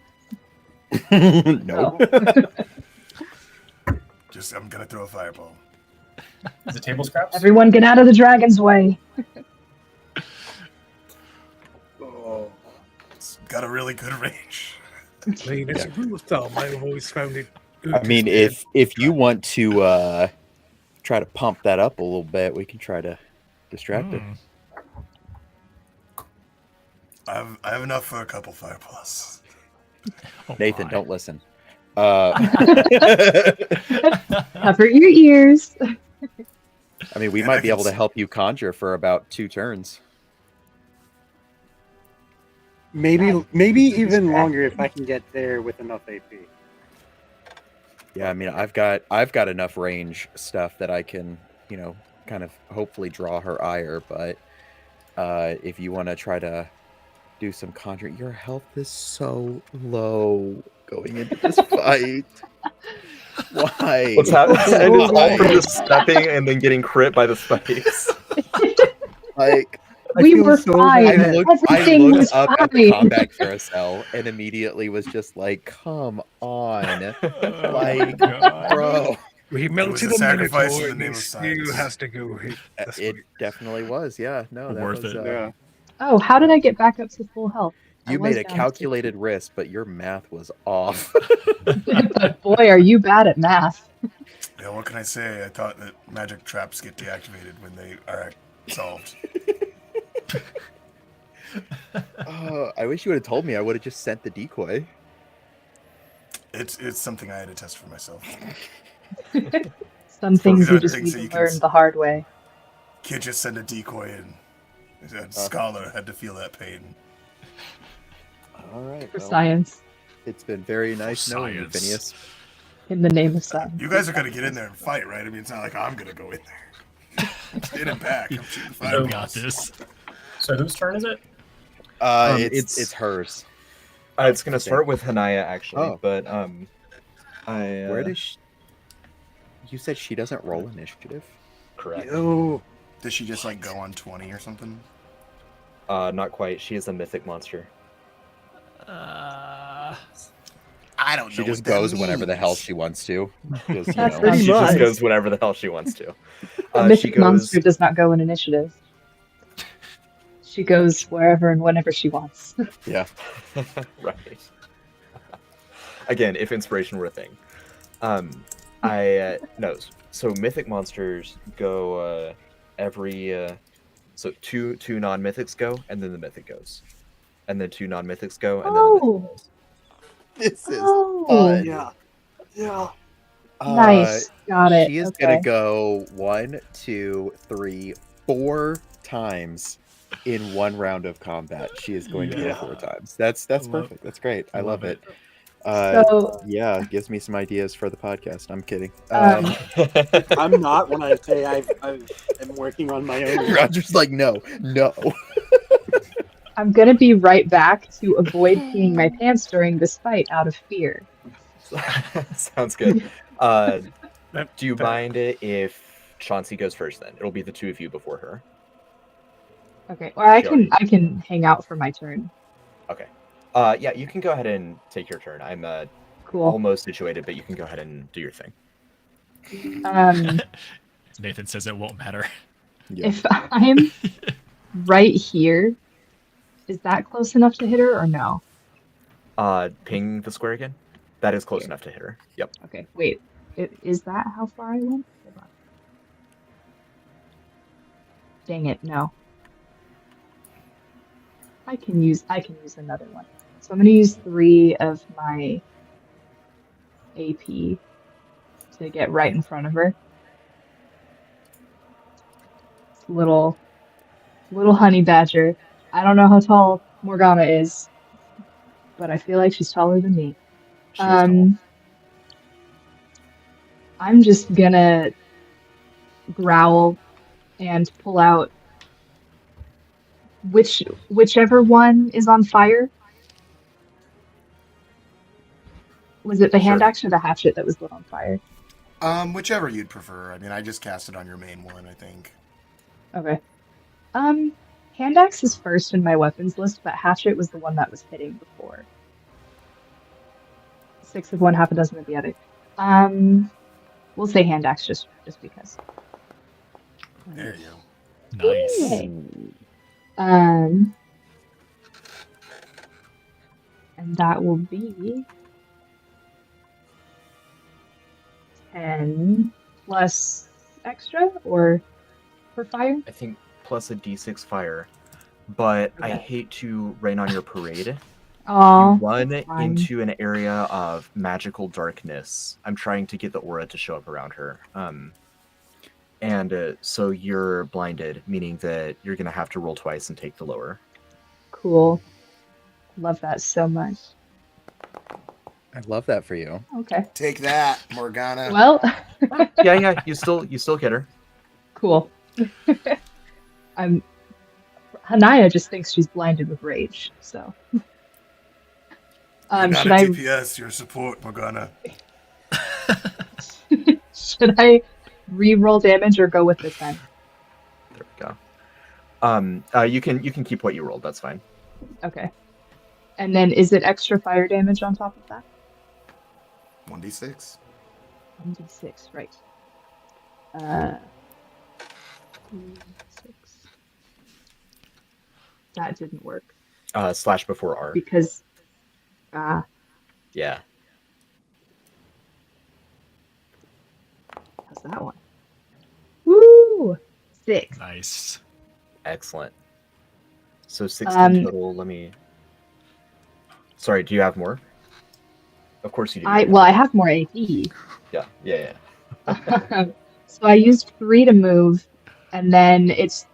No. Just I'm gonna throw a fireball. Is it table scraps? Everyone get out of the dragon's way. Oh, it's got a really good range. I mean, it's a rule of thumb. I've always found it good. I mean, to if you want to try to pump that up a little bit, we can try to distract it. Hmm. I have enough for a couple fireballs. Oh, Nathan, my. don't listen. Cover your ears. I mean, we Yeah, might I be can able to see. help you conjure for about 2 turns. Maybe even Distract. longer if I can get there with enough AP. Yeah, I mean, I've got enough range stuff that I can, kind of hopefully draw her ire. But if you want to try to do some conjuring, your health is so low going into this fight. Why? What's happening? And it's all from Why? just stepping and then getting crit by the spikes. Like, We feel were so fine. bad. I Everything looked was up at the fine. combat carousel and immediately was just like, come on. Like, bro. We was melted a a sacrifice minotaur in the and name he of still science. has to go this It way. definitely was. Yeah, no, that Worth was. it. Yeah. Oh, how did I get back up to full health? I You was made a down to calculated risk, but your math was off. 60. But boy, are you bad at math. Yeah, what can I say? I thought that magic traps get deactivated when they are solved. I wish you would have told me. I would have just sent the decoy. It's something I had to test for myself. Some things you These just are need things that to you can learn the hard way. Can't just send a decoy in. A scholar had to feel that pain. All right. For well, science. It's been very nice knowing you, science. Phineas. In the name of science. You guys are gonna get in there and fight, right? I mean, it's not like I'm gonna go in there. Get him back. I'm shooting You fireballs. got this. So whose turn is it? It's hers. It's gonna start with Hanaya actually, Oh. but Where does she? You said she doesn't roll initiative. correct? Oh, Does she just like go on 20 or something? Not quite. She is a mythic monster. I don't know. She just what that goes whenever the hell means. she wants to. Because, you That's know, pretty She just much. goes whenever the hell she wants to. A She mythic goes. monster does not go in initiative. She goes wherever and whenever she wants. yeah. Right. Again, if inspiration were a thing. I no. So mythic monsters go every so two non-mythics go, and then the mythic goes, and then two non-mythics go, and then the mythic goes. This is Oh, fun. yeah. nice. Got it. She is Okay. gonna go 1, 2, 3, 4 times in one round of combat. She is going to go Yeah. 4 times. That's perfect. That's great. I love it. So, Yeah, it gives me some ideas for the podcast. I'm kidding. I'm not when I say I am working on my own. Roger's like, no. I'm gonna be right back to avoid peeing my pants during this fight out of fear. Sounds good. Do you mind if Chauncey goes first? Then it'll be the two of you before her. Okay, or I Sure. can hang out for my turn. Okay. Yeah, you can go ahead and take your turn. I'm Cool. almost situated, but you can go ahead and do your thing. Nathan says it won't matter. Yeah. If I'm right here, is that close enough to hit her or no? Ping the square again. That is close Here. enough to hit her. Yep. Okay, wait. Is that how far I went? Hold on. Dang it, no. I can use another one. So I'm gonna use 3 of my AP to get right in front of her. Little honey badger. I don't know how tall Morgana is, but I feel like she's taller than me. She is tall. I'm just gonna growl and pull out whichever one is on fire. Was it the hand Sure. axe or the hatchet that was lit on fire? Whichever you'd prefer. I mean, I just cast it on your main one, I think. Okay. Hand axe is first in my weapons list, but hatchet was the one that was hitting before. 6 of one, half a dozen of the other. We'll say hand axe just because. There you go. Nice. Yay. And that will be 10 plus extra or for fire? I think plus a d6 fire, but I Okay. hate to rain on your parade. Oh, You run fine. into an area of magical darkness. I'm trying to get the aura to show up around her. And so you're blinded, meaning that you're going to have to roll twice and take the lower. Cool. Love that so much. I love that for you. Okay. Take that, Morgana. Well, Yeah, you still get her. cool. Hanaya just thinks she's blinded with rage, so. You're not Should a I DPS, you're support, Morgana. should I re-roll damage or go with the 10? There we go. You can keep what you rolled. That's fine. Okay. And then is it extra fire damage on top of that? 1d6. 1d6, right. 6. That didn't work Slash before R. because Yeah. how's that one? Woo! 6. Nice. Excellent. So 16 total. Let me. Sorry, do you have more? Of course you do. I have more AP. Yeah. So I used 3 to move, and then it's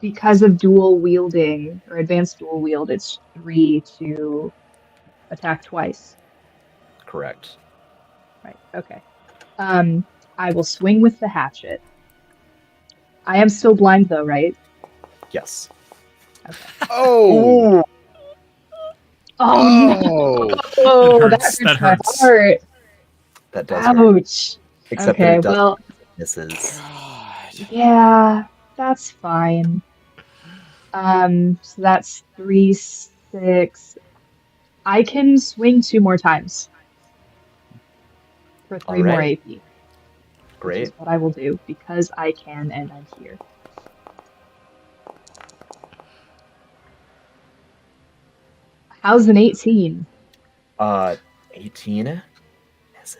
because of dual wielding or advanced dual wield, it's 3 to attack twice. Correct. Right. Okay. I will swing with the hatchet. I am still blind though, right? Yes. Okay. Oh! Oh no! That That hurts. hurts That my hurts. heart. That does hurt. Ouch. Except Okay, that it does well, misses. yeah, that's fine. So that's 3, 6. I can swing 2 more times for 3 more Alright. AP. Which Great. is what I will do because I can and I'm here. How's an 18? 18 misses.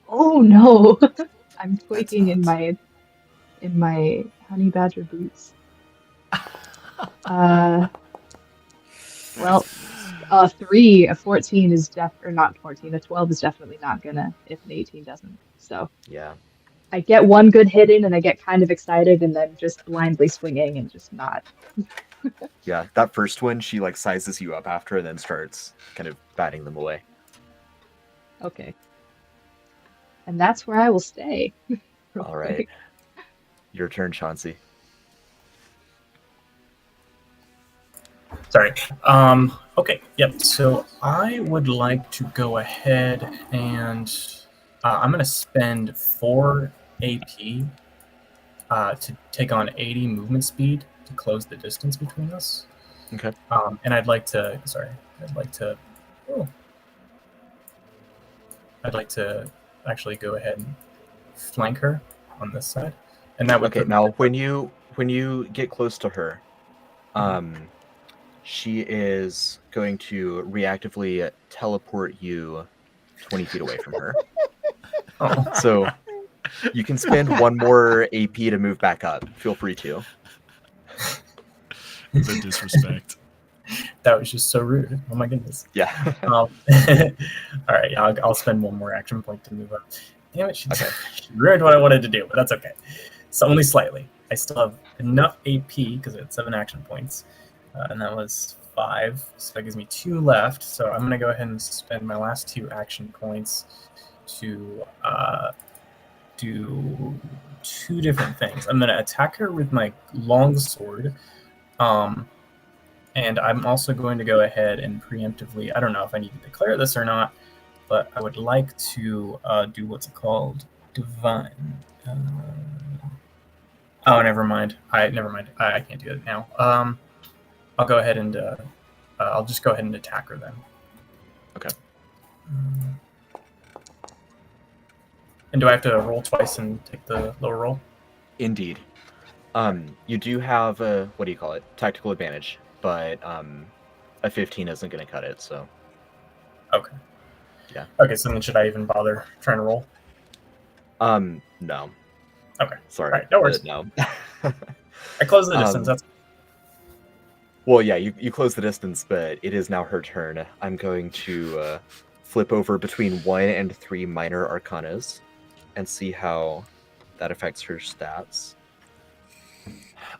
Oh no! I'm quaking in nuts. my honey badger boots. Well, a 3, a 14 is or not 14, a 12 is definitely not gonna if an 18 doesn't. So Yeah. I get one good hit in and I get kind of excited and then just blindly swinging and just not. Yeah. That first one, she like sizes you up after and then starts kind of batting them away. Okay. And that's where I will stay. real All right. quick. Your turn, Chauncey. Sorry. Okay. Yep. So I would like to go ahead and I'm going to spend 4 AP to take on 80 movement speed to close the distance between us. Okay. And I'd like to. Oh, I'd like to actually go ahead and flank her on this side, and that would Okay. put me- Now, when you get close to her, she is going to reactively teleport you 20 feet away from her. Oh. So you can spend 1 more AP to move back up. Feel free to. The disrespect. That was just so rude. Oh my goodness. Yeah. All right, I'll spend 1 more action point to move up. Damn it, she ruined what I wanted to do, but that's okay. So only slightly. I still have enough AP because I had 7 action points, and that was 5. So that gives me 2 left. So I'm gonna go ahead and spend my last 2 action points to do 2 different things. I'm gonna attack her with my long sword. And I'm also going to go ahead and preemptively, I don't know if I need to declare this or not, but I would like to do what's called divine. Oh, never mind. I can't do it now. I'll go ahead and I'll just go ahead and attack her then. Okay. And do I have to roll twice and take the lower roll? Indeed. You do have a, what do you call it? Tactical advantage, but a 15 isn't going to cut it, so. Okay. Yeah. Okay, so then should I even bother trying to roll? No. Okay. Sorry. All right, no worries. No. I closed the distance. That's Well, yeah, you close the distance, but it is now her turn. I'm going to flip over between 1 and 3 minor arcanas and see how that affects her stats.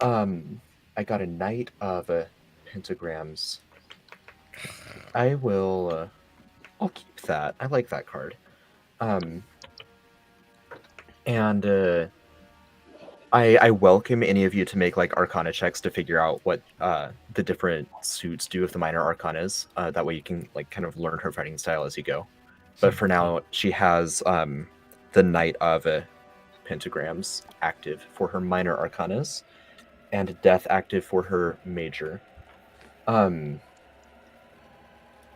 I got a Knight of Pentagrams. I will. I'll keep that. I like that card. And I welcome any of you to make like Arcana checks to figure out what the different suits do of the minor Arcanas. That way you can like kind of learn her fighting style as you go. But for now, she has the Knight of Pentagrams active for her minor Arcanas. and Death active for her major.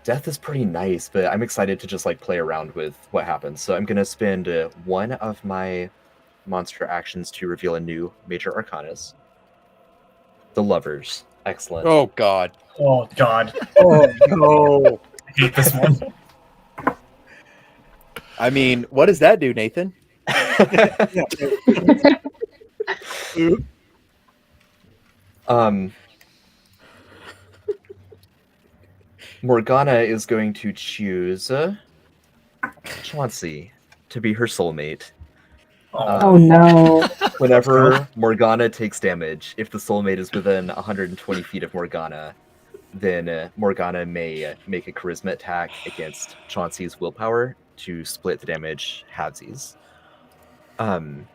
Death is pretty nice, but I'm excited to just like play around with what happens. So I'm gonna spend one of my monster actions to reveal a new major arcanus. The Lovers. Excellent. Oh God. Oh God, Oh no! I hate this one. I mean, what does that do, Nathan? Morgana is going to choose Chauncey to be her soulmate. Oh no. Whenever Morgana takes damage, if the soulmate is within 120 feet of Morgana, then Morgana may make a charisma attack against Chauncey's willpower to split the damage halvesies. And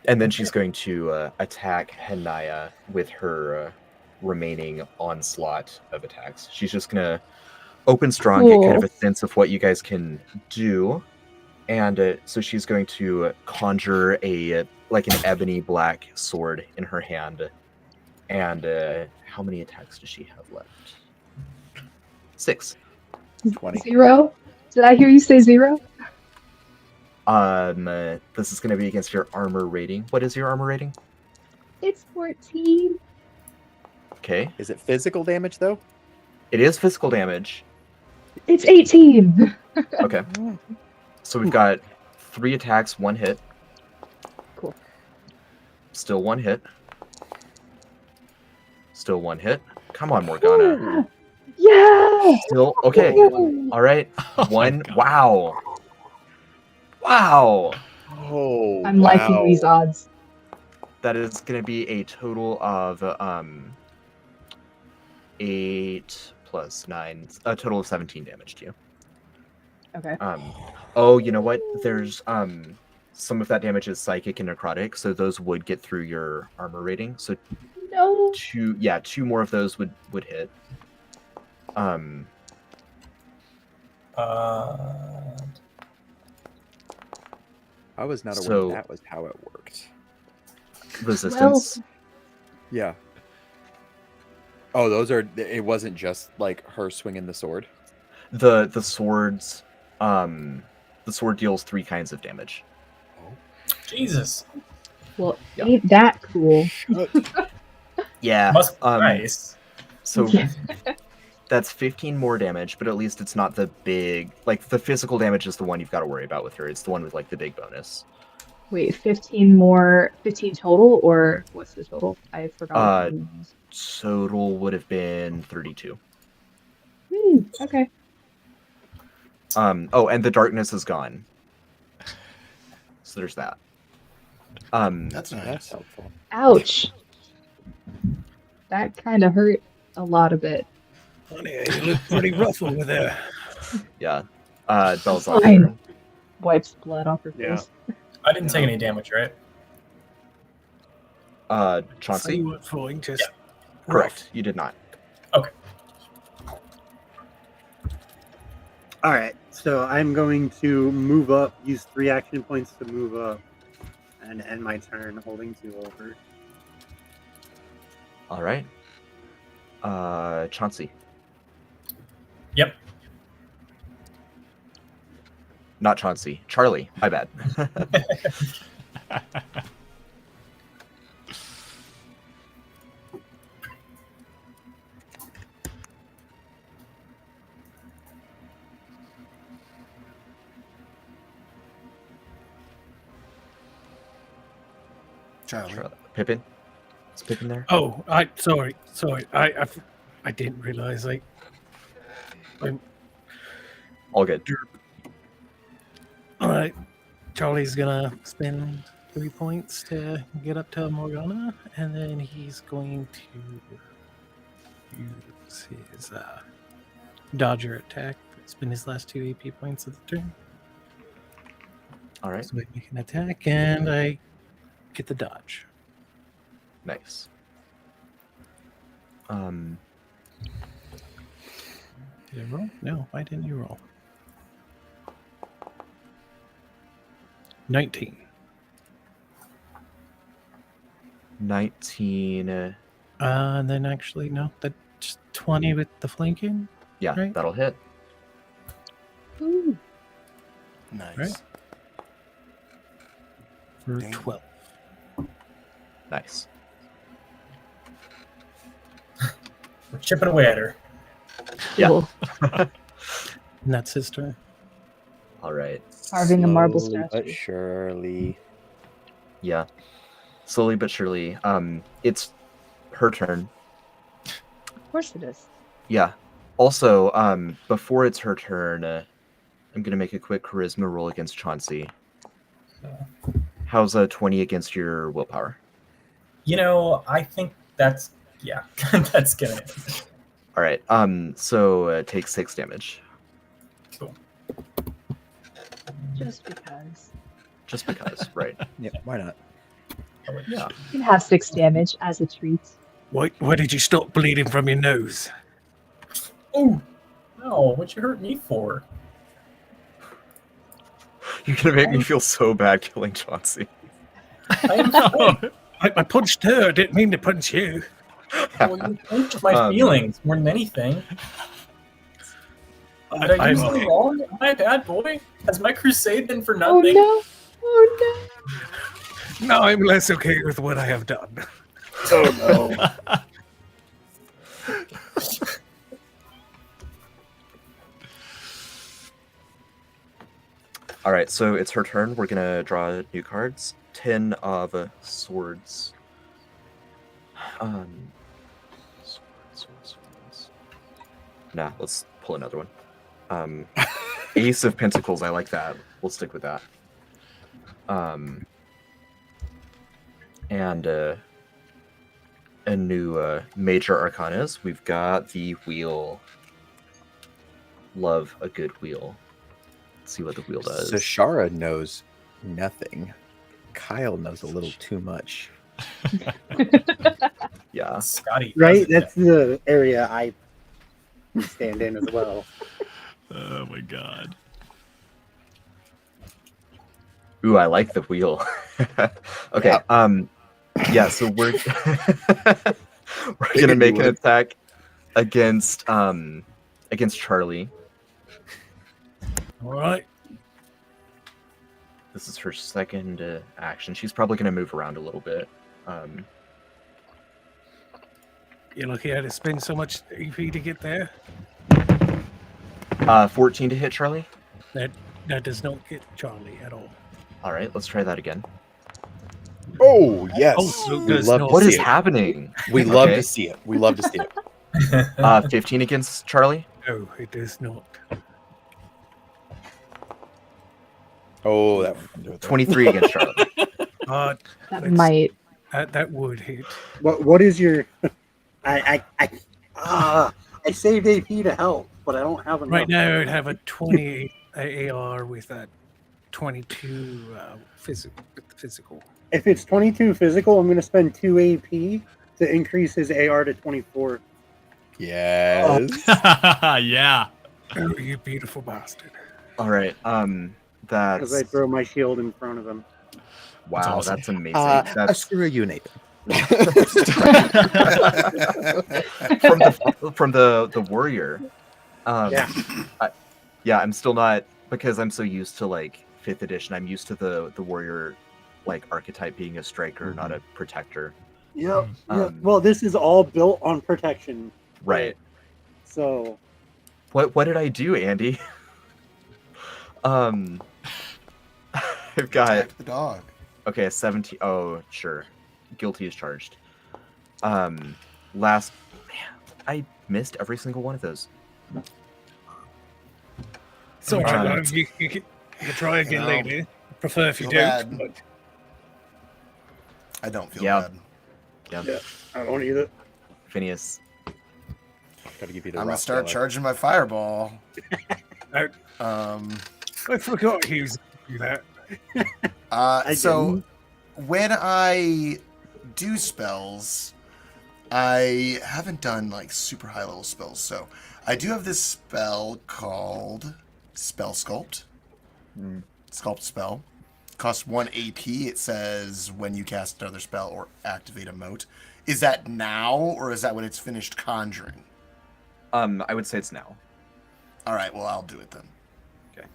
then she's going to attack Henaya with her remaining onslaught of attacks. She's just going to open strong, get kind of a sense of what you guys can do. And so she's going to conjure an ebony black sword in her hand. And how many attacks does she have left? 6. 20. 0? Did I hear you say 0? This is going to be against your armor rating. What is your armor rating? It's 14. Okay. Is it physical damage though? It is physical damage. It's 18. Okay. So we've got 3 attacks, 1 hit. Cool. Still 1 hit. Still 1 hit. Come on, Morgana. Yeah. Still okay. All right. Oh my 1. God. Wow. Wow. Oh, I'm liking these odds. That is going to be a total of 8 plus 9, a total of 17 damage to you. Okay. Oh, you know what? There's some of that damage is psychic and necrotic, so those would get through your armor rating. So No. 2 more of those would hit. I was not aware So- that was how it worked. Resistance. Yeah. Oh, those are. It wasn't just like her swinging the sword. The swords, the sword deals 3 kinds of damage. Jesus, Well, Yeah. ain't that cool? Yeah. must be nice. So Yeah. that's 15 more damage, but at least it's not the big, like the physical damage is the one you've got to worry about with her. It's the one with like the big bonus. Wait, 15 total, or what's the total? I forgot. Total would have been 32. Okay. Oh, and the darkness is gone. So there's that. That's nice. That's helpful. Ouch. That kind of hurt a lot of it. Honey, you look pretty rough over there. Yeah. Bell's on Fine. her. Wipes blood off her Yeah. face. I didn't take any damage, right? So Chauncey? you were falling just Correct. You did not. Okay. All right, so I'm going to move up, use 3 action points to move up, and end my turn holding 2 over. All right. Chauncey. Yep. Not Chauncey. Charlie. My bad. Charlie. Pippin. Is Pippin there? Oh, sorry. I didn't realize I'm All good. all right. Charlie's gonna spend 3 points to get up to Morgana, and then he's going to use his Dodger attack. Spend his last 2 AP points of the turn. All right. So I make an attack, and I get the dodge. Nice. Did I roll? No, why didn't you roll? 19. 19. And then actually, no, that's 20 with the flanking. Yeah, Right. that'll hit. Ooh. Nice. Right. For Dang. 12. Nice. We're chipping away at her. Yeah. Cool. And that's his turn. All right. Carving a marble Slowly but statue. surely. Yeah. Slowly but surely. It's her turn. Of course it is. Yeah. Also, before it's her turn, I'm gonna make a quick charisma roll against Chauncey. How's a 20 against your willpower? I think that's that's gonna hit. All right. So take 6 damage. Cool. Just because. Just because, right? Yeah, why not? Yeah. You can have 6 damage as a treat. Why did you stop bleeding from your nose? Oh no! What'd you hurt me for? You're gonna make me feel so bad killing Chauncey. I am fine. I punched her. I didn't mean to punch you. Well, you punched my feelings more than anything. Did I do something wrong? Am I a bad boy? Has my crusade been for Oh nothing? no! Oh no! No, I'm less okay with what I have done. Oh no. All right, so it's her turn. We're gonna draw new cards. 10 of swords. Swords. Nah, let's pull another one. Ace of Pentacles. I like that. We'll stick with that. And a new major arcanas. We've got the wheel. Love a good wheel. Let's see what the wheel does. So Shara knows nothing. Kyle knows a little too much. Yeah. Scotty. Right? That's the area I stand in as well. Oh my god. Ooh, I like the wheel. Okay. Yeah. So we're we're gonna make an attack against Charlie. All right. This is her second action. She's probably gonna move around a little bit. You're lucky I had to spend so much EP to get there. 14 to hit Charlie. That does not get Charlie at all. All right, let's try that again. Oh yes. Also We does love not to What see is it. happening? We love Okay. to see it. We love to see it. 15 against Charlie. No, it does not. Oh, that one can do it. though. 23 against Charlie. That That might. would hit. What is your? I saved AP to help, but I don't have enough. Right now, I'd have a 20 AR with that 22 physical. If it's 22 physical, I'm going to spend 2 AP to increase his AR to 24. Yes. Yeah. Oh, you beautiful bastard. All right. Because I That's throw my shield in front of him. wow. awesome. That's amazing. I That's screw you, Nathan. from the warrior. Yeah. I'm still not, because I'm so used to like 5th edition. I'm used to the warrior like archetype being a striker, not a protector. Yep. Um, Well, this is all built on protection. Right. So What did I do, Andy? I've got Attack the dog. okay, a 17. Oh, sure. Guilty as charged. Man, I missed every single one of those. So Right. you can try again No. later. Prefer if you Feel don't. bad. But I don't feel Yeah. bad. Yeah. I don't either. Phineas. Gotta give you the I'm gonna rock start dollar. charging my fireball. I forgot he was do that. So when I do spells, I haven't done like super high level spells. So I do have this spell called Spell Sculpt. Mm. Sculpt spell. costs 1 AP. It says when you cast another spell or activate a moat. Is that now, or is that when it's finished conjuring? I would say it's now. All right, well, I'll do it then. Okay.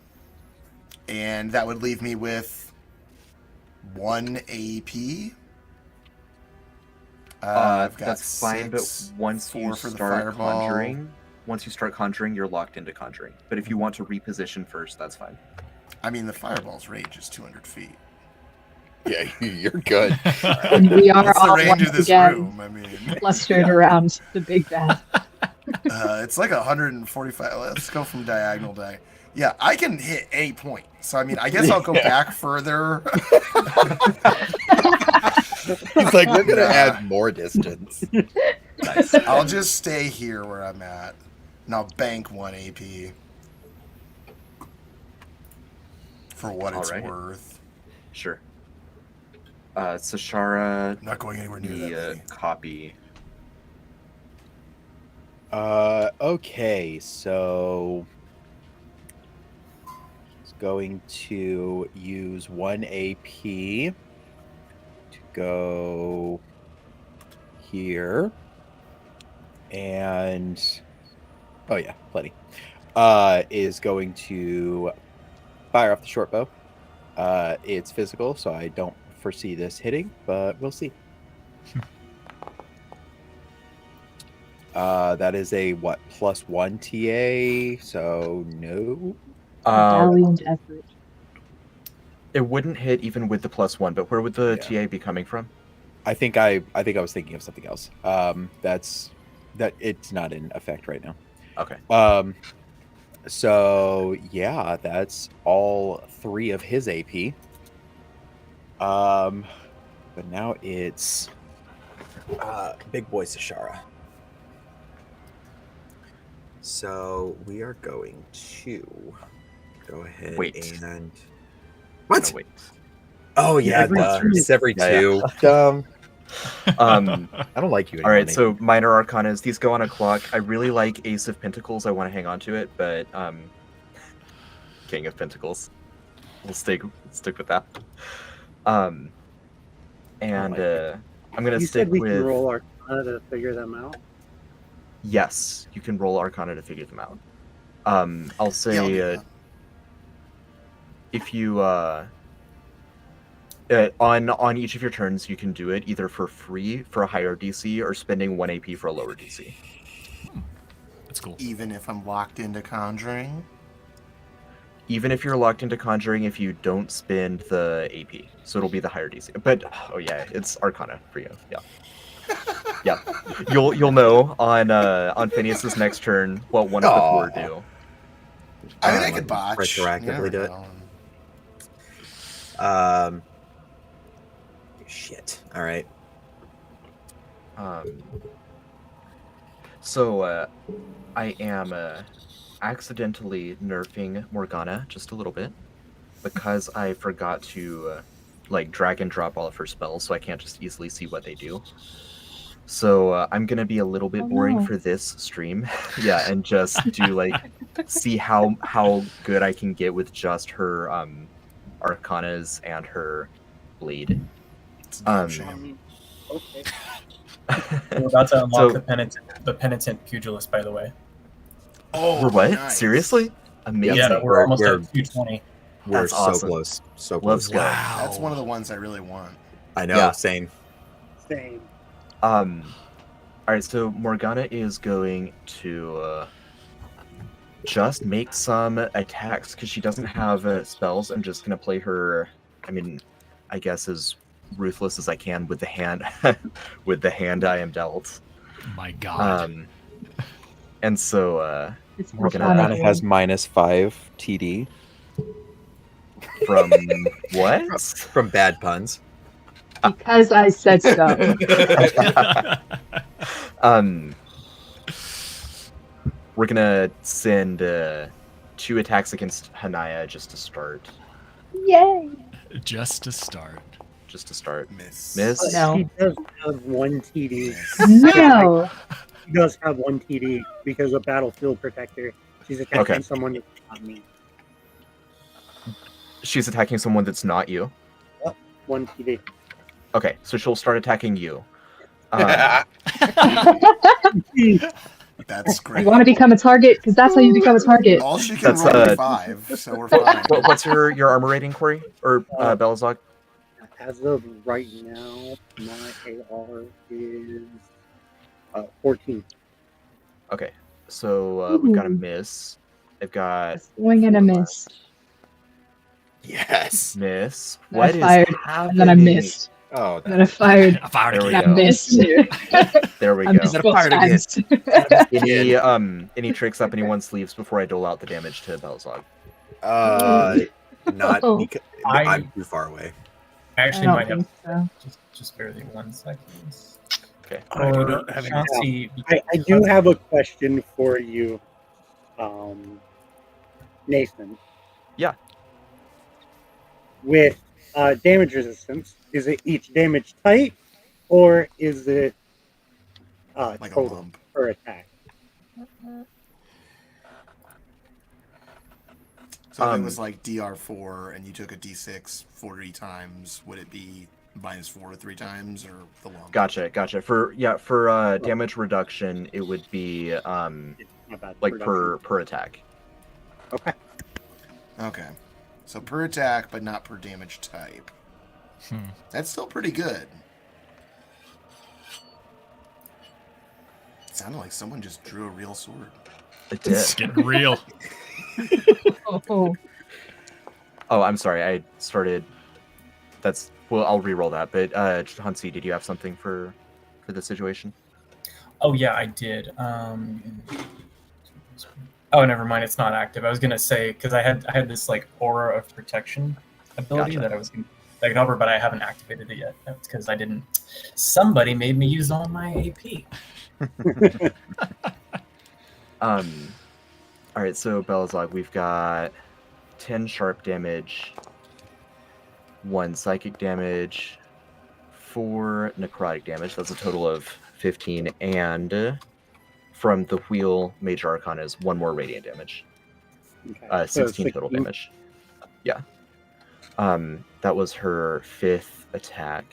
And that would leave me with 1 AP. I've got That's fine, but 6, once 4 you for the start fireball. conjuring, you're locked into conjuring. But if you want to reposition first, that's fine. I mean, the fireball's range is 200 feet. Yeah, you're good. And we are What's the all range once of this again room? I mean, clustered around the big bad. it's like 145. Let's go from diagonal die. Yeah, I can hit a point. So, I mean, I guess I'll go back further. He's like, we're gonna add more distance. Nice. I'll just stay here where I'm at. And I'll bank 1 AP. For what it's Alright. worth. Sure. So Shara, I'm not going anywhere near the that many. copy. Okay, so he's going to use 1 AP to go here. And oh yeah, plenty. Is going to fire off the short bow. It's physical, so I don't foresee this hitting, but we'll see. That is a what, +1 TA, so no. Valiant effort. It wouldn't hit even with the +1, but where would the Yeah. TA be coming from? I think I was thinking of something else. That it's not in effect right now. Okay. So yeah, that's all 3 of his AP. But now it's Big Boy Sashara. So we are going to go ahead Wait. and what? No, wait. Oh yeah, Every two. it's every Yeah, 2. Dumb. Um, I don't like you all anymore. right, so minor arcanas, these go on a clock. I really like Ace of Pentacles. I want to hang on to it, but King of Pentacles. We'll stick with that. And I'm gonna You stick said we with can roll Arcana to figure them out. yes. You can roll Arcana to figure them out. I'll say Yeah, I'll do that. if you on each of your turns, you can do it either for free for a higher DC or spending 1 AP for a lower DC. That's cool. Even if I'm locked into conjuring. Even if you're locked into conjuring, if you don't spend the AP, so it'll be the higher DC. But oh yeah, it's Arcana for you. Yeah, yeah. You'll know on Phineas's next turn what one of the 4 do. I mean, I could botch. retroactively You never do it. know. Shit. All right. So I am accidentally nerfing Morgana just a little bit because I forgot to like drag and drop all of her spells, so I can't just easily see what they do. So I'm gonna be a little bit boring no. for this stream, yeah, and just do like see how good I can get with just her arcanas and her blade. It's a damn shame. Okay. We're about to unlock So- the penitent pugilist, by the way. Oh, We're what? nice. Seriously? Amazing. Yeah, we're almost we're- at 220. We're That's so awesome. close. So Let's close. go. That's one of the ones I really want. I know. Yeah. Same. Same. All right, so Morgana is going to just make some attacks because she doesn't have spells. I'm just gonna play her. I mean, I guess as ruthless as I can with the hand, with the hand I am dealt. My God. And so It's Morgana Morgana Morgana has -5 TD from what? from bad puns. because I said so. We're gonna send 2 attacks against Hanaya just to start. Yay! Just to start. Just to start. Miss. Miss? No. She does have 1 TD. No. She does have 1 TD because of Battlefield Protector. She's attacking Okay. someone that's not me. She's attacking someone that's not you. One PD. Okay, so she'll start attacking you. That's great. You want to become a target? Because that's how you become a target. All she can That's, roll is 5, so we're fine. What's your armor rating, Corey? Or Belazog? As of right now, my AR is 14. Okay, so we've got a Ooh. miss. I've got A swing and a 4. miss. Yes. Miss. Then What I is fired, happening? and then I missed. Oh, And then I fired, I fired There we and again. I go. missed. There we I go. missed Gotta both fire it again. times. Any tricks up anyone's sleeves before I dole out the damage to Belazog? Not Oh. because I- I'm too far away. I I actually don't might have think so. just barely 1 second. Okay. I do not have any Chauncey, I do have a question for you, Nathan. Yeah. With damage resistance, is it each damage type, or is it Like a total lump. per attack? So if it was like DR4 and you took a D6 40 times, would it be -4 3 times or the lump? Gotcha. For damage reduction, it would be My bad. like Reduction. per attack. Okay. Okay. So per attack, but not per damage type. That's still pretty good. It sounded like someone just drew a real sword. It did. It's getting real. Oh, Oh, I'm sorry. I started. Well, I'll re-roll that. But Hansi, did you have something for the situation? Oh yeah, I did. Oh, never mind. It's not active. I was gonna say because I had this like aura of protection ability Gotcha. that I was gonna like cover, but I haven't activated it yet. That's because I didn't. Somebody made me use all my AP. All right. So Belazog, we've got 10 sharp damage, 1 psychic damage, 4 necrotic damage. That's a total of 15, and from the wheel Major Arcana is 1 more radiant damage. Okay. 16 total damage. Yeah. That was her 5th attack.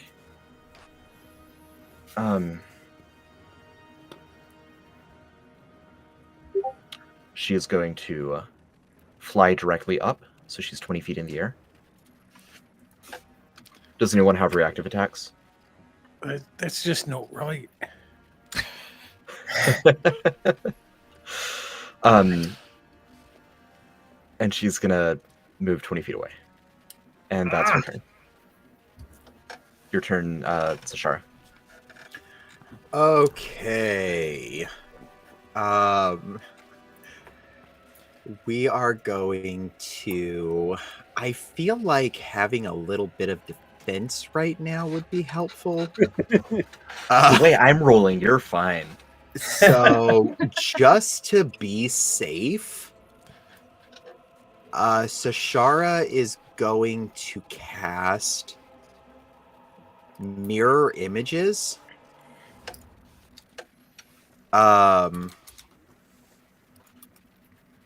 She is going to fly directly up, so she's 20 feet in the air. Does anyone have reactive attacks? That's just not right. And she's gonna move 20 feet away. And that's her turn. Your turn, Sashara. Okay. We are going to. I feel like having a little bit of defense right now would be helpful. The way I'm rolling, you're fine. So, just to be safe, Sashara is going to cast Mirror Images.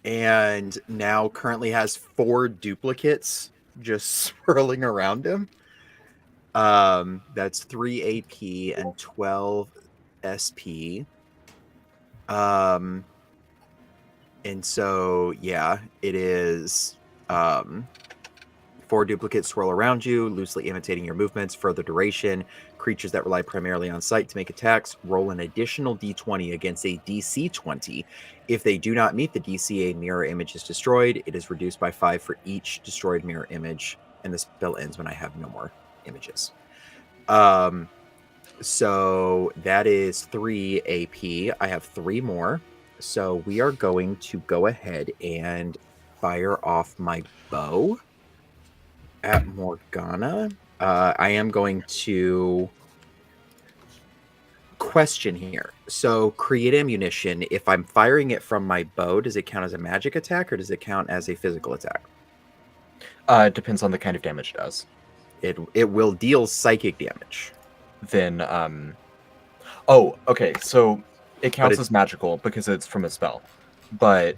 And now currently has 4 duplicates just swirling around him. That's 3 AP and 12 SP. And so, yeah, it is 4 duplicates swirl around you, loosely imitating your movements for the duration. Creatures that rely primarily on sight to make attacks roll an additional d20 against a DC 20. If they do not meet the DC, a mirror image is destroyed. It is reduced by 5 for each destroyed mirror image, and the spell ends when I have no more images. So that is 3 AP. I have 3 more. So we are going to go ahead and fire off my bow at Morgana. I am going to question here. So create ammunition. If I'm firing it from my bow, does it count as a magic attack or does it count as a physical attack? It depends on the kind of damage it does. It will deal psychic damage. Then, oh, okay. So it counts it's- as magical because it's from a spell. but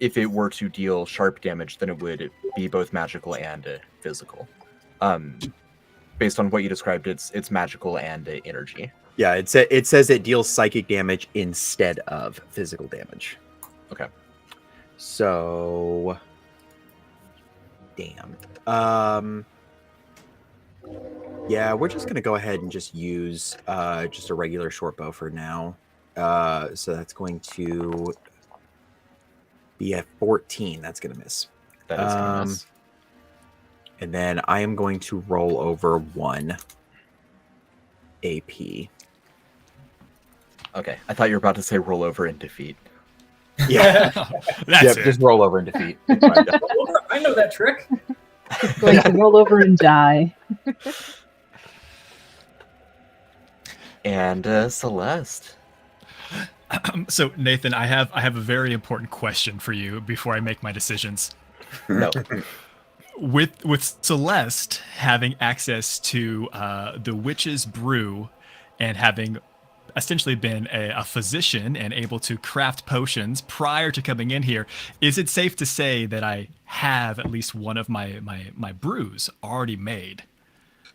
if it were to deal sharp damage, then it would be both magical and physical. Based on what you described, it's magical and energy. Yeah, it says it deals psychic damage instead of physical damage. Okay. So, damn. Yeah, we're just gonna go ahead and just use just a regular short bow for now. So that's going to be a 14. That's gonna miss. That is gonna miss. And then I am going to roll over 1 AP. Okay, I thought you were about to say roll over and defeat. Yeah, That's it. just roll over and defeat. I know that trick. Going to roll over and die. And Celeste. So Nathan, I have a very important question for you before I make my decisions. No. With Celeste having access to the witch's brew and having essentially been a physician and able to craft potions prior to coming in here, is it safe to say that I have at least one of my brews already made?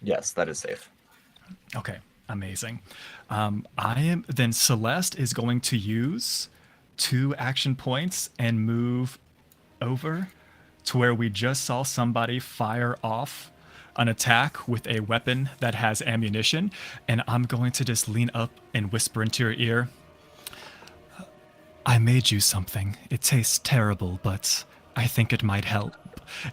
Yes, that is safe. Okay, amazing. Celeste is going to use 2 action points and move over to where we just saw somebody fire off an attack with a weapon that has ammunition, and I'm going to just lean up and whisper into your ear, I made you something. It tastes terrible, but I think it might help.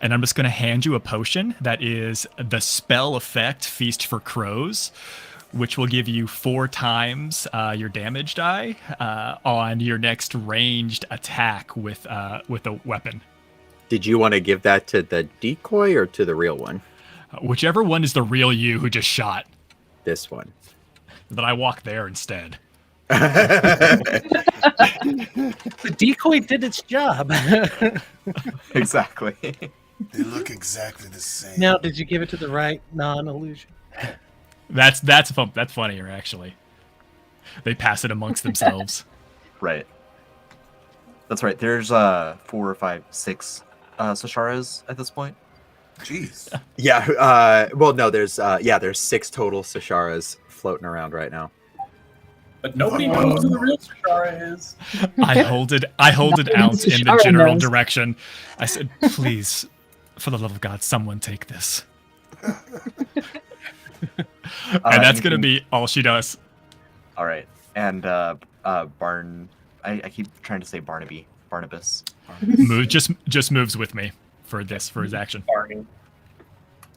And I'm just going to hand you a potion that is the spell effect Feast for Crows, which will give you 4 times your damage die on your next ranged attack with a weapon. Did you want to give that to the decoy or to the real one? Whichever one is the real you who just shot. This one. Then I walk there instead. The decoy did its job. Exactly. They look exactly the same. Now, did you give it to the right non-illusion? That's funnier actually. They pass it amongst themselves. Right. That's right. There's 4 or 5, 6 Sasharas at this point. Jeez. Yeah. Well, no. There's 6 total Sasharas floating around right now. But nobody knows who the real Shara is. I hold it out in the Shara general knows. direction. I said, please, for the love of God, someone take this. And that's going to be all she does. All right. And Barn, I keep trying to say Barnabas. Just moves with me for his action. Barney.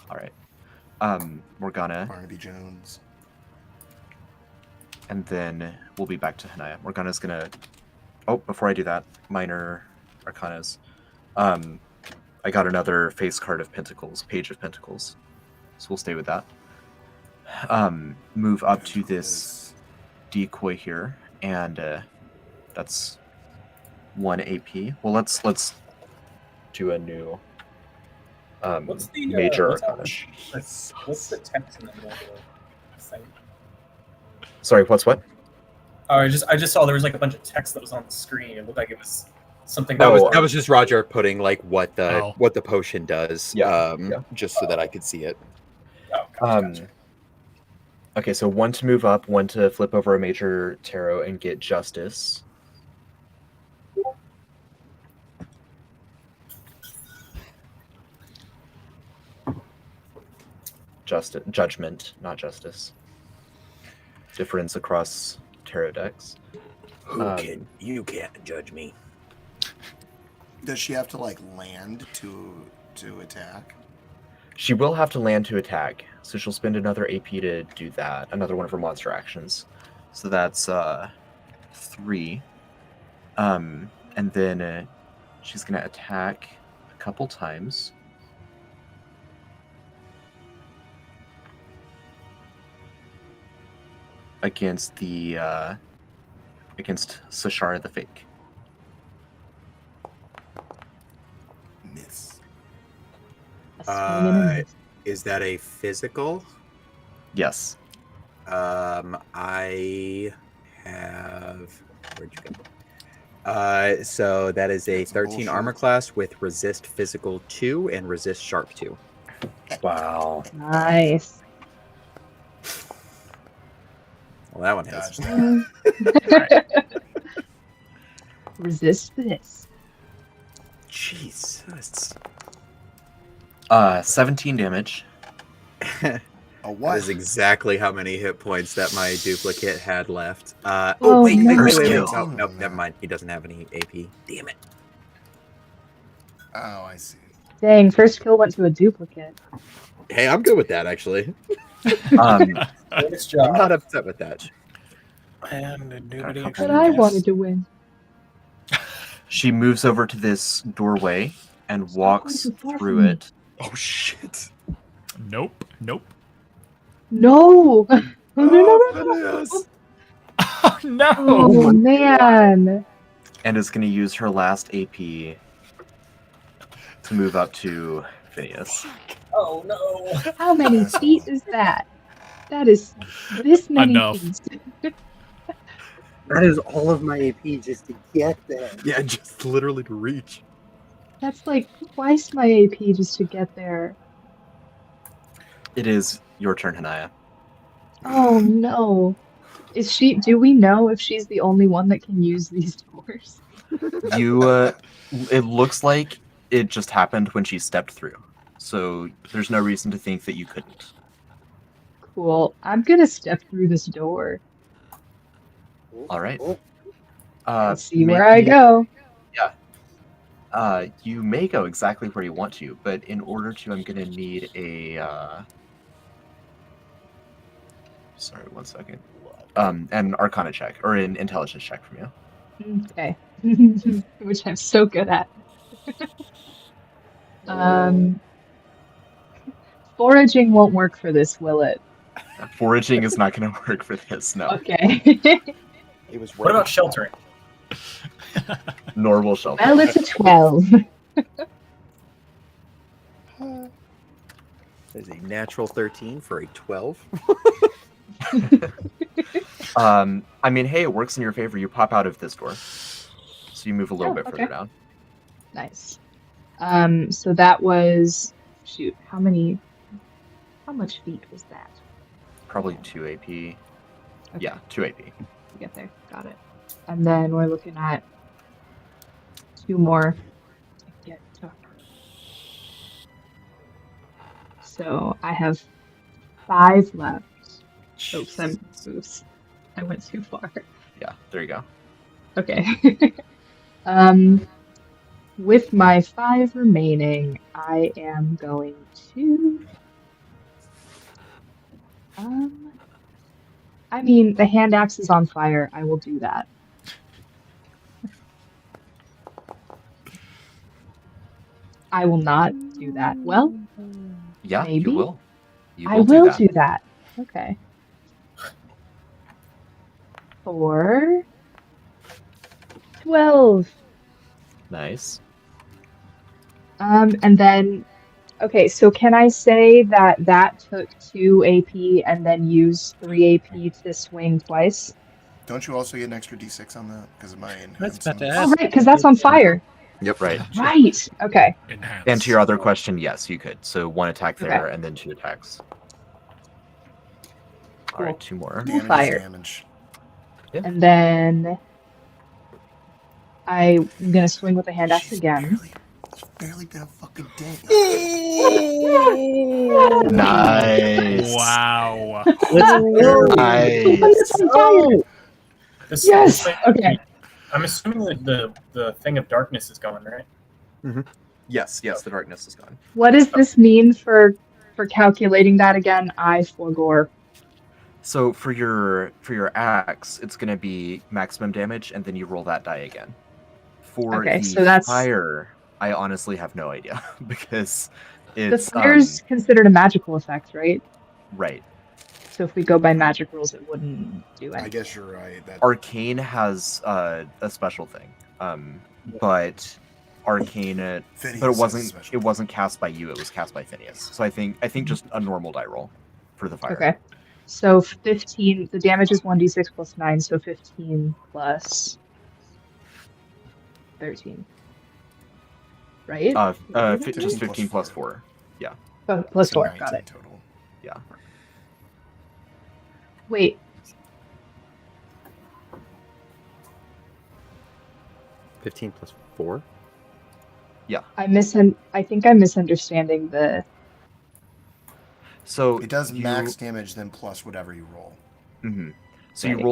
All right. Morgana, Barnaby Jones. and then we'll be back to Hanaya. Morgana's gonna. Oh, before I do that, minor arcanas. I got another face card of Pentacles, Page of Pentacles. So we'll stay with that. Move up to this decoy here, and that's 1 AP. Well, let's do a new What's the major what's arcana. what's the text in the middle of the thing? Sorry, what's what? Oh, I just saw there was like a bunch of text that was on the screen. It looked like it was something That Oh, was just Roger putting like what the Oh. what the potion does. Yeah, Just so that I could see it. Oh, gotcha. Okay, so 1 to move up, 1 to flip over a major tarot and get justice. Judgment, not justice. Difference across tarot decks. You can't judge me. Does she have to like land to attack? She will have to land to attack, so she'll spend another AP to do that. Another one of her monster actions. So that's 3. And then she's gonna attack a couple times. Against the against Sashara the Fake. Miss. A swing and a miss. Is that a physical? Yes. I have. Where'd you go? So that is a That's 13 bullshit. armor class with resist physical 2 and resist sharp 2. Wow. Nice. Well, that one hits. Dodge that. Resist this. Jeez. That's... 17 damage. A That what? is exactly how many hit points that my duplicate had left. Oh, wait, no. No, never mind. He doesn't have any AP. Damn it. Oh, I see. Dang, first kill went to a duplicate. Hey, I'm good with that, actually. Nice job. I'm not upset with that. And nobody But actually I guessed. wanted to win. She moves over to this doorway and walks going so far through from me. it. Oh, shit. Nope. Nope. No! No, no, no, no, no. Yes. Oh no! Oh, man. And is going to use her last AP to move up to Phineas. Oh no. How many Asshole. feet is that? That is this many Enough. feet. That is all of my AP just to get there. Yeah, just literally to reach. That's like twice my AP just to get there. It is your turn, Hanaya. Oh no. Do we know if she's the only one that can use these doors? It looks like it just happened when she stepped through. So there's no reason to think that you couldn't. Cool. I'm gonna step through this door. All right. And see make where I me- go. You may go exactly where you want to, but in order to, I'm going to need a... Sorry, 1 second. An Arcana check, or an Intelligence check from you. Okay. Which I'm so good at. Foraging won't work for this, will it? Foraging is not going to work for this, no. Okay. It was What about sheltering? Nor will shelter. Well, it's a 12. There's a natural 13 for a 12. I mean, hey, it works in your favor. You pop out of this door. So you move a little Oh, bit okay. further down. Nice. So that was... Shoot, how much feet was that? Probably 2 AP. Okay. Yeah, 2 AP. To get there. Got it. And then we're looking at 2 more to get to her. So I have 5 left. Oops, I went too far. Yeah, there you go. Okay. With my 5 remaining, I am going to... I mean, the hand axe is on fire. I will do that. I will not do that. Well, Yeah, Maybe. you will. You I will that. do that. Okay. For 12. Nice. And then, okay, so can I say that took 2 AP and then use 3 AP to swing twice? Don't you also get an extra D6 on that because of my That's about to Oh, ask. right, because that's on fire. Yep, right. Right. Okay. Enhance. And to your other question, yes, you could. So 1 attack there, Okay. and then 2 attacks. Cool. All right, 2 more. damage. Fire. Damage. And then I'm gonna swing with the hand axe again. It's barely been a fucking day. Nice. Wow. Nice. This, Yes. this- Okay. I'm assuming that the thing of darkness is going, right? Yes, the darkness is gone. What does this mean for calculating that again? I forgore. So for your axe, it's going to be maximum damage, and then you roll that die again. For Okay, the so that's- fire, I honestly have no idea because The it's fire's considered a magical effect, right? right. So if we go by magic rules, it wouldn't do I anything. guess you're right. That Arcane has a special thing, but Arcane, Phineas but it is wasn't special. it wasn't cast by you. It was cast by Phineas. So I think just a normal die roll for the fire. Okay. So 15, the damage is 1d6 plus 9, so 15 plus 13. Right? Just 15 plus 4. Yeah. Oh, plus So 4. 19 Got it. total. Yeah. Wait. +4. I think I'm misunderstanding the. So It does you, max damage, then plus whatever you roll. Mm-hmm. So you Right.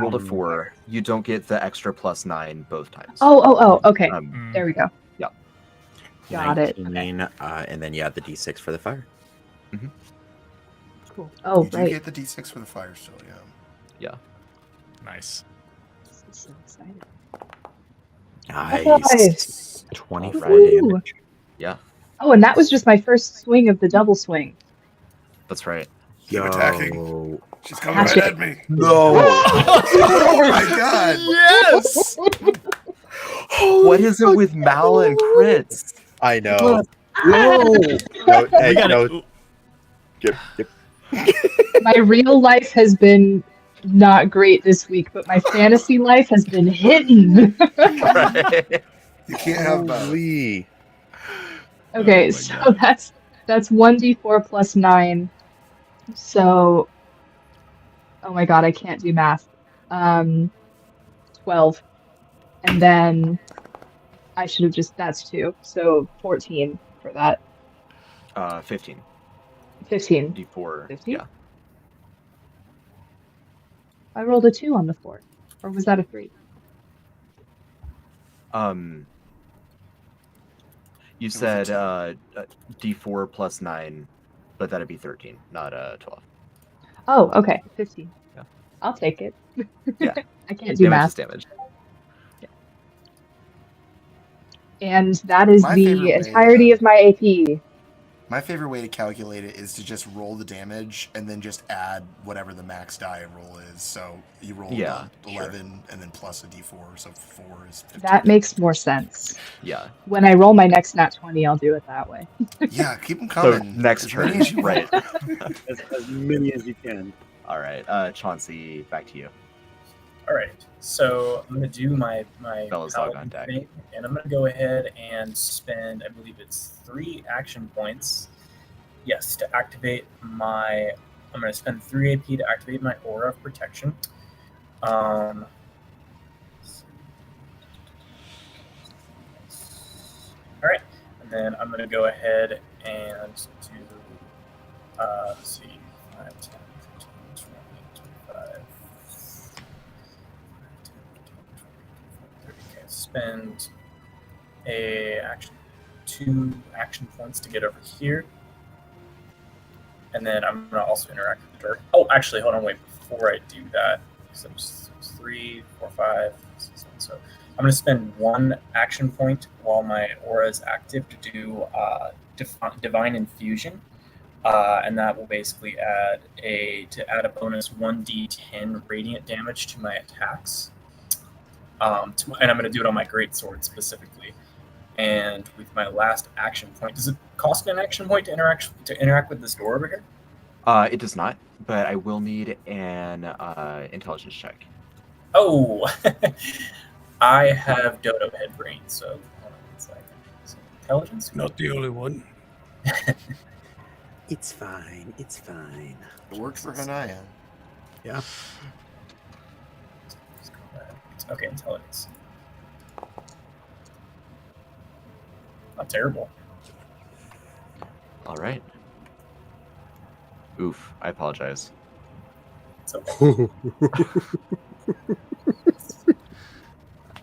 rolled a 4. You don't get the extra +9 both times. Oh, okay. There we go. Yeah. Got it. 19, and then you add the d6 for the fire. Cool. Oh, You do right. get the d6 for the fire still, yeah. Yeah. Nice. This is so exciting. Nice. 24 Woohoo. damage. Yeah. Oh, and that was just my first swing of the double swing. That's right. Keep attacking. She's coming Hatch right it. at me. No. Oh my god. Yes. What is it with Mal and crits? I know. No. No, hey, We gotta, no. Yep. My real life has been not great this week, but my fantasy life has been hitting. Right. You can't have both. Holy. Okay, Oh my so God. that's 1d4 plus 9. So, oh my god, I can't do math. 12. And then I should have that's 2. So 14 for that. 15. 15. D4. 15? Yeah. I rolled a 2 on the 4. Or was that a 3? You said D4 plus 9, but that'd be 13, not 12. Oh, okay. 15. Yeah. I'll take it. Yeah. I can't do Damage math. is damage. And that is My the favorite way, entirety of my AP. My favorite way to calculate it is to just roll the damage and then just add whatever the max die roll is. So you roll 11 and then plus a d4, so 4 is 15. That makes more sense. Yeah. When I roll my next nat 20, I'll do it that way. Yeah, keep them So coming. next As many turn, as you right? As many as you can. All right, Chauncey, back to you. All right, so I'm gonna do my Bella's dog paladin on deck. thing, and I'm gonna go ahead and spend, I believe it's 3 action points. Yes, to activate my. I'm gonna spend 3 AP to activate my aura of protection. All right, and then I'm gonna go ahead and do. Let's see, 5, 10, 15, 20, 25. Okay, spend two action points to get over here, and then I'm gonna also interact with the door. Oh, actually, hold on, wait. Before I do that, so it's 3, 4, 5, 6, 7. So I'm gonna spend 1 action point while my aura is active to do divine infusion, and that will basically add a bonus 1d10 radiant damage to my attacks. And I'm going to do it on my greatsword specifically. And with my last action point, does it cost an action point to interact with this door over here? It does not, but I will need an intelligence check. Oh, I have dodo head brain, so hold on one second. So intelligence. Not the only one. It's fine. It's fine. It worked for Hanaya. Yeah. Okay, intelligence. Not terrible. All right. Oof, I apologize. It's okay.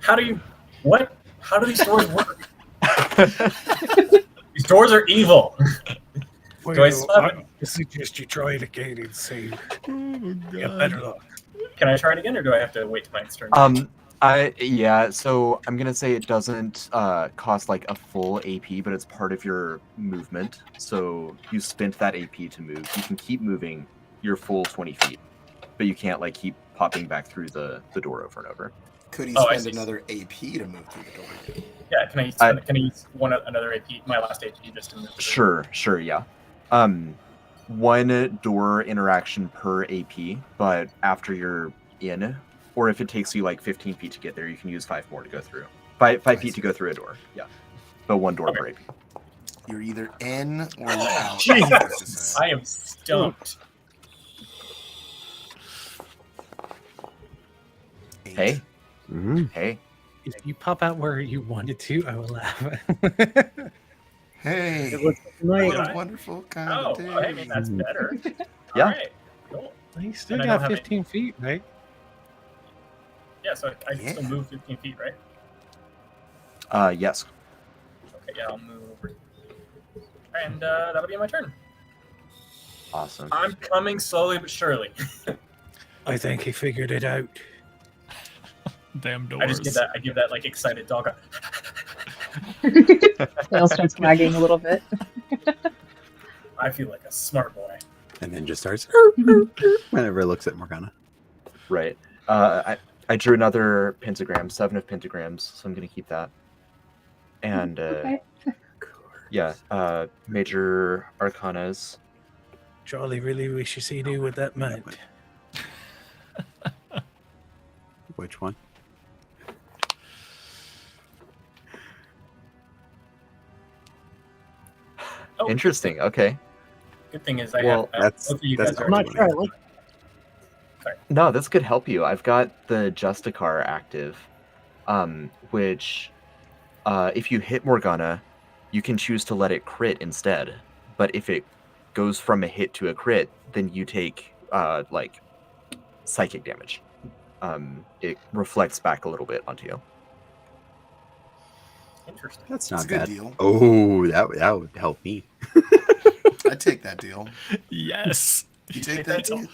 How do these doors work? These doors are evil. Do I stop? I suggest you try it again and see. Yeah, better luck. Can I try it again, or do I have to wait till my next turn? So I'm gonna say it doesn't cost like a full AP, but it's part of your movement. So you spent that AP to move. You can keep moving your full 20 feet, but you can't like keep popping back through the door over and over. Could he Oh, I spend see. another AP to move through the door? Yeah, can I use another AP, my last AP, just to move? through? Sure, yeah. One door interaction per AP, but after you're in, or if it takes you like 15 feet to get there, you can use 5 more to go through. 5 feet to go through a door. Yeah, but 1 door Okay. per AP. You're either in or you're out. Jesus, I am stumped. Hey, Mhm. hey. If you pop out where you wanted to, I will laugh. Hey, It looks what like a wonderful kind Oh, of day. I mean that's better. Yeah. All right, cool. you still And I got don't have 15 feet, right? Yeah, so I can Yeah. still move 15 feet, right? Yes. Okay, yeah, I'll move over. And that'll be my turn. Awesome. I'm coming slowly but surely. I think he figured it out. Damn doors. I just give that. I give that like excited dog. Tail starts wagging a little bit. I feel like a smart boy. And then just starts whenever it looks at Morgana. Right. I drew another pentagram, 7 of pentagrams, so I'm gonna keep that. And Okay. yeah, major arcanas. Charlie really wishes he knew what that meant. Which one? Oh, Interesting. Okay. Good thing is I Well, have. that's- both of you that's guys not are what already- I Charlie. No, this could help you. I've got the Justicar active, which, if you hit Morgana, you can choose to let it crit instead. But if it goes from a hit to a crit, then you take like psychic damage. It reflects back a little bit onto you. Interesting. That's It's not a good bad. deal. Oh, that would help me. I'd take that deal. Yes. You take that It's all- deal?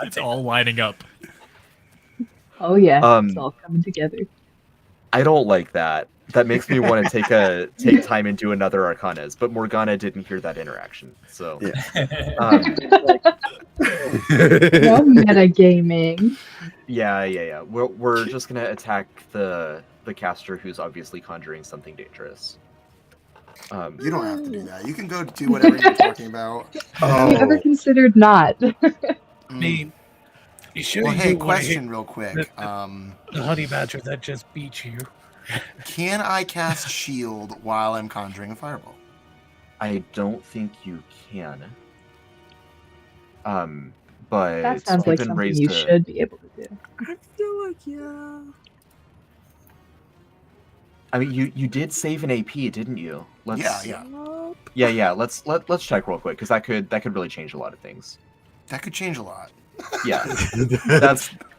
It's all lining up. Oh yeah, it's Um, all coming together. I don't like that. That makes me want to take time and do another Arcanas, but Morgana didn't hear that interaction. So um, No metagaming. yeah. We're just gonna attack the caster who's obviously conjuring something dangerous. You don't have to do that. You can go do whatever you're talking about. Have you ever considered not? I mean, you sure Well, you hey, don't want to question hit real quick. the honey badger that just beat you? Can I cast shield while I'm conjuring a fireball? I don't think you can. But That sounds like you've been something raised you to- should be able to do. I feel like, yeah. I mean, you did save an AP, didn't you? Let's, Yeah. yeah. Let's check real quick because that could really change a lot of things. That could change a lot. Yeah,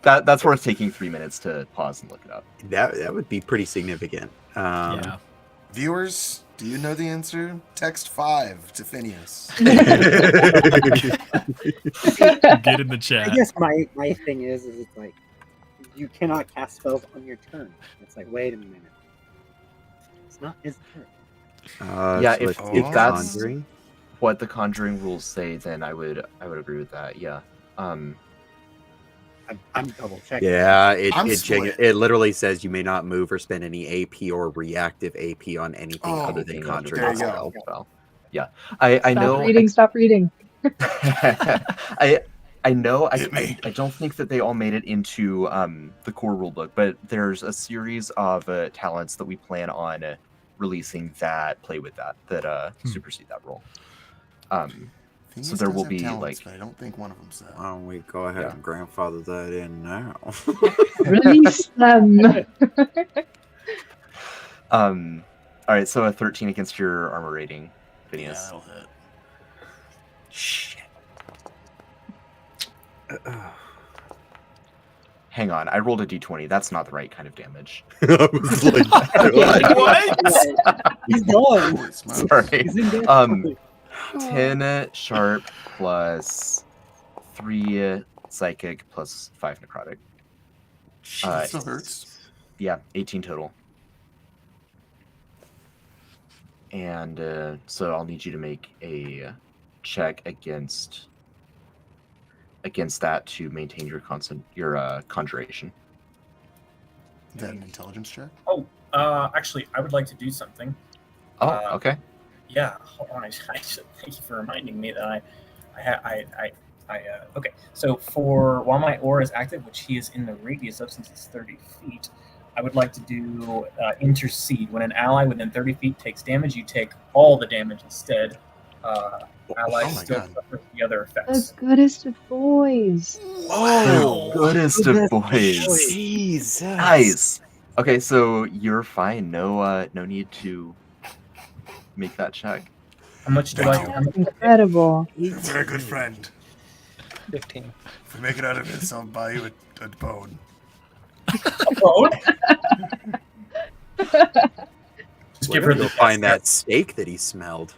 that's worth taking 3 minutes to pause and look it up. That would be pretty significant. Yeah. Viewers, do you know the answer? Text 5 to Phineas. Get in the I chat. guess my thing is it's like you cannot cast spells on your turn. It's like, wait a minute. It's not his turn. Yeah, so if that's Conjuring. what the Conjuring rules say, then I would agree with that. Yeah. I'm double checking. Yeah, I'm it split. literally says you may not move or spend any AP or reactive AP on anything Oh, other than Anything conjuring there a you go. spell. Well, yeah. I know. Stop reading. I know. Hit me. I don't think that they all made it into the core rulebook, but there's a series of talents that we plan on releasing that play with that supersede that rule. Phineas there does will have be, talents, like- but I don't think one of them said. Why don't we go ahead Yeah. and grandfather that in now? Release them. All right, so a 13 against your armor rating, Yeah, Phineas. that'll hit. Shit. Hang on, I rolled a d20. That's not the right kind of damage. I was like, What? He's gone. Holy smokes. Sorry. He's in death. 10 sharp plus 3 psychic plus 5 necrotic. That still hurts. Yeah, 18 total. And so I'll need you to make a check against that to maintain your conjuration. Is that an intelligence check? Oh, actually, I would like to do something. Oh, okay. Yeah, hold on. I should thank you for reminding me that okay. So while my aura is active, which he is in the radius of since it's 30 feet, I would like to do intercede. When an ally within 30 feet takes damage, you take all the damage instead. Allies Oh my still God. suffer the other The effects. goodest of boys. Oh, Goodest of boys. Jesus. Nice. Okay, so you're fine. No need to make that check. How much do I? How much do I get? Incredible. You're a very good friend. 15. If we make it out of this, I'll buy you a bone. A bone? Just give Where her to the go find that steak that he smelled.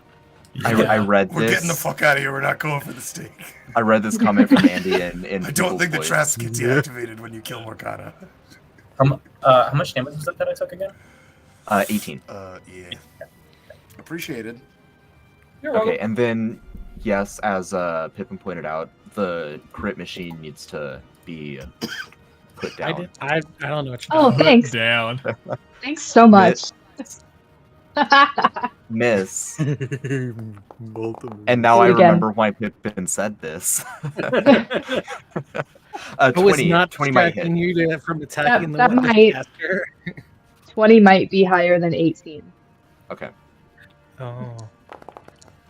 I read We're this. getting the fuck out of here. We're not going for the steak. I read this comment from Andy in I don't People's think the Voice. traps get deactivated when you kill Morgana. How much damage was that I took again? 18. Yeah. Appreciated. You're welcome. Okay, and then yes, as Pippin pointed out, the crit machine needs to be put down. I don't know what you're Oh, talking thanks. Down. Thanks so much. Miss. Multiple. And now Do I it again. remember why Pippin said this. about. Oh, it's 20, not 20 might distracting hit. you from attacking that the might- caster. 20 might be higher than 18. Okay. Oh.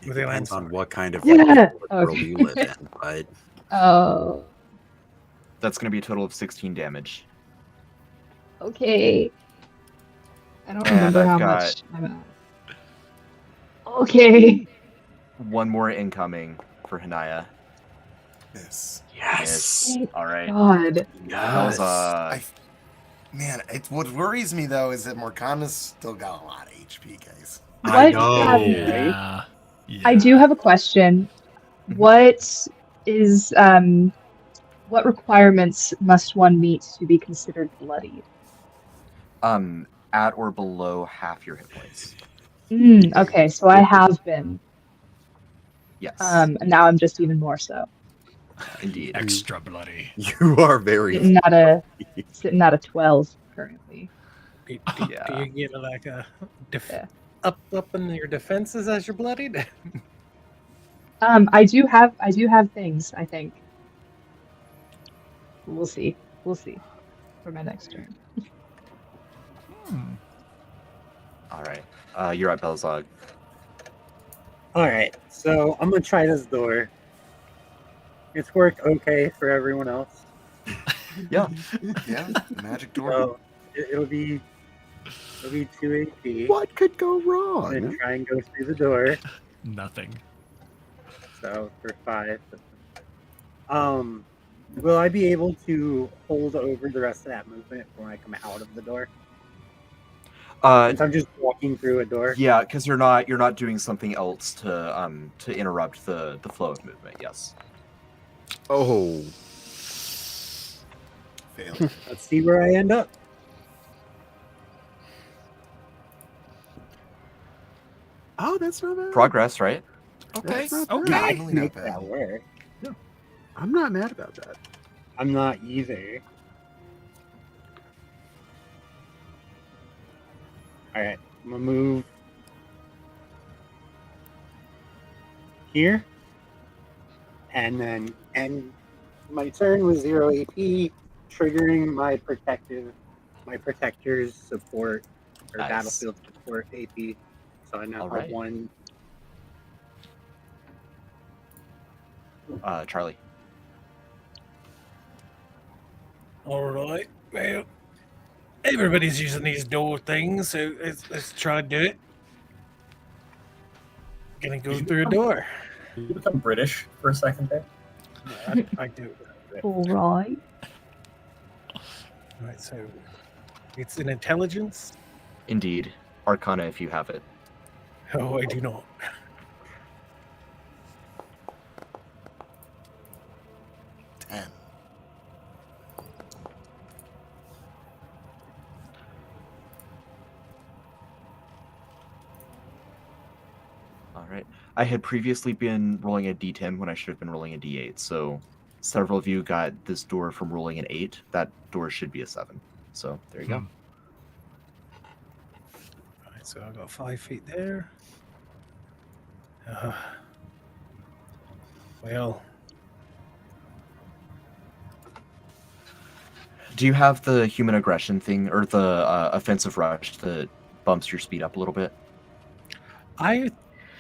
It With the depends on lens. what kind of Yeah. world Okay. you live in, but Oh, That's going to be a total of 16 damage. okay. I don't And remember I've how got- much I'm at. Okay. One more incoming for Hanaya. Yes. yes. Thank All right. God. That was Man, what worries me though is that Morgana's still got a lot of HP, guys. I What? know. Yeah. I do have a question. What is what requirements must one meet to be considered bloodied? at or below half your hit points. Okay, so I have been. Yes. And now I'm just even more so. Indeed. Extra bloody. You are very. Sitting at a 12 currently. Do Yeah. you get like a Yeah. up in your defenses as you're bloodied? I do have things, I think. We'll see. We'll see for my next turn. All right. You're at Belzog. Alright, so I'm gonna try this door. It's worked okay for everyone else. Yeah. Yeah, the magic door. So it'll be 2 AP. What could go I'm gonna wrong? try and go through the door. Nothing. So for 5. Will I be able to hold over the rest of that movement when I come out of the door? Since I'm just walking through a door. Yeah, because you're not doing something else to interrupt the flow of movement. Yes. Oh. Fail. Let's see where I end up. Oh, that's not bad. Progress, right? Okay. That's not Okay. bad. I Really can not make bad. that work. I'm not mad about that. I'm not either. Alright, I'm gonna move here. And then end my turn with 0 AP, triggering my protector's support or Nice. battlefield support AP. So I now have Alright. 1. Charlie. All right. Well, everybody's using these door things, so let's try to do it. Gonna go through a door. Did you become British for a second there? I do. All right. All right, so it's an intelligence. Indeed. Arcana, if you have it. Oh, I do not. And All right. I had previously been rolling a d10 when I should have been rolling a d8. So several of you got this door from rolling an 8. That door should be a 7. So there you go. All right, so I got 5 feet there. Well, Do you have the human aggression thing or the offensive rush that bumps your speed up a little bit? I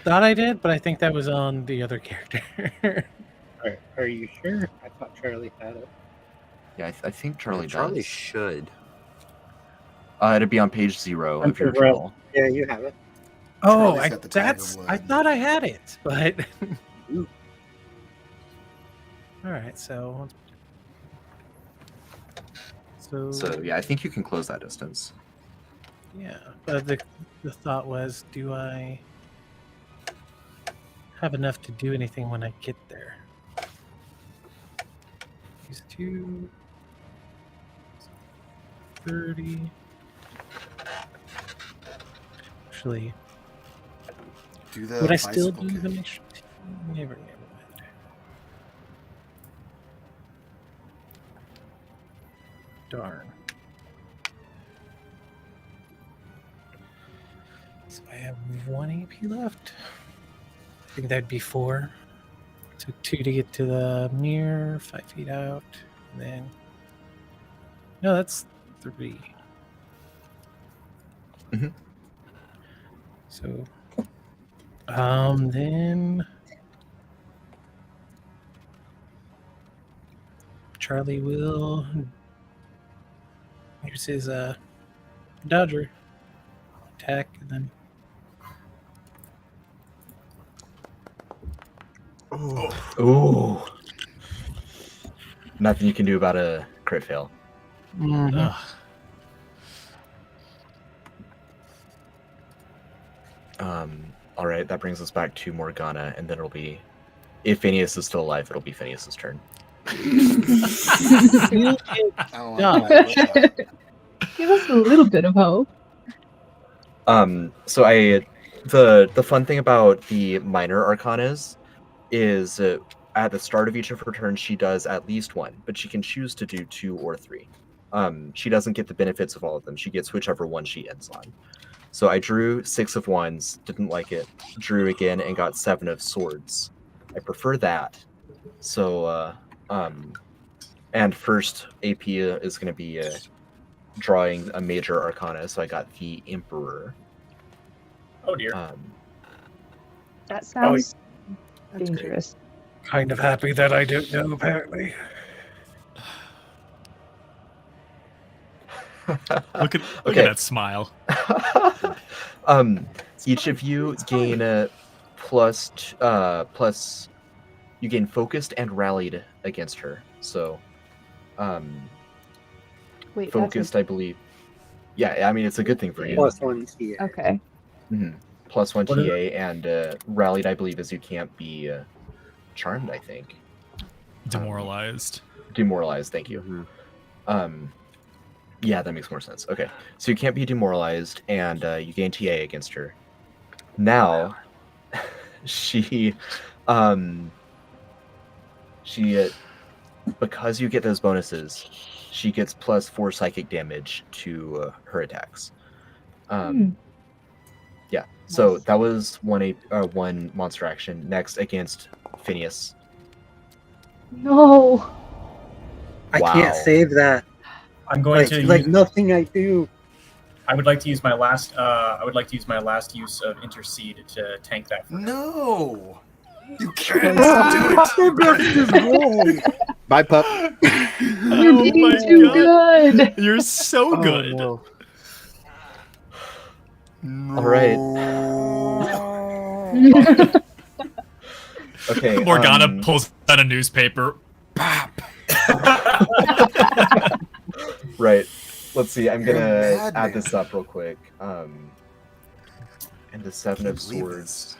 thought I did, but I think that was on the other character. Are you sure? I thought Charlie had it. Yeah, I think Charlie Charlie does. should. It'd be on page 0 of your Hunter Rel- journal. Yeah, you have it. Oh, Charlie's got the tag of I wood. thought I had it, but all right. So So yeah, I think you can close that distance. yeah, but the thought was, do I have enough to do anything when I get there? These two 30. Actually, Do the would I still bicycle do kick. the next? Never mind. Darn. So I have 1 AP left. I think that'd be 4. Took 2 to get to the mirror, 5 feet out, and then. No, that's 3. Mhm. So, then Charlie will use his dodger attack, and then Ooh. Nothing you can do about a crit fail. Ugh. All right, that brings us back to Morgana, and then it'll be, if Phineas is still alive, it'll be Phineas's turn. you get I don't want done. to play with that. Give us a little bit of hope. So the fun thing about the minor arcanas is at the start of each of her turns she does at least 1, but she can choose to do 2 or 3. She doesn't get the benefits of all of them. She gets whichever one she ends on. So I drew 6 of wands, didn't like it. Drew again and got 7 of swords. I prefer that. So and first AP is going to be drawing a major arcana. So I got the Emperor. Oh dear. That sounds That's great. dangerous. Kind of happy that I don't know, apparently. Look at Okay. that smile. Each of you gain plus you gain focused and rallied against her. So Wait, focused, I believe. Yeah, I mean it's a good thing for you. +1 TA. okay. Plus 1 What TA is- and rallied, I believe, is you can't be charmed. I think Demoralized. demoralized. Thank you. Yeah, that makes more sense. Okay, so you can't be demoralized, and you gain TA against her. Now, she because you get those bonuses, she gets plus 4 psychic damage to her attacks. Yeah, so Nice. that was one monster action. Next against Phineas. No. I Wow. can't save that. I'm going Like, to like use, nothing I do. I would like to use my last use of intercede to tank that. No, you can't do it. Bye, pup. You're Oh being my too God. good. You're so Oh, good. no. No. All right. Okay. Morgana pulls out a newspaper. Right. Let's see. I'm You're gonna a add madman. this up real quick. And the 7 Can't of believe swords.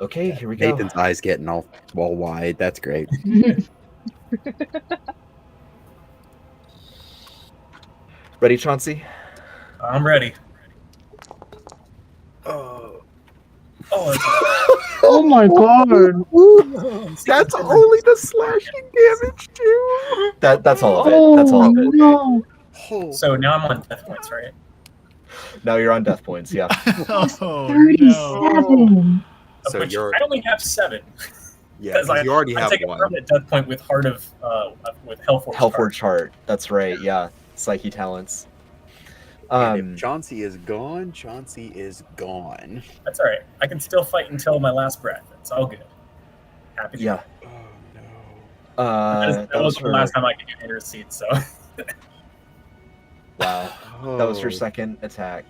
Okay, here we go. Nathan's eyes getting all wide. That's great. Ready, Chauncey? I'm ready. Oh. Oh, it's Oh my god. That's only the slashing damage too. That's all of it. Oh That's all of it. no. Oh. So now I'm on death points, right? Now you're on death points. Yeah. Oh, no. 37. Of So which you're I only have 7. yeah, Because 'cause you already I have take a one. permanent death point with Heart of with Hellforge. Hellforge Heart. That's right. Yeah. Psyche talents. And if Chauncey is gone, Chauncey is gone. That's all right. I can still fight until my last breath. It's all good. Happy. Yeah. Oh no. That was the last time I could do Intercede, so. Wow. That was your Oh. second attack.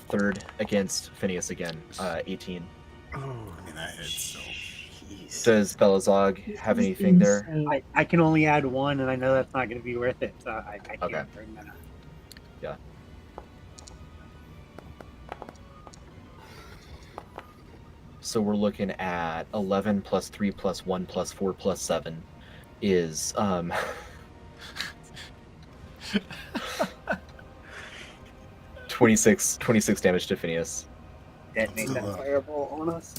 Third against Phineas again. 18. Oh, I mean, that hits, so. jeez. Does Belazog have This is anything there? insane. I can only add 1, and I know that's not going to be worth it, so I can't Okay. bring that up. Yeah. So we're looking at 11 plus 3 plus 1 plus 4 plus 7 is 26 damage to Phineas. Detonate that fireball on us.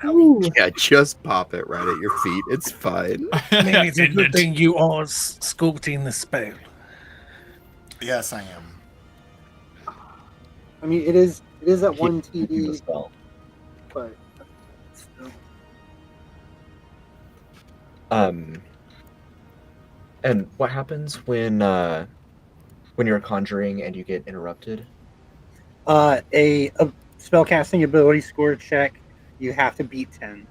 Ooh. Yeah, just pop it right at your feet. It's fine. Maybe it's a End good it. thing you are sculpting the spell. Yes, I am. I mean, it is at 1 Keep the TD, spell. but still. And what happens when you're conjuring and you get interrupted? A spellcasting ability score check, you have to beat 10.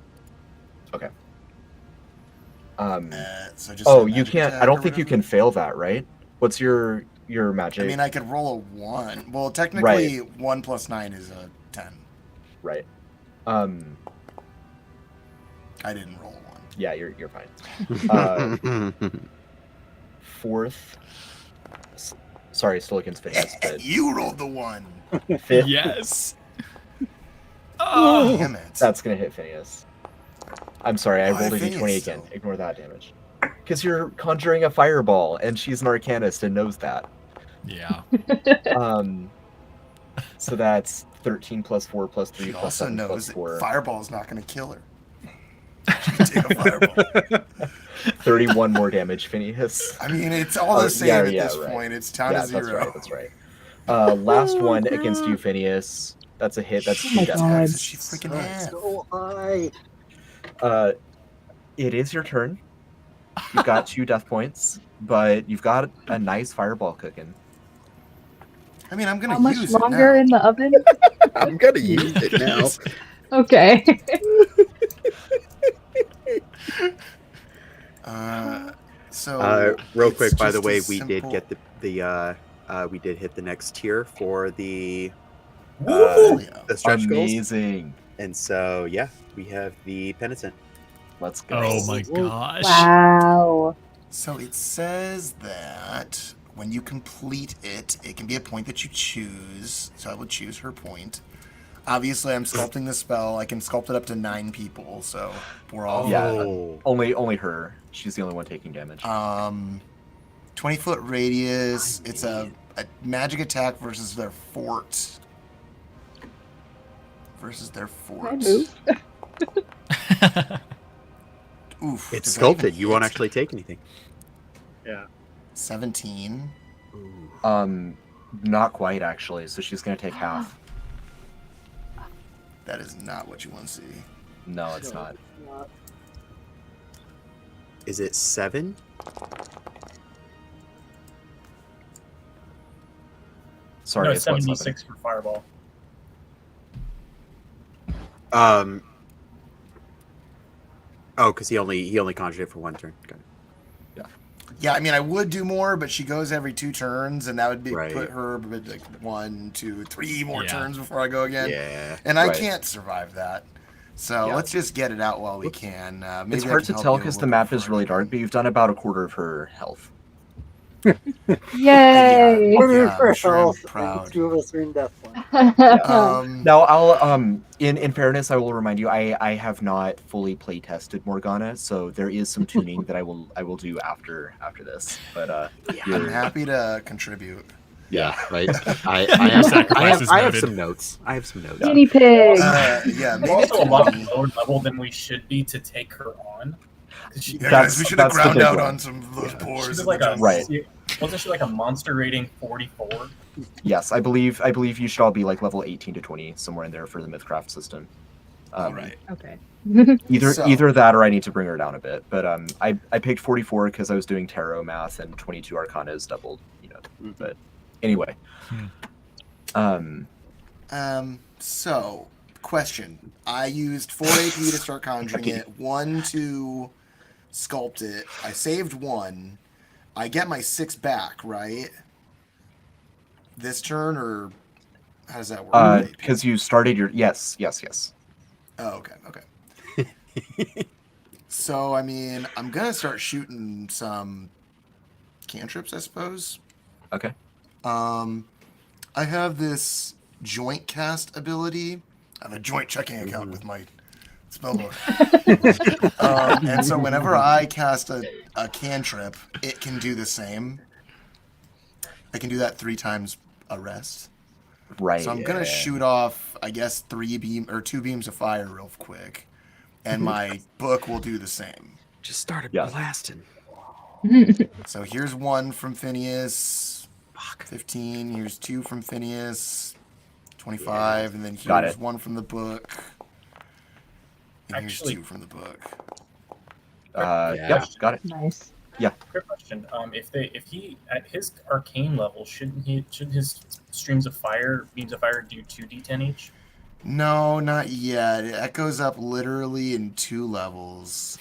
So just Oh, a you magic can't. attack I don't or think you whatever? can fail that, right? What's your magic? I mean, I could roll a 1. Well, technically, 1 plus 9 is a 10. Right. I didn't roll a 1. Yeah, you're fine. Fourth. Sorry, still against Phineas, but You rolled the 1. fifth. Yes. Oh. Damn it. That's gonna hit Phineas. I'm sorry, I Why rolled a d20 Phineas, again. though? Ignore that damage. Because you're conjuring a fireball, and she's an arcanist and knows that. Yeah. So that's 13 plus 4 plus 3 She plus also 7 plus knows that 4. Fireball's not going to kill her. She can take a fireball. 31 more damage, Phineas. I mean, it's all the same at this point. It's down to 0. That's right. Last one against you, Phineas. That's a hit. That's Oh 2 my death God. points. She freaking has. So high. It is your turn. You've got 2 death points, but you've got a nice fireball cooking. I mean, I'm going How to much use longer it in the oven? I'm gonna use it now. Okay. now. So Real it's quick, by the just a way, we did simple- get we did hit the next tier for the Woo! the stretch goals, Amazing. and so yeah, we have the penitent. Let's go. Oh my gosh. Wow. So it says that when you complete it, it can be a point that you choose. So I would choose her point. Obviously, I'm sculpting the spell. I can sculpt it up to 9 people, so we're all Yeah. Oh. Only her. She's the only one taking damage. 20-foot radius. It's a magic attack versus their fort. Can I move? Oof. It's does that even sculpted. You won't hit? actually take anything. Yeah. 17. Not quite actually. So she's gonna take half. That is not what you want to see. No, it's not. Is it 7? Sorry, No, it's what, 76 for Fireball. Oh, because he only conjured it for 1 turn. Got it. Yeah, I mean, I would do more, but she goes every 2 turns, and that would be Right. put her like 1, 2, 3 more Yeah. turns before I go again. Yeah. And I Right. can't survive that. So Yeah. let's just get it out while we can. Maybe It's I hard can to help tell you a because the little map bit is before really I dark, but you've done about a quarter of her health. Yay! Yeah, Quarter I'm sure I'm health. proud. 2 of us are in death point. Now, I'll in fairness, I will remind you, I have not fully play tested Morgana, so there is some tuning that I will do after this. But I'm happy to contribute. Yeah, right. I Sacrifices have noted. some notes. I have some notes. Guinea pig. Yeah, We're maybe also a lot 20. lower level than we should be to take her on. She, Yeah, guys, we should have that's the ground big out one. on some of those she pores. was in like the a jungle. Right. Wasn't she like a monster rating 44? Yes, I believe you should all be like level 18 to 20, somewhere in there for the MythCraft system. All right. Okay. So- Either that or I need to bring her down a bit. But I picked 44 because I was doing tarot math and 22 Arcana is doubled, you know. But anyway. So, question. I used 4 AP to start conjuring it, 1 to sculpt it. I saved 1. I get my 6 back, right? This turn, or how does that work? Because you started your yes. Oh, okay. So, I mean, I'm gonna start shooting some cantrips, I suppose. Okay. I have this joint cast ability. I have a joint checking account with my spellbook. And so whenever I cast a cantrip, it can do the same. I can do that 3 times a rest. Right. So I'm gonna shoot off, I guess, 2 beams of fire real quick, and my book will do the same. Just started Yeah. blasting. So here's 1 from Phineas. 15. Here's 2 from Phineas. 25, and then Got here's it. 1 from the book. And Actually- here's 2 from the book. Yep, got it. Nice. Quick question. If he at his arcane level, shouldn't his beams of fire do 2d10 each? No, not yet. That goes up literally in 2 levels.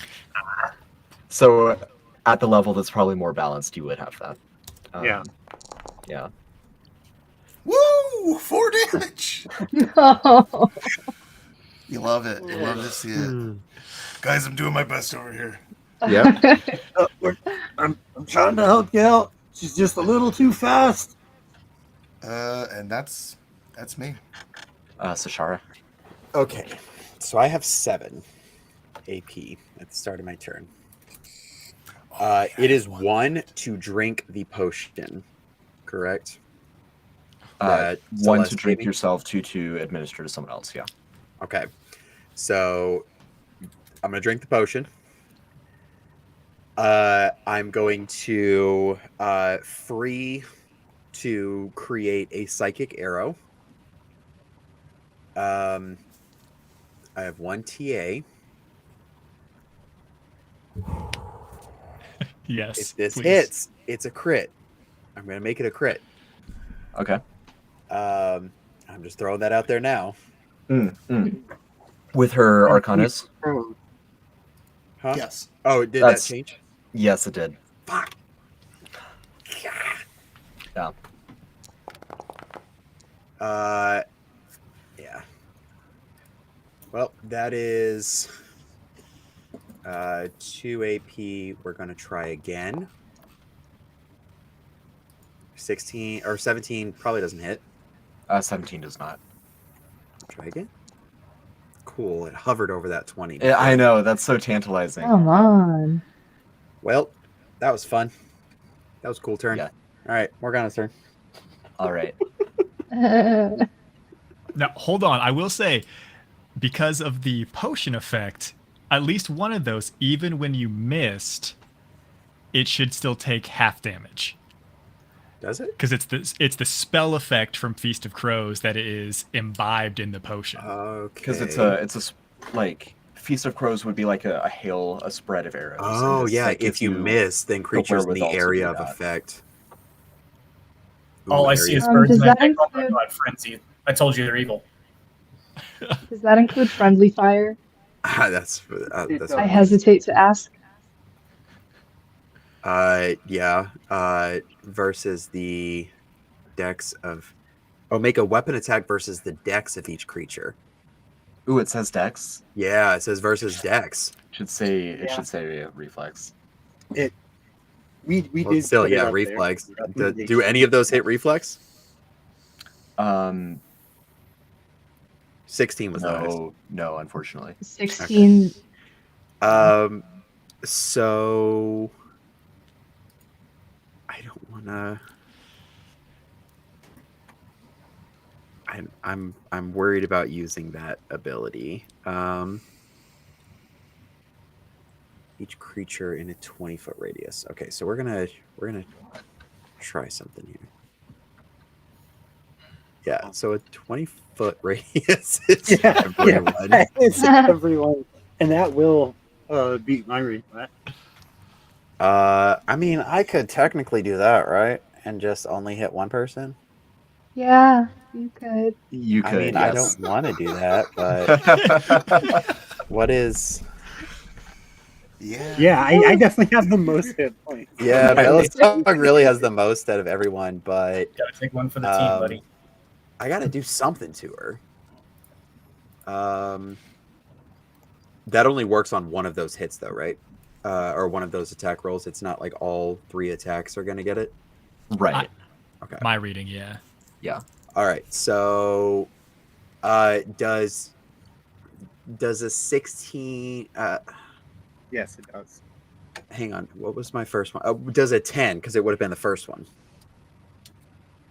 So at the level that's probably more balanced, you would have that. Yeah. Yeah. Woo! 4 damage! No. You love it. You love to see it. Guys, I'm doing my best over here. Yep. I'm trying to help you out. She's just a little too fast. And that's me. Sashara. Okay, so I have 7 AP at the start of my turn. It is 1 to drink the potion, correct? 1 Celeste to drink gave me? yourself, 2 to administer to someone else. Yeah. Okay, so I'm gonna drink the potion. I'm going to free to create a psychic arrow. I have 1 TA. Yes. If this please. hits, it's a crit. I'm gonna make it a crit. Okay. I'm just throwing that out there now. With her Arcanas? Huh? Yes. Oh, did That's- that change? Yes, it did. Fuck. Yeah. Yeah. Well, that is 2 AP. We're gonna try again. 16 or 17 probably doesn't hit. 17 does not. Try again. Cool. It hovered over that 20. Yeah, I know. That's so tantalizing. Come on. Well, that was fun. That was a cool turn. Yeah. All right, Morgana's turn. All right. Now, hold on. I will say, because of the potion effect, at least one of those, even when you missed, it should still take half damage. Does it? Because it's the spell effect from Feast of Crows that is imbibed in the potion. Okay. Because like Feast of Crows would be like a spread of arrows. Oh and this, yeah, like, if gives you miss, then creatures in the wherewithal to area do of that. effect. All I Ooh, see is area- birds does and I that think, oh my include- god, frenzy. I told you they're evil. Does that include friendly fire? that's I hesitate to ask. yeah. Versus the dex of. Oh, make a weapon attack versus the dex of each creature. Ooh, it says Dex. Yeah, it says versus dex. Should say reflex. We Well, did still, put it yeah, up there. reflex. Do Recommendation. any of those hit reflex? 16 was the highest. No, unfortunately. 16. So I don't wanna. I'm worried about using that ability. Each creature in a 20-foot radius. Okay, so we're gonna try something here. Yeah, so a 20-foot radius is everyone. It's everyone, and that will beat my range. I mean, I could technically do that, right? And just only hit one person. Yeah, you could. You could. I mean, yes. I don't want to do that, but what is? Yeah, I definitely have the most hit points. Yeah, Belisog really has the most out of everyone, but Gotta take one for the team, buddy. I gotta do something to her. That only works on one of those hits, though, right? Or one of those attack rolls. It's not like all 3 attacks are gonna get it. Right. Okay. My reading, yeah. Yeah. All right. So, does a 16? Yes, it does. Hang on. What was my first one? Does a 10? Because it would have been the first one.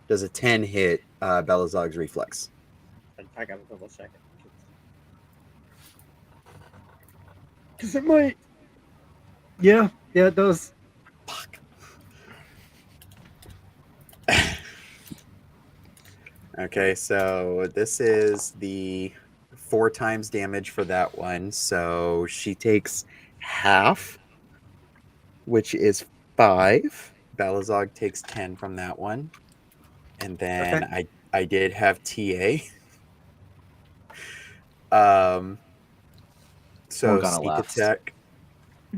Does a 10 hit Belisog's reflex? I gotta double check it. Because it might. Yeah, it does. Fuck. Okay, so this is the 4 times damage for that one. So she takes half, which is 5. Belisog takes 10 from that one. And then I did have TA. So Morgana sneak laughs. attack.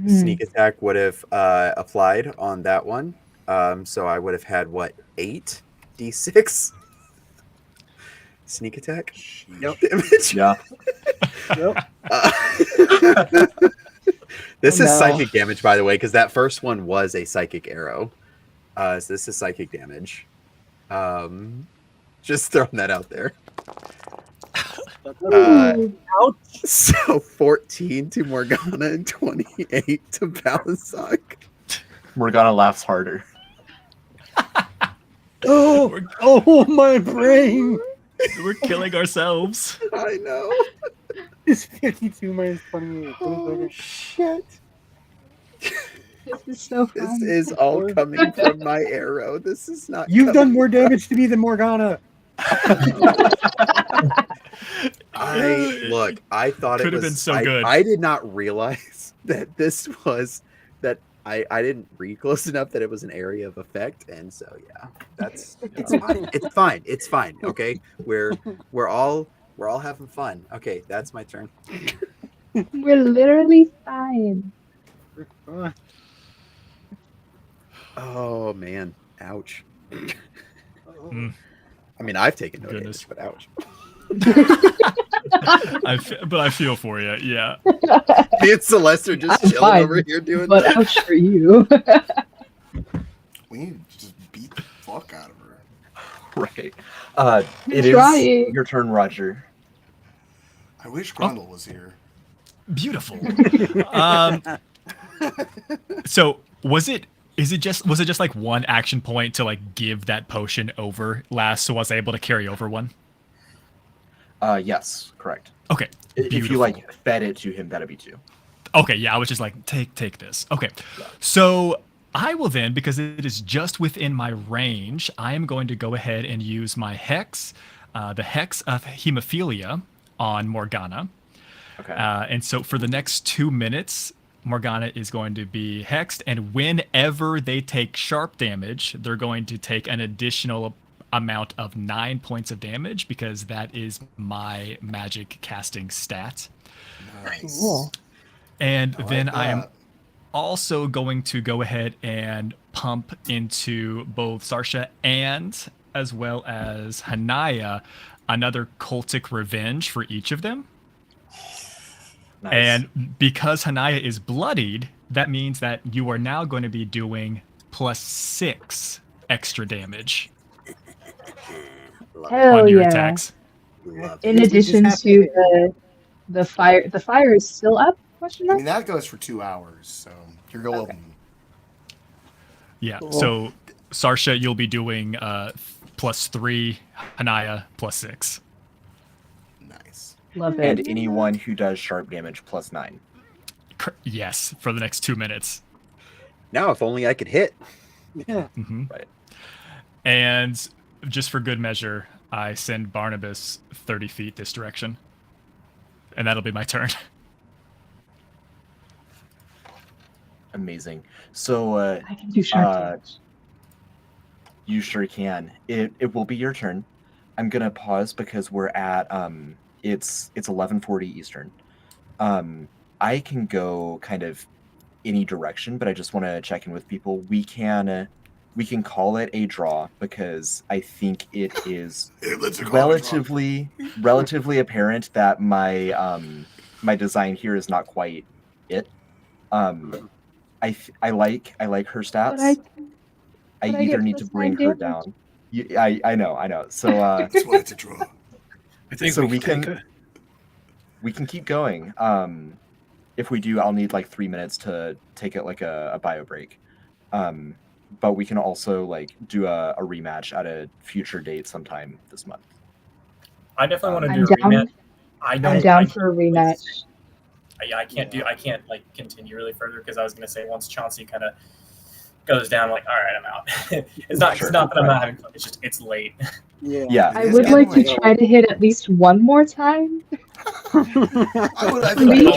Sneak attack would have applied on that one. So I would have had what, 8 d6 sneak attack. Yep. Damage. Yeah. Yep. This Oh, is no. psychic damage, by the way, because that first one was a psychic arrow. So this is psychic damage. Just throwing that out there. Ouch. So 14 to Morgana and 28 to Belisog. Morgana laughs harder. Oh, my brain. We're killing ourselves. I know. It's 52 minus 28. Oh, shit. This is so fun. This is all coming from my arrow. This is not. You've coming done more damage to me than Morgana. I thought it Could have was been so good. I did not realize that this was that I didn't read close enough that it was an area of effect, and so yeah, that's it's fine. It's fine. It's fine. Okay, we're all having fun. Okay, that's my turn. We're literally fine. Oh man, ouch. Mm. I mean, I've taken no Goodness. damage, but ouch. But I feel for you. Yeah. Me and Celeste are just I'm chilling fine, over here doing But that. ouch for you. We need to just beat the fuck out of her. Right. It is Trying. your turn, Roger. I wish Grundle was here. Beautiful. So was it just like one action point to like give that potion over last, so I was able to carry over one? Yes, correct. Okay. If you beautiful. like fed it to him, that'd be 2. Okay, yeah, I was just like, take this. Okay. So I will then, because it is just within my range, I am going to go ahead and use my Hex, the Hex of Hemophilia on Morgana. Okay. And so for the next 2 minutes, Morgana is going to be hexed, and whenever they take sharp damage, they're going to take an additional amount of 9 points of damage, because that is my magic casting stat. Nice. Cool. And then I am that. also going to go ahead and pump into both Sarsha and as well as Hanaya another cultic revenge for each of them. Nice. And because Hanaya is bloodied, that means that you are now going to be doing +6 extra damage Hell on your yeah. attacks. Love In it. addition to the fire. The fire is still up? Question I mark? mean, that goes for 2 hours, so you're golden. Yeah. Cool. So Sarsha, you'll be doing +3, Hanaya +6. Nice. Love And it. anyone who does sharp damage +9. Yes, for the next 2 minutes. Now, if only I could hit. Yeah. Hmm. Right. And just for good measure, I send Barnabas 30 feet this direction. And that'll be my turn. Amazing. So I can do sharp damage. you sure can. It will be your turn. I'm gonna pause because we're at it's 11:40 Eastern. I can go kind of any direction, but I just want to check in with people. We can call it a draw because I think it is relatively apparent that my design here is not quite it. I like her stats. But I either get need to +9 bring her damage. down. I know. So That's why it's a draw. I think so we can. we can keep going. If we do, I'll need like 3 minutes to take it like a bio break. But we can also like do a rematch at a future date sometime this month. I definitely want to I'm do a down. rematch. I'm down for a rematch. I can't like continue really further because I was gonna say once Chauncey kind of goes down, I'm like, all right, I'm out. It's not Sure. that I'm not having fun. It's just it's late. Yeah. Yeah. I would like to try to hit at least one more time. I don't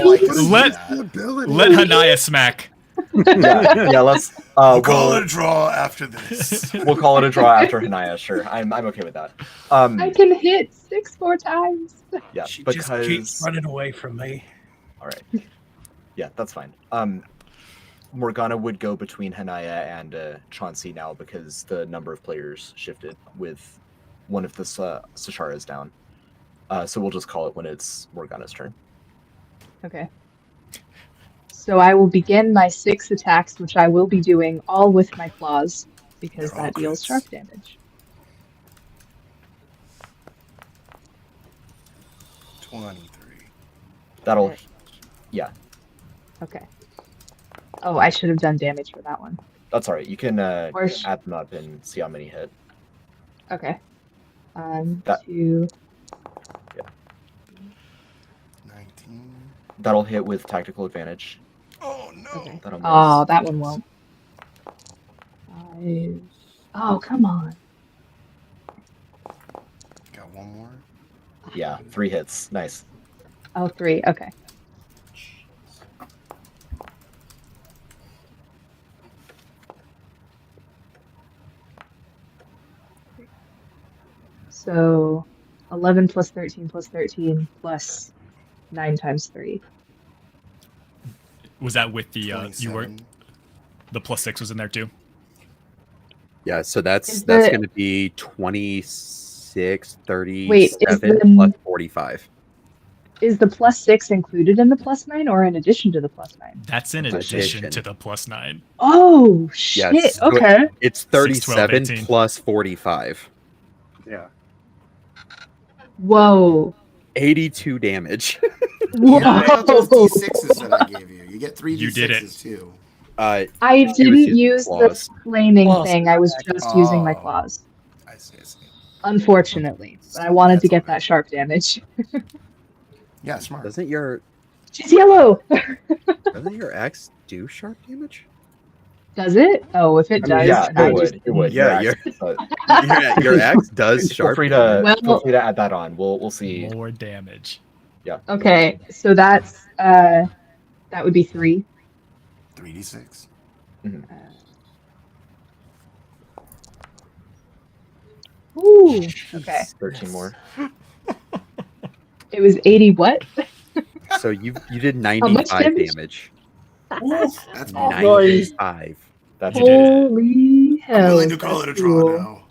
like to see Let- that. Let Hanaya smack. yeah. Let's We'll call it a draw after this. we'll call it a draw after Hanaya. Sure, I'm okay with that. I can hit 6 more times. Yeah, She just keeps because running away from me. all right. Yeah, that's fine. Morgana would go between Hanaya and Chauncey now because the number of players shifted with one of the Sasharas down. So we'll just call it when it's Morgana's turn. Okay. So I will begin my 6 attacks, which I will be doing all with my claws because They're all that deals crits. sharp damage. 23. That'll Okay. Okay. Oh, I should have done damage for that one. That's all right. You can Or sh- add them up and see how many hit. Okay. That- 2. 19. That'll hit with tactical advantage. Oh no. Okay. That'll miss. Oh, that one won't. 5. Oh, come on. Got one more. Yeah, 3 hits. Nice. Oh, 3. Okay. So 11 plus 13 plus 13 plus 9 times 3. Was that with the you were 27. the +6 was in there too? Yeah, so that's Is that's the- going to be 26, Wait, is 37 the- plus 45. Is the +6 included in the +9 or in addition to the +9? That's in Addition. addition to the +9. Oh, shit. Yes. Okay. It's 6, 12, 37 18. plus 45. Yeah. Whoa. 82 damage. Whoa. What about those D6s that I gave you? You get 3 You D6s did it. too. I It was didn't using use claws. the flaming Claws. thing. I was just using my Oh. claws. I see. Unfortunately. But I wanted to That's get all right. that sharp damage. Yeah, smart. Doesn't your She's yellow. axe do sharp damage? Does it? Oh, if it I mean, does, Yeah, then I it just would. It would. Yeah, Your you're- axe- your axe does feel sharp free damage. to Well- add that on. We'll see. More damage. Okay, so that's that would be 3. 3d6. Ooh. Okay. 13 more. It was 80 what? So you did much 95 damage? damage. That's more. Nice. 95. That's You did it. Holy hell. I'm willing to call it a that's draw cool. now.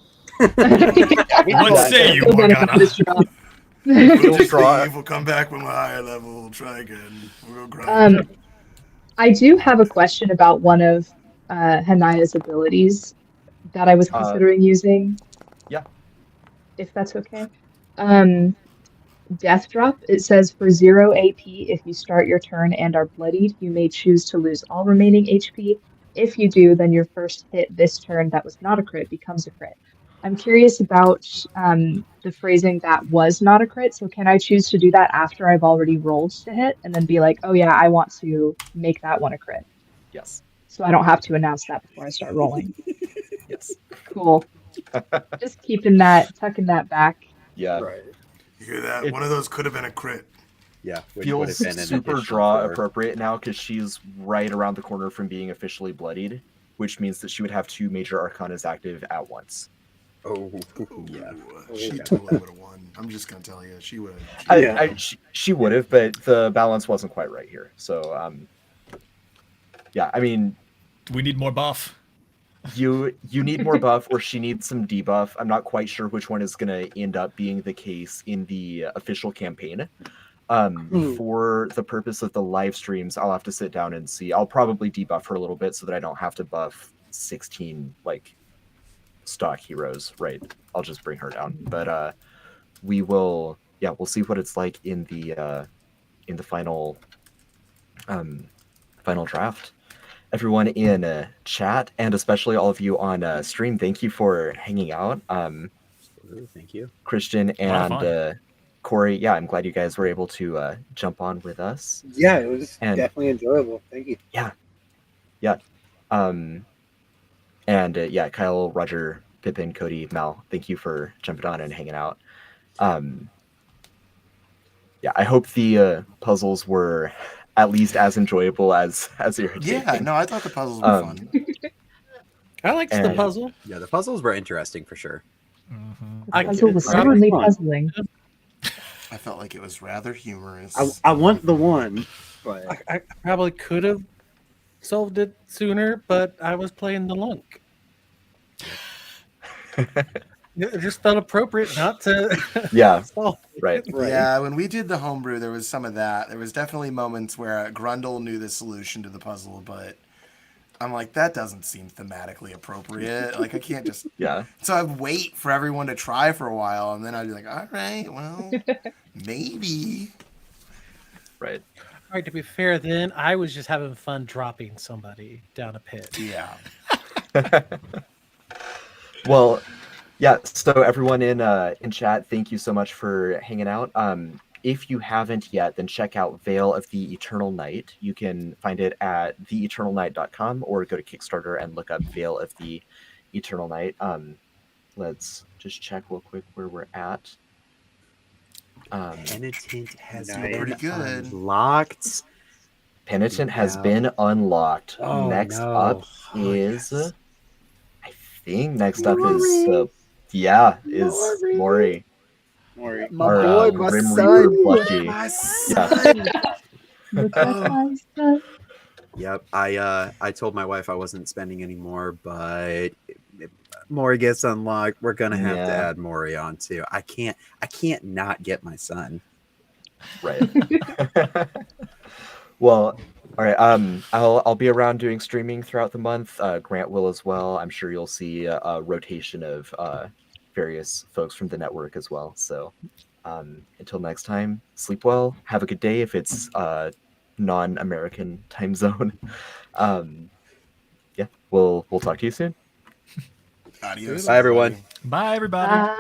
What say you, Still benefit Morgana? of this draw. We'll just draw. leave. We'll come back when we're higher level. We'll try again. We'll go grind. I do have a question about one of Hanaya's abilities that I was considering using. yeah. If that's okay. Death Drop, it says for 0 AP, if you start your turn and are bloodied, you may choose to lose all remaining HP. If you do, then your first hit this turn that was not a crit becomes a crit. I'm curious about the phrasing that was not a crit. So can I choose to do that after I've already rolled to hit and then be like, oh yeah, I want to make that one a crit. Yes. So I don't have to announce that before I start rolling. Yes. Cool. Just tucking that back. Yeah. Right. You hear that? It- One of those could have been a crit. Yeah, would Feels have been an super additional draw 4. appropriate now because she's right around the corner from being officially bloodied, which means that she would have 2 major arcanas active at once. Oh, yeah. Ooh, she totally would have won. I'm just gonna tell you, she would. She would have, but the balance wasn't quite right here. So, yeah, I mean, We need more buff. you need more buff, or she needs some debuff. I'm not quite sure which one is gonna end up being the case in the official campaign. For the purpose of the live streams, I'll have to sit down and see. I'll probably debuff her a little bit so that I don't have to buff 16 like stock heroes, right? I'll just bring her down. But we'll see what it's like in the final draft. Everyone in chat, and especially all of you on stream, thank you for hanging out. Thank you, Christian and Corey. Yeah, I'm glad you guys were able to jump on with us. Yeah, it was definitely enjoyable. Thank you. Yeah. Yeah, Kyle, Roger, Pippin, Cody, Mal, thank you for jumping on and hanging out. Yeah, I hope the puzzles were at least as enjoyable as irritating. Yeah, no, I thought the puzzles were fun. I liked the puzzle. Yeah, the puzzles were interesting for sure. The puzzle was certainly puzzling. I felt like it was rather humorous. I want the one, but I probably could have solved it sooner, but I was playing the lunk. It just felt appropriate not to. Yeah, solve it. right. Yeah, when we did the homebrew, there was some of that. There was definitely moments where Grundle knew the solution to the puzzle, but I'm like, that doesn't seem thematically appropriate. Like, I can't just... Yeah. So I'd wait for everyone to try for a while, and then I'd be like, all right, well, maybe. Right. All right, to be fair, then I was just having fun dropping somebody down a pit. Yeah. Well, yeah, so everyone in chat, thank you so much for hanging out. If you haven't yet, then check out Veil of the Eternal Night. You can find it at theeternalnight.com or go to Kickstarter and look up Veil of the Eternal Night. Let's just check real quick where we're at. Penitent has Pretty good. unlocked. Penitent has been unlocked. Oh, Next no. up Oh, is... yes. I think next up is... Mori. Maury. My Our, boy, my Grim son. Reaper plushie. My Yeah. Look at my stuff. Yep, I told my wife I wasn't spending anymore, but Mori gets unlocked. We're gonna have to add Mori on too. I can't not get my son. Right. Well, all right. I'll be around doing streaming throughout the month. Grant will as well. I'm sure you'll see a rotation of various folks from the network as well. So until next time, sleep well. Have a good day if it's non-American time zone. Yeah, we'll talk to you soon. Adios. Bye, everyone. Bye, everybody. Bye.